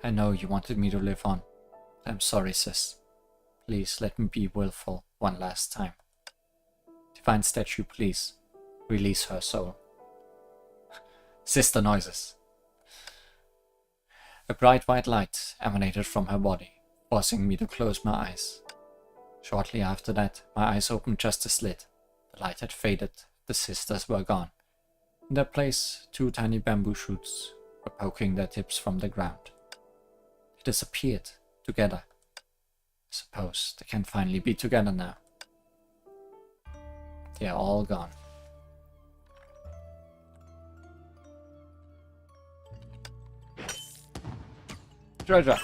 I know you wanted me to live on. I'm sorry, sis. Please let me be willful one last time. Divine statue, please. Release her soul. Sister noises. A bright white light emanated from her body, forcing me to close my eyes. Shortly after that, my eyes opened just a slit. The light had faded, the sisters were gone. In their place, two tiny bamboo shoots were poking their tips from the ground. They disappeared together. Suppose they can finally be together now. They are all gone. Treasure!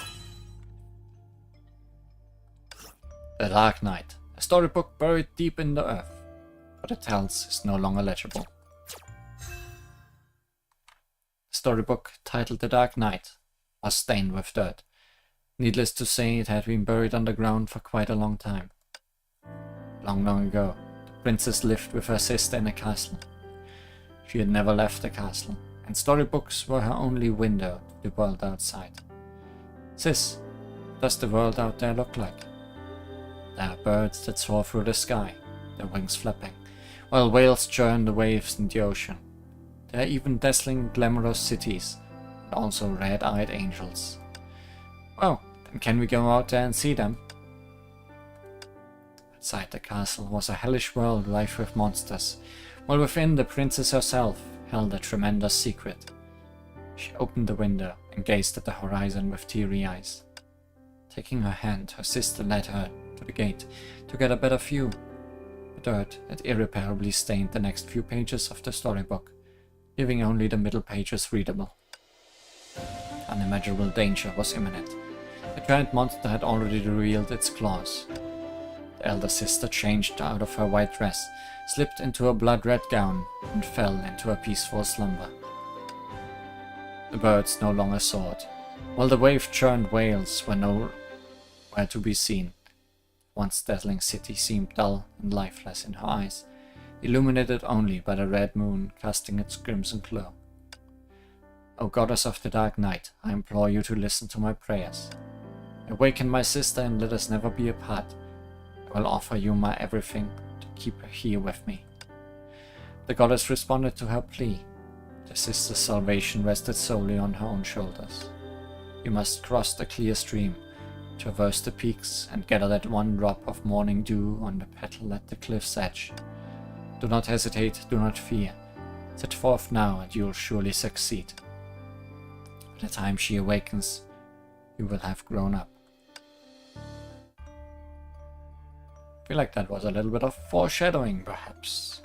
The Dark Knight, a storybook buried deep in the earth. What it tells is no longer legible. The storybook, titled The Dark Knight, was stained with dirt. Needless to say, it had been buried underground for quite a long time. Long, long ago, the princess lived with her sister in a castle. She had never left the castle, and storybooks were her only window to the world outside. Sis, what does the world out there look like? There are birds that soar through the sky, their wings flapping, while whales churn the waves in the ocean. There are even dazzling, glamorous cities, and also red-eyed angels. Well, then can we go out there and see them? Outside the castle was a hellish world rife with monsters, while within the princess herself held a tremendous secret. She opened the window and gazed at the horizon with teary eyes. Taking her hand, her sister led her to the gate to get a better view. The dirt had irreparably stained the next few pages of the storybook, leaving only the middle pages readable. Unimaginable danger was imminent. The giant monster had already revealed its claws. The elder sister changed out of her white dress, slipped into a blood-red gown, and fell into a peaceful slumber. The birds no longer soared, while the wave-churned whales were nowhere to be seen. Once dazzling city seemed dull and lifeless in her eyes, illuminated only by the red moon casting its crimson glow. O goddess of the Dark Night, I implore you to listen to my prayers. Awaken my sister and let us never be apart. I will offer you my everything to keep her here with me. The goddess responded to her plea. The sister's salvation rested solely on her own shoulders. You must cross the clear stream, traverse the peaks, and gather that one drop of morning dew on the petal at the cliff's edge. Do not hesitate, do not fear. Set forth now and you will surely succeed. By the time she awakens, you will have grown up. I feel like that was a little bit of foreshadowing, perhaps.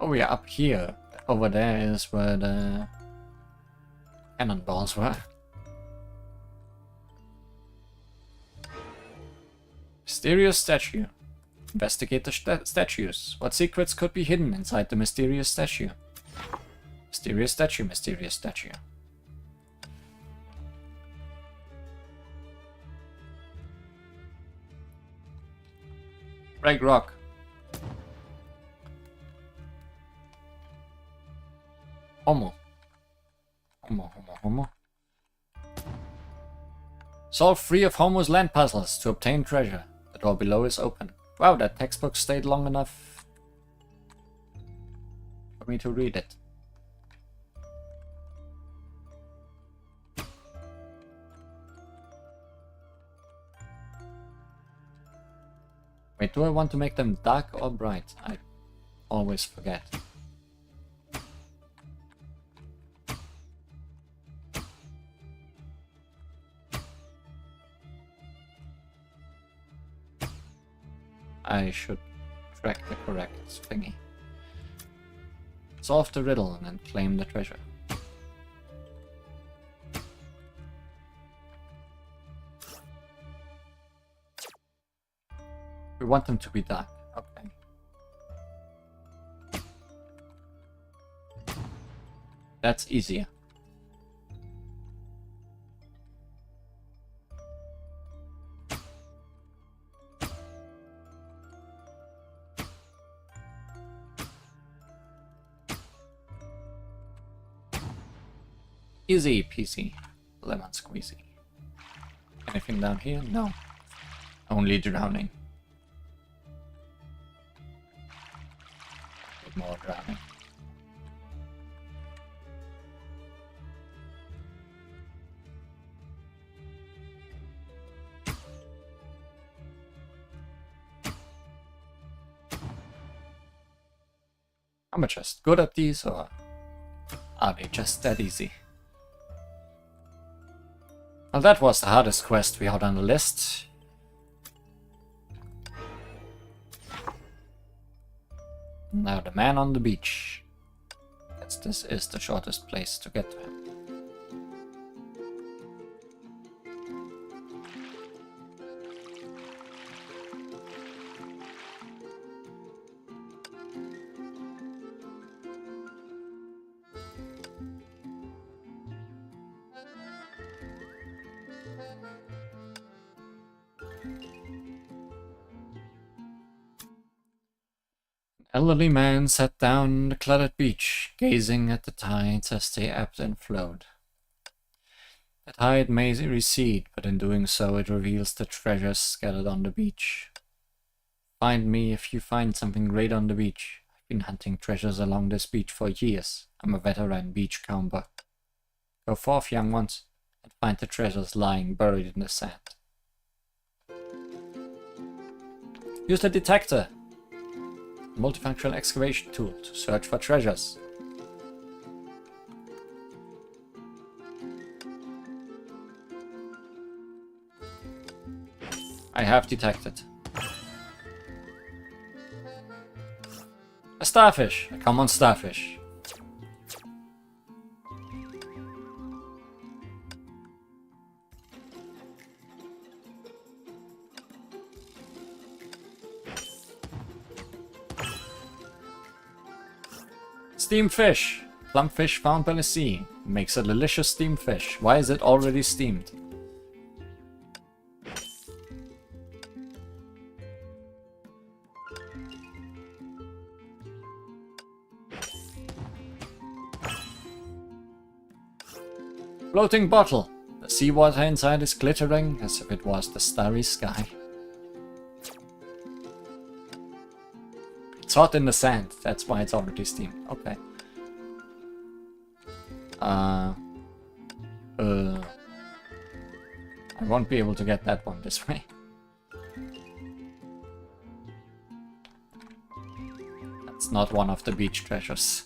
Oh, we are up here. Over there is where the cannonballs were. Mysterious statue. Investigate the statues. What secrets could be hidden inside the mysterious statue? Mysterious statue, mysterious statue. Break rock. Homo. Homo. Solve 3 of Homo's land puzzles to obtain treasure. The door below is open. Wow, that textbook stayed long enough for me to read it. Wait, do I want to make them dark or bright? I always forget. I should track the correct thingy. Solve the riddle and claim the treasure. We want them to be dark. Okay. That's easier. Easy peasy, lemon squeezy. Anything down here? No. Only drowning. More drowning. Am I just good at these, or are they just that easy? Well, that was the hardest quest we had on the list. Now the man on the beach. This is the shortest place to get to him. Elderly man sat down on the cluttered beach, gazing at the tides as they ebbed and flowed. The tide may recede, but in doing so it reveals the treasures scattered on the beach. Find me if you find something great on the beach. I've been hunting treasures along this beach for years. I'm a veteran beach comber. Go forth, young ones, and find the treasures lying buried in the sand. Use the detector, multifunctional excavation tool, to search for treasures. I have detected. A starfish! A common starfish. Steamed fish! Plump fish found by the sea. Makes a delicious steamed fish. Why is it already steamed? Floating bottle. The seawater inside is glittering as if it was the starry sky. It's hot in the sand, that's why it's already steamed. Okay. I won't be able to get that one this way. That's not one of the beach treasures.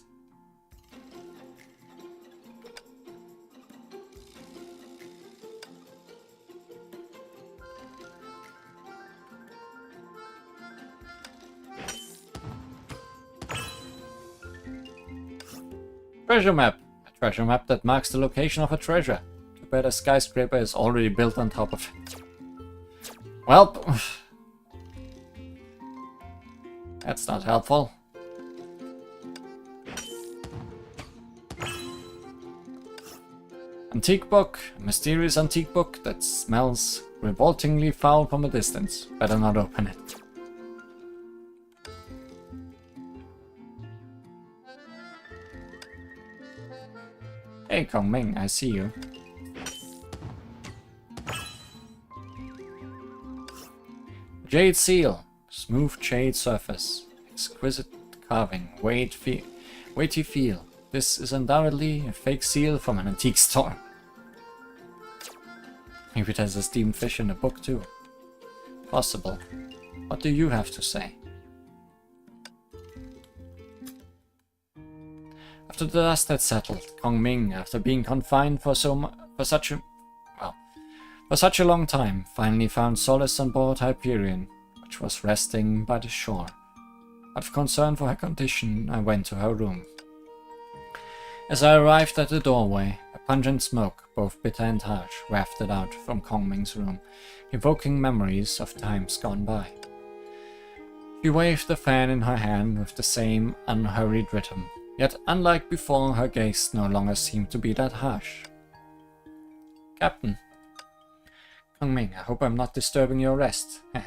Treasure map. A treasure map that marks the location of a treasure. Too bad a skyscraper is already built on top of it. Well, that's not helpful. Antique book. A mysterious antique book that smells revoltingly foul from a distance. Better not open it. Hey Kong Ming, I see you. Jade seal. Smooth jade surface. Exquisite carving. Weighty feel. This is undoubtedly a fake seal from an antique store. Maybe there's a steamed fish in the book too. Possible. What do you have to say? After the dust had settled, Kong Ming, after being confined for such a long time, finally found solace on board Hyperion, which was resting by the shore. Out of concern for her condition, I went to her room. As I arrived at the doorway, a pungent smoke, both bitter and harsh, wafted out from Kong Ming's room, evoking memories of times gone by. She waved the fan in her hand with the same unhurried rhythm. Yet, unlike before, her gaze no longer seemed to be that harsh. Captain. Kong Ming, I hope I'm not disturbing your rest. I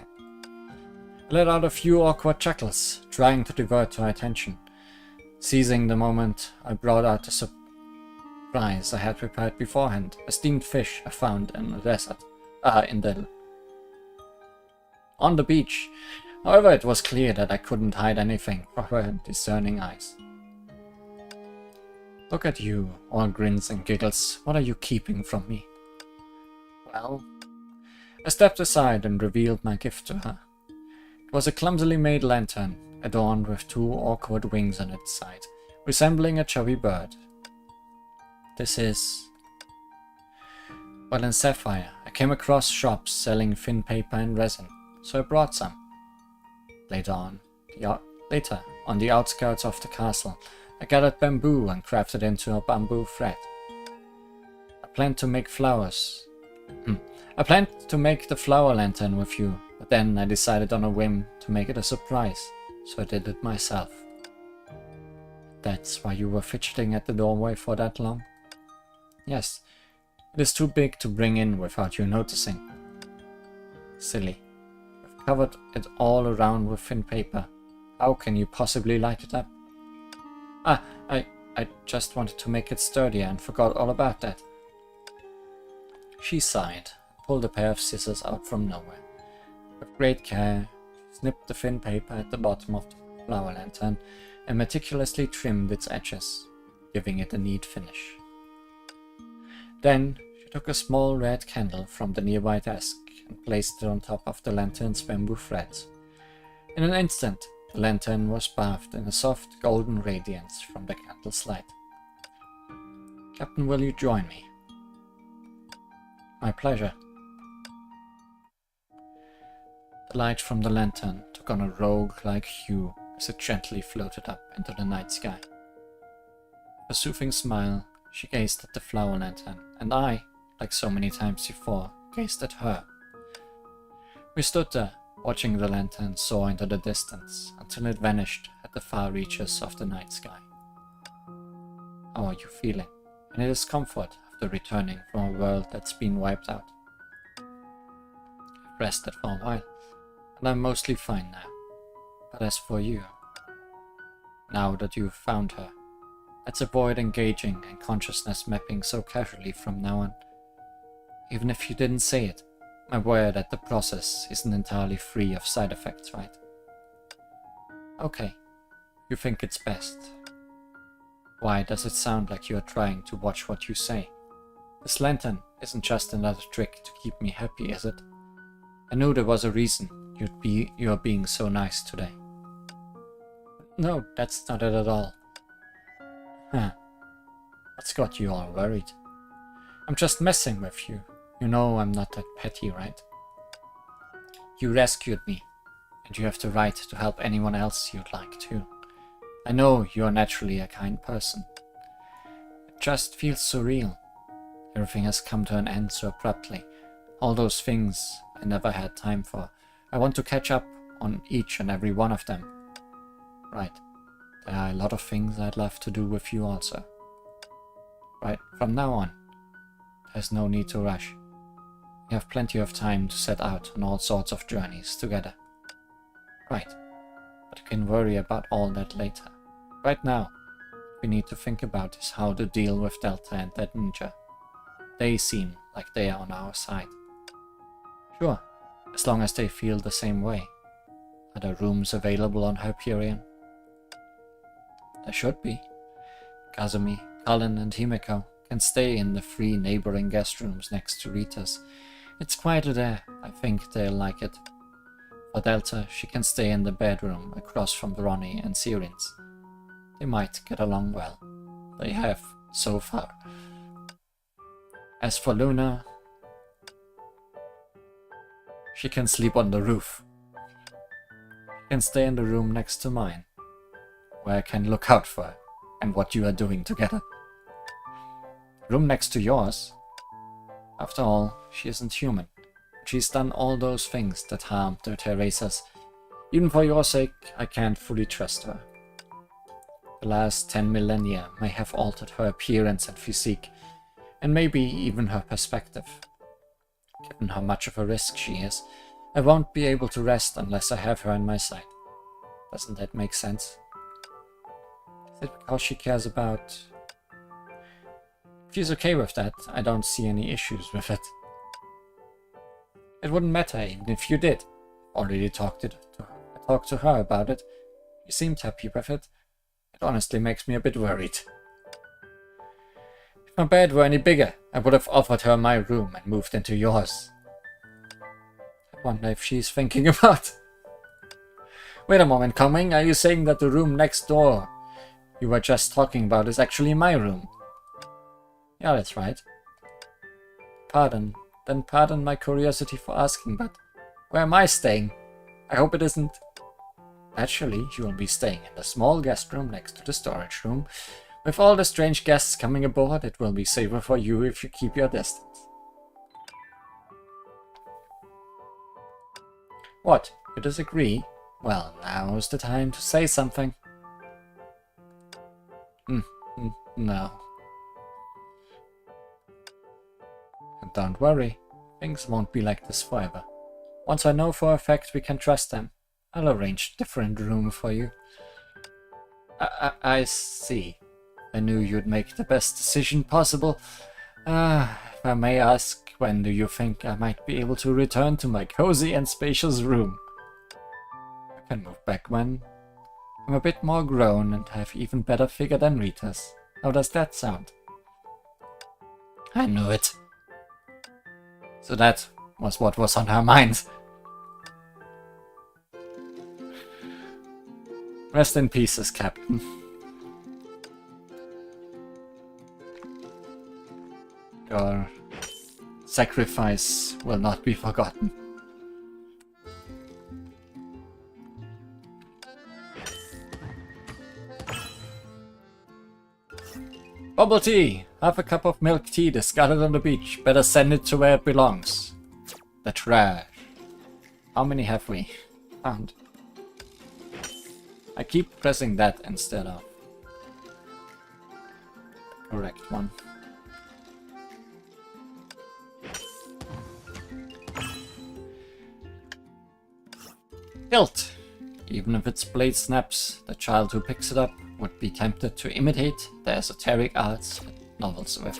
let out a few awkward chuckles, trying to divert her attention. Seizing the moment, I brought out the surprise I had prepared beforehand. A steamed fish I found in the desert. On the beach. However, it was clear that I couldn't hide anything from her discerning eyes. Look at you, all grins and giggles. What are you keeping from me? Well, I stepped aside and revealed my gift to her. It was a clumsily made lantern, adorned with two awkward wings on its side, resembling a chubby bird. This is... Well, in Sapphire, I came across shops selling thin paper and resin, so I brought some. Later, on the outskirts of the castle, I gathered bamboo and crafted into a bamboo thread. I planned to make the flower lantern with you, but then I decided on a whim to make it a surprise, so I did it myself. That's why you were fidgeting at the doorway for that long? Yes, it is too big to bring in without you noticing. Silly. We've covered it all around with thin paper. How can you possibly light it up? Ah, I just wanted to make it sturdier and forgot all about that. She sighed, pulled a pair of scissors out from nowhere. With great care, she snipped the thin paper at the bottom of the flower lantern and meticulously trimmed its edges, giving it a neat finish. Then she took a small red candle from the nearby desk and placed it on top of the lantern's bamboo threads. In an instant, the lantern was bathed in a soft golden radiance from the candle's light. Captain, will you join me? My pleasure. The light from the lantern took on a rogue-like hue as it gently floated up into the night sky. With a soothing smile, she gazed at the flower lantern, and I, like so many times before, gazed at her. We stood there, watching the lantern soar into the distance until it vanished at the far reaches of the night sky. How are you feeling? And it is comfort after returning from a world that's been wiped out. I've rested for a while, and I'm mostly fine now. But as for you, now that you've found her, let's avoid engaging in consciousness mapping so casually from now on. Even if you didn't say it, I'm aware that the process isn't entirely free of side effects, right? Okay, you think it's best. Why does it sound like you are trying to watch what you say? This lantern isn't just another trick to keep me happy, is it? I knew there was a reason you're being so nice today. No, that's not it at all. Huh. What's got you all worried? I'm just messing with you. You know I'm not that petty, right? You rescued me, and you have the right to help anyone else you'd like to. I know you're naturally a kind person. It just feels surreal. Everything has come to an end so abruptly. All those things I never had time for. I want to catch up on each and every one of them. Right. There are a lot of things I'd love to do with you also. Right, from now on, there's no need to rush. We have plenty of time to set out on all sorts of journeys together. Right, but we can worry about all that later. Right now, what we need to think about is how to deal with Delta and that ninja. They seem like they are on our side. Sure, as long as they feel the same way. Are there rooms available on Hyperion? There should be. Kazumi, Cullen and Himeko can stay in the 3 neighboring guest rooms next to Rita's. It's quieter there, I think they'll like it. For Delta, she can stay in the bedroom across from Ronnie and Syrin's. They might get along well. They have, so far. As for Luna, she can sleep on the roof. She can stay in the room next to mine, where I can look out for her and what you are doing together. Room next to yours? After all, she isn't human. She's done all those things that harmed the Teresas. Even for your sake, I can't fully trust her. The last 10 millennia may have altered her appearance and physique, and maybe even her perspective. Given how much of a risk she is, I won't be able to rest unless I have her on my side. Doesn't that make sense? Is it because she cares about... If she's okay with that, I don't see any issues with it. It wouldn't matter even if you did. Already talked to her about it. You seemed happy with it. It honestly makes me a bit worried. If my bed were any bigger, I would have offered her my room and moved into yours. I wonder if she's thinking about... Wait a moment, Coming. Are you saying that the room next door you were just talking about is actually my room? Yeah, that's right. Pardon. Then pardon my curiosity for asking, but where am I staying? I hope it isn't... Naturally, you will be staying in the small guest room next to the storage room. With all the strange guests coming aboard, it will be safer for you if you keep your distance. What? You disagree? Well, now's the time to say something. No. And don't worry, things won't be like this forever. Once I know for a fact we can trust them, I'll arrange a different room for you. I see. I knew you'd make the best decision possible. If I may ask, when do you think I might be able to return to my cozy and spacious room? I can move back when I'm a bit more grown and have even better figure than Rita's. How does that sound? I knew it. So that was what was on her mind. Rest in pieces, Captain. Your sacrifice will not be forgotten. Bubble tea! Half a cup of milk tea discarded on the beach. Better send it to where it belongs. The trash. How many have we found? I keep pressing that instead of the correct one. Hilt! Even if its blade snaps, the child who picks it up would be tempted to imitate the esoteric arts it novels with.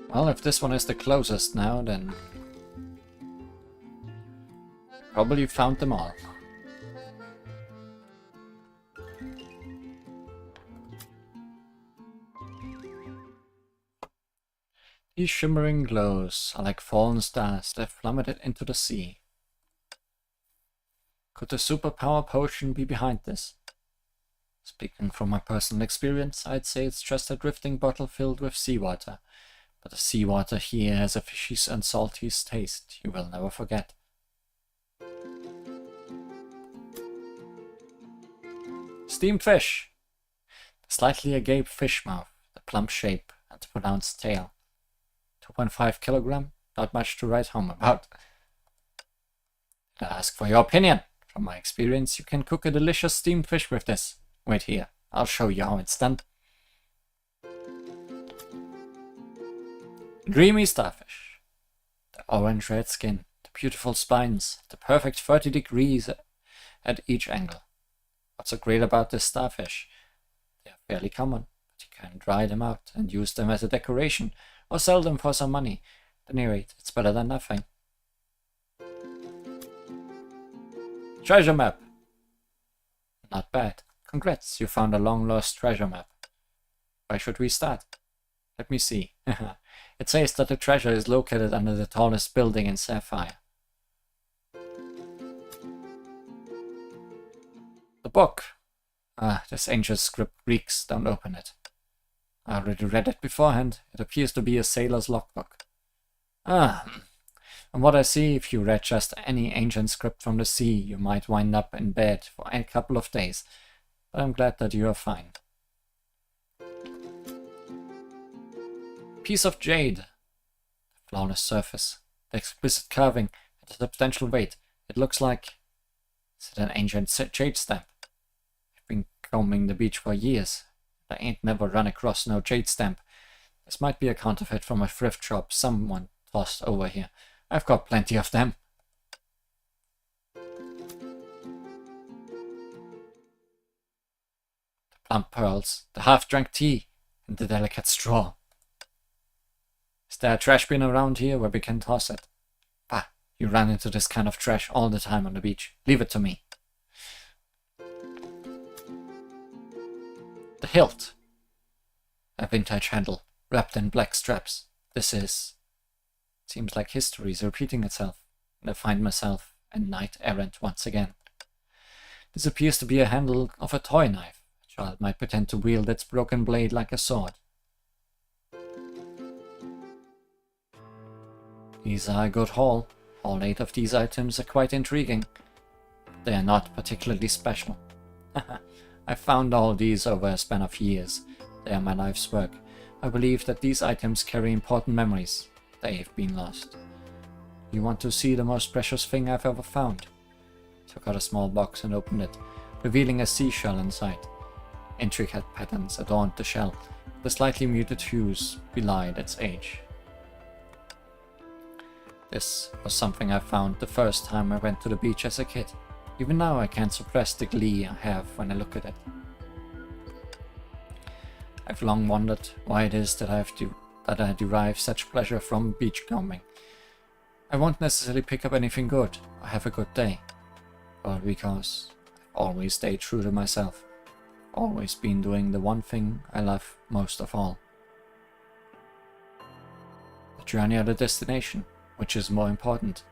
Well, if this one is the closest now, then probably found them all. These shimmering glows are like fallen stars that plummeted into the sea. Could the superpower potion be behind this? Speaking from my personal experience, I'd say it's just a drifting bottle filled with seawater. But the seawater here has a fishy and salty taste you will never forget. Steamed fish! The slightly agape fish mouth, the plump shape, and the pronounced tail. 2.5 kilogram, not much to write home about. I'll ask for your opinion. From my experience, you can cook a delicious steamed fish with this. Wait here, I'll show you how it's done. Dreamy starfish. The orange-red skin, the beautiful spines, the perfect 30 degrees at each angle. What's so great about this starfish? They are fairly common, but you can dry them out and use them as a decoration, or sell them for some money. At any rate, it's better than nothing. Treasure map! Not bad. Congrats, you found a long-lost treasure map. Where should we start? Let me see. It says that the treasure is located under the tallest building in Sapphire. The book! This ancient script reeks. Don't open it. I already read it beforehand. It appears to be a sailor's logbook. From what I see, if you read just any ancient script from the sea, you might wind up in bed for a couple of days. But I'm glad that you are fine. Piece of jade. The flawless surface, the exquisite carving, and the substantial weight. It looks like... Is it an ancient jade stamp? I've been combing the beach for years. I ain't never run across no jade stamp. This might be a counterfeit from a thrift shop someone tossed over here. I've got plenty of them. The plump pearls, the half-drank tea, and the delicate straw. Is there a trash bin around here where we can toss it? Bah, you run into this kind of trash all the time on the beach. Leave it to me. The hilt. A vintage handle, wrapped in black straps. This is... Seems like history is repeating itself, and I find myself a knight-errant once again. This appears to be a handle of a toy knife. A child might pretend to wield its broken blade like a sword. These are a good haul. All 8 of these items are quite intriguing. They are not particularly special. I found all these over a span of years. They are my life's work. I believe that these items carry important memories. They have been lost. You want to see the most precious thing I've ever found? Took out a small box and opened it, revealing a seashell inside. Intricate patterns adorned the shell. The slightly muted hues belied its age. This was something I found the first time I went to the beach as a kid. Even now I can't suppress the glee I have when I look at it. I've long wondered why it is that I derive such pleasure from beachcombing. I won't necessarily pick up anything good or have a good day, but because I've always stayed true to myself, always been doing the one thing I love most of all. The journey or the destination, which is more important?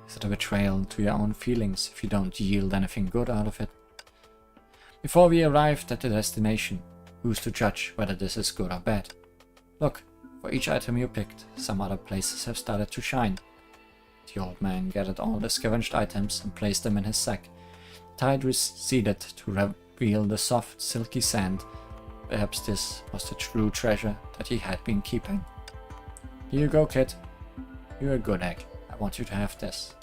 Is it a betrayal to your own feelings if you don't yield anything good out of it? Before we arrived at the destination, who's to judge whether this is good or bad? Look, for each item you picked, some other places have started to shine. The old man gathered all the scavenged items and placed them in his sack. The tide receded to reveal the soft, silky sand. Perhaps this was the true treasure that he had been keeping. Here you go, kid. You're a good egg. I want you to have this.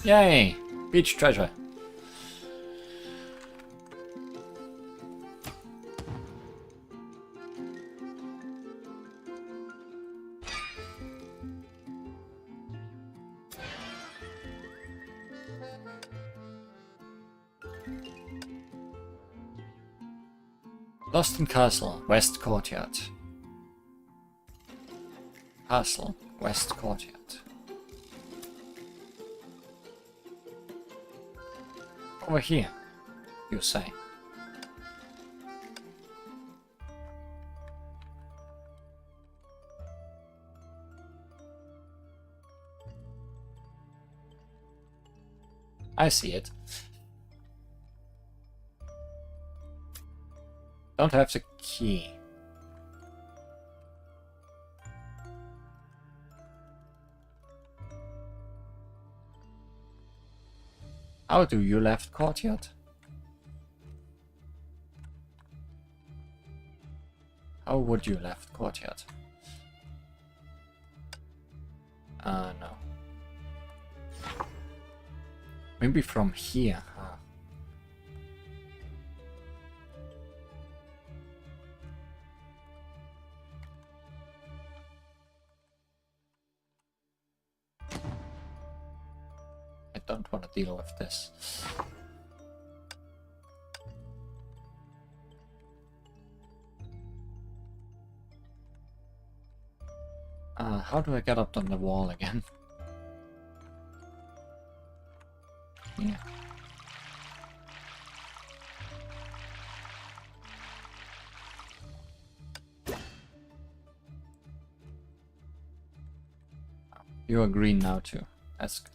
Yay! Beach treasure. Lost in Castle, West Courtyard. Castle, West Courtyard. Over here, you say. I see it. Don't have the key. How do you left courtyard? How would you left courtyard? No. Maybe from here, huh? I don't want to deal with this. How do I get up on the wall again? Yeah. You are green now too. That's good.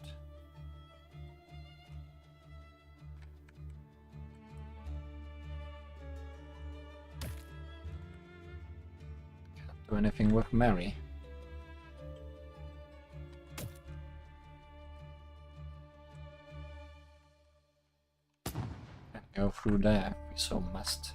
Can't do anything with Mary. Go through there if we so must.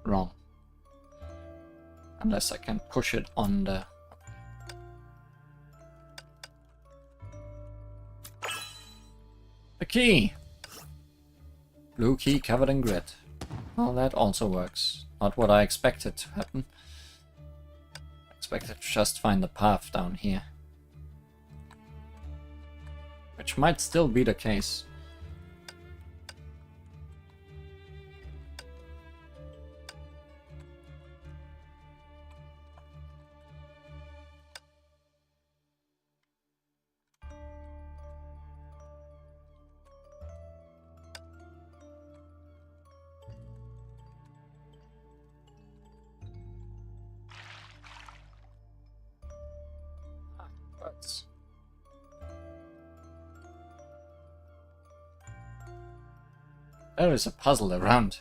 Wrong. Unless I can push it on the... The key! Blue key covered in grit. Well, that also works. Not what I expected to happen. I expected to just find the path down here. Which might still be the case. There is a puzzle around.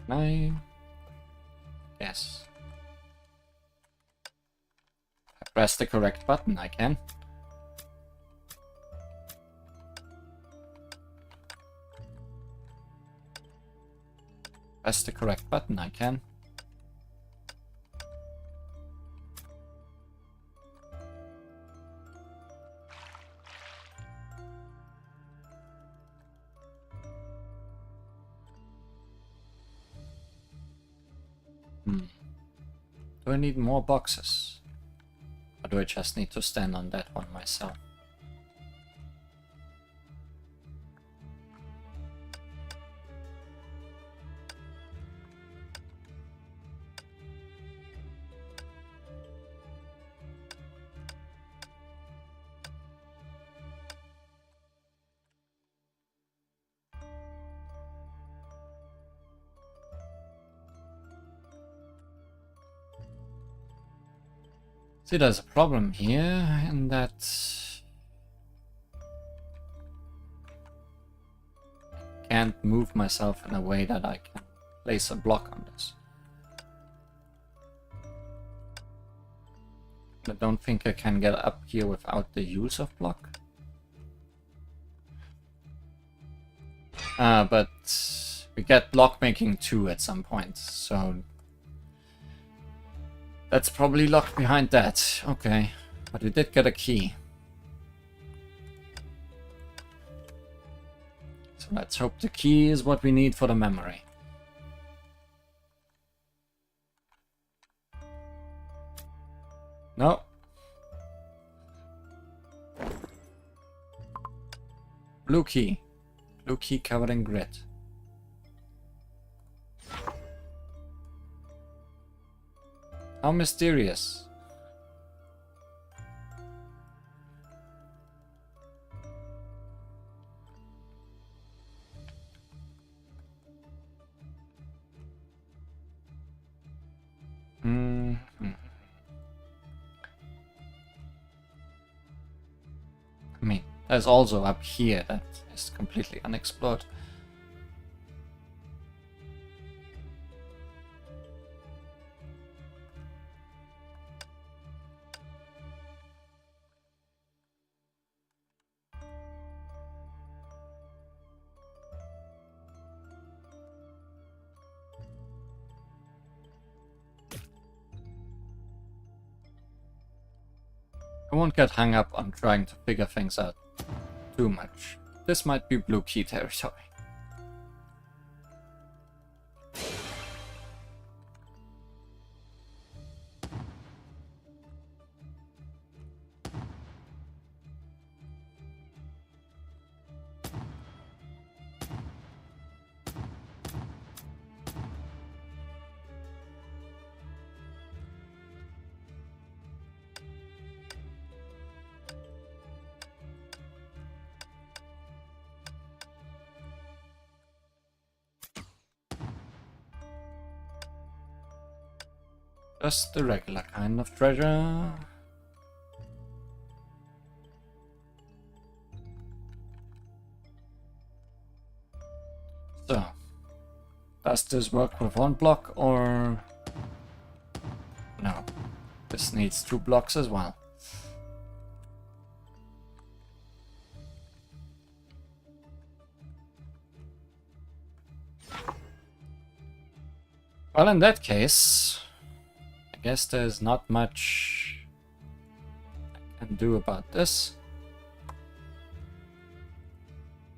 Can I? Yes. I press the correct button, I can. Press the correct button, I can. Do I need more boxes? Or do I just need to stand on that one myself? See, there's a problem here, in that I can't move myself in a way that I can place a block on this. I don't think I can get up here without the use of block. But we get block making 2 at some point, so that's probably locked behind that. Okay, but we did get a key. So let's hope the key is what we need for the memory. No. Blue key. Blue key covered in grit. How mysterious. I mean, there's also up here that is completely unexplored. I won't get hung up on trying to figure things out too much. This might be blue key territory. Just the regular kind of treasure. So, does this work with 1 block or no? This needs 2 blocks as well. Well, in that case, I guess there's not much I can do about this.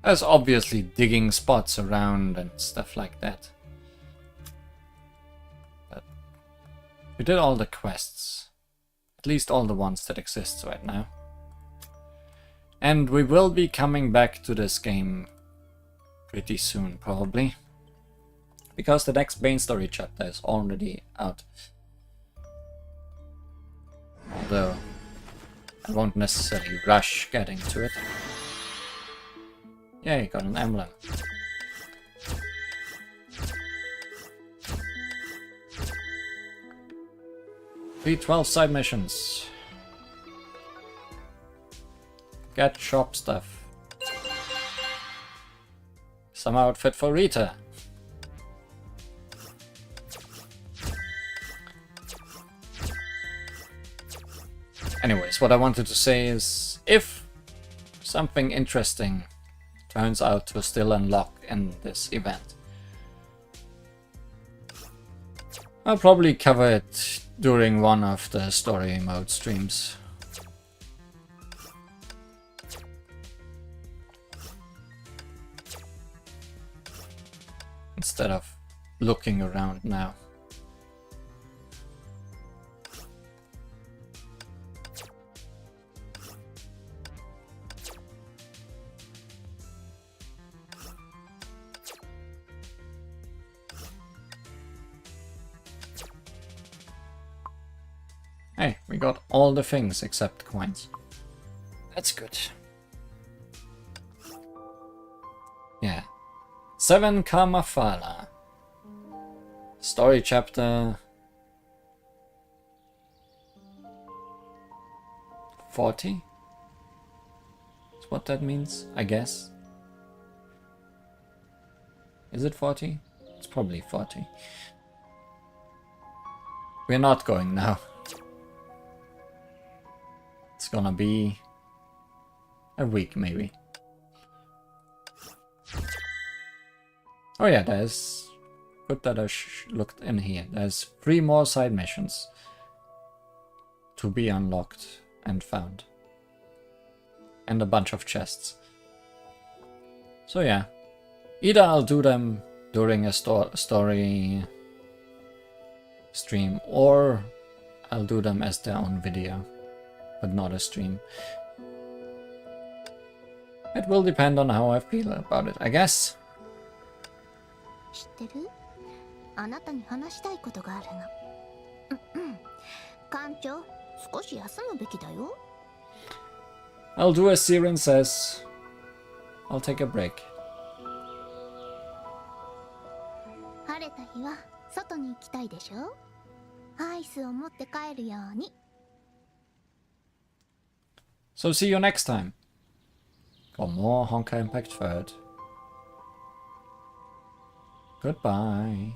There's obviously digging spots around and stuff like that. But we did all the quests. At least all the ones that exist right now. And we will be coming back to this game pretty soon, probably. Because the next main story chapter is already out. Although I won't necessarily rush getting to it. Yay, got an emblem. P12 side missions. Get shop stuff. Some outfit for Rita. Anyways, what I wanted to say is, if something interesting turns out to still unlock in this event, I'll probably cover it during one of the story mode streams. Instead of looking around now. Hey, we got all the things except coins. That's good. Yeah. 7 Kamafala. Story chapter 40? That's what that means, I guess. Is it 40? It's probably 40. We're not going now. It's gonna be a week, maybe. Oh yeah, there's... Good that I looked in here. There's 3 more side missions to be unlocked and found. And a bunch of chests. So yeah. Either I'll do them during a story stream, or I'll do them as their own video, but not a stream. It will depend on how I feel about it, I guess. 知ってる？あなたに話したいことがあるの。艦長、少し休むべきだよ。I'll do as Siren says. I'll take a break. 晴れた日は外に行きたいでしょ？アイスを持って帰るように。So see you next time for more Honkai Impact 3rd. Goodbye.